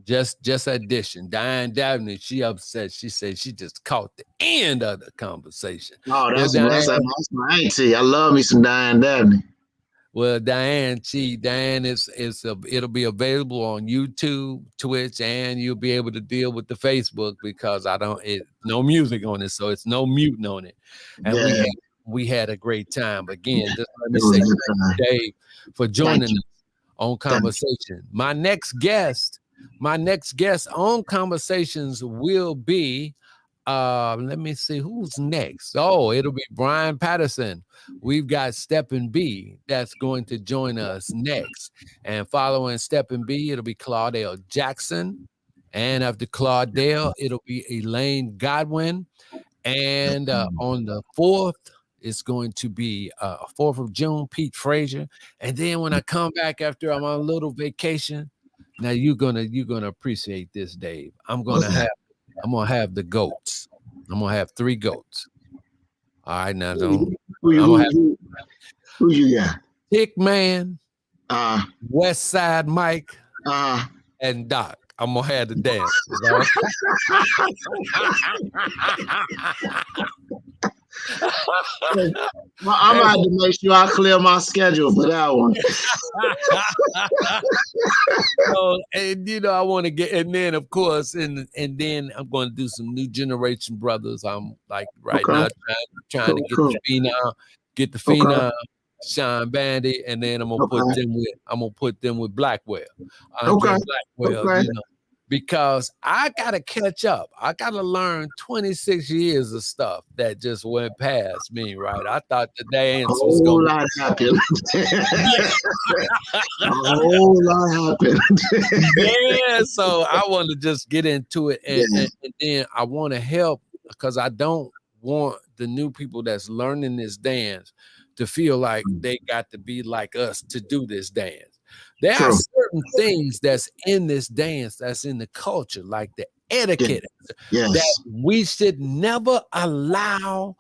Speaker 1: Just addition. Diane Dabney, she upset. She said she just caught the end of the conversation.
Speaker 3: Oh, that's my auntie. I love me some Diane Dabney.
Speaker 1: Well, Diane, it'll be available on YouTube, Twitch, and you'll be able to deal with the Facebook because no music on it, so it's no muting on it. And we had a great time. Again, just let me say thank you, Dave, for joining us on Conversation. My next guest on Conversations will be let me see who's next. Oh, it'll be Brian Patterson. We've got Steppin' B that's going to join us next. And following Steppin' B, it'll be Claudel Jackson. And after Claudel, it'll be Elaine Godwin. And on the 4th, it's going to be 4th of June, Pete Frazier. And then when I come back after I'm on a little vacation, now you're gonna appreciate this, Dave. I'm gonna have the goats. I'm gonna have 3 goats. All right, now don't. Who
Speaker 3: you got?
Speaker 1: Hickman, West Side Mike, and Doc. I'm gonna have the dance.
Speaker 3: Well, I'm gonna have to make sure I clear my schedule for that one.
Speaker 1: And I want to get, and then of course, and then I'm going to do some new generation brothers. I'm like now trying to get the phenom, Sean Bandy, and then I'm gonna put them with Blackwell. Blackwell, because I gotta catch up. I gotta learn 26 years of stuff that just went past me, right? I thought the dance was going to
Speaker 3: happen. A whole lot happened.
Speaker 1: Yeah, so I want to just get into it, and then I want to help, because I don't want the new people that's learning this dance to feel like they got to be like us to do this dance. There are
Speaker 3: True.
Speaker 1: certain things that's in this dance, that's in the culture, like the etiquette, that
Speaker 3: Yes.
Speaker 1: we should never allow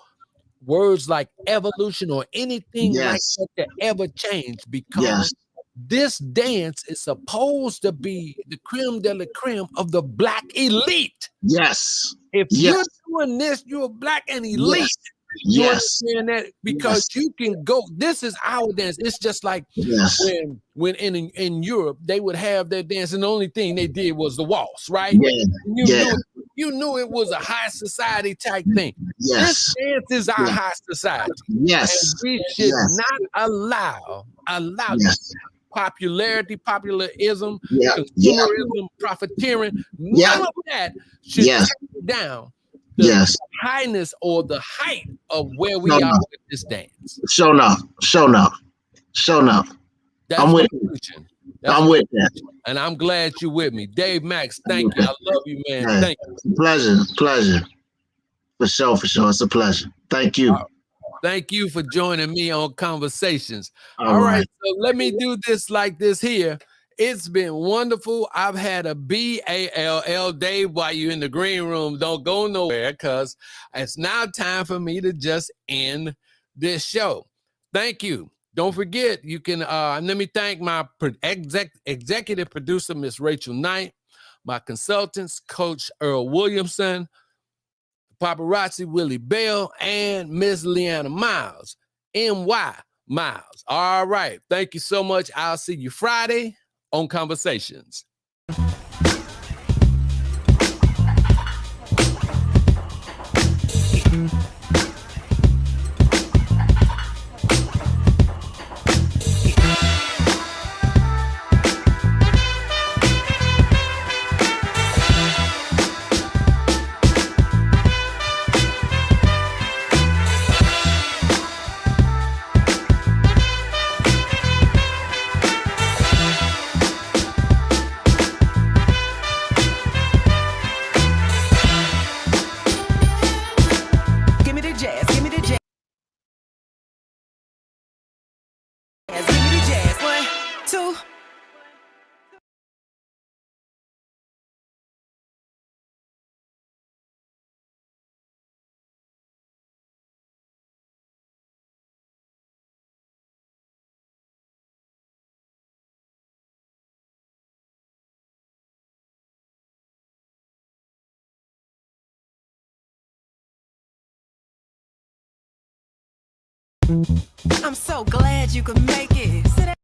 Speaker 1: words like evolution or anything like
Speaker 3: Yes.
Speaker 1: that to ever change, because
Speaker 3: Yes.
Speaker 1: this dance is supposed to be the creme de la creme of the Black elite.
Speaker 3: Yes.
Speaker 1: If
Speaker 3: Yes.
Speaker 1: you're doing this, you're Black and elite.
Speaker 3: Yes.
Speaker 1: You
Speaker 3: Yes.
Speaker 1: understand that? Because
Speaker 3: Yes.
Speaker 1: you can go, this is our dance. It's just like
Speaker 3: Yes.
Speaker 1: when in Europe they would have their dance, and the only thing they did was the waltz, right?
Speaker 3: Yeah.
Speaker 1: You
Speaker 3: Yeah.
Speaker 1: you knew it was a high society type thing. This
Speaker 3: Yes.
Speaker 1: dance is our
Speaker 3: Yeah.
Speaker 1: high society.
Speaker 3: Yes.
Speaker 1: And we should
Speaker 3: Yes.
Speaker 1: not allow
Speaker 3: Yes.
Speaker 1: popularity, popularism,
Speaker 3: Yeah. Yeah.
Speaker 1: consumerism, profiteering.
Speaker 3: Yeah.
Speaker 1: None of that should
Speaker 3: Yes.
Speaker 1: take down the
Speaker 3: Yes.
Speaker 1: highness or the height of where we
Speaker 3: No,
Speaker 1: are
Speaker 3: no.
Speaker 1: with this dance.
Speaker 3: Show enough. Show enough. Show enough.
Speaker 1: That's
Speaker 3: I'm
Speaker 1: what
Speaker 3: with
Speaker 1: I'm
Speaker 3: you.
Speaker 1: preaching. That's
Speaker 3: I'm
Speaker 1: what
Speaker 3: with that.
Speaker 1: and I'm glad you're with me. Dave Maxx,
Speaker 3: I'm
Speaker 1: thank
Speaker 3: with
Speaker 1: you. I
Speaker 3: that.
Speaker 1: love you, man.
Speaker 3: Yeah.
Speaker 1: Thank you.
Speaker 3: It's a pleasure. Pleasure. For sure. For sure. It's a pleasure. Thank you.
Speaker 1: Thank you for joining me on Conversations.
Speaker 3: All
Speaker 1: All right,
Speaker 3: right.
Speaker 1: so let me do this like this here. It's been wonderful. I've had a BALL. Dave, while you're in the green room, don't go nowhere, because it's now time for me to just end this show. Thank you. Don't forget, you can let me thank my executive producer, Miss Rachel Knight, my consultants, Coach Earl Williamson, Paparazzi Willie Bell, and Miss Leanna Miles, NY Miles. All right. Thank you so much. I'll see you Friday on Conversations.
Speaker 2: Give me the jazz, give me the jazz. Give me the jazz. 1, 2. I'm so glad you could make it. Sit down.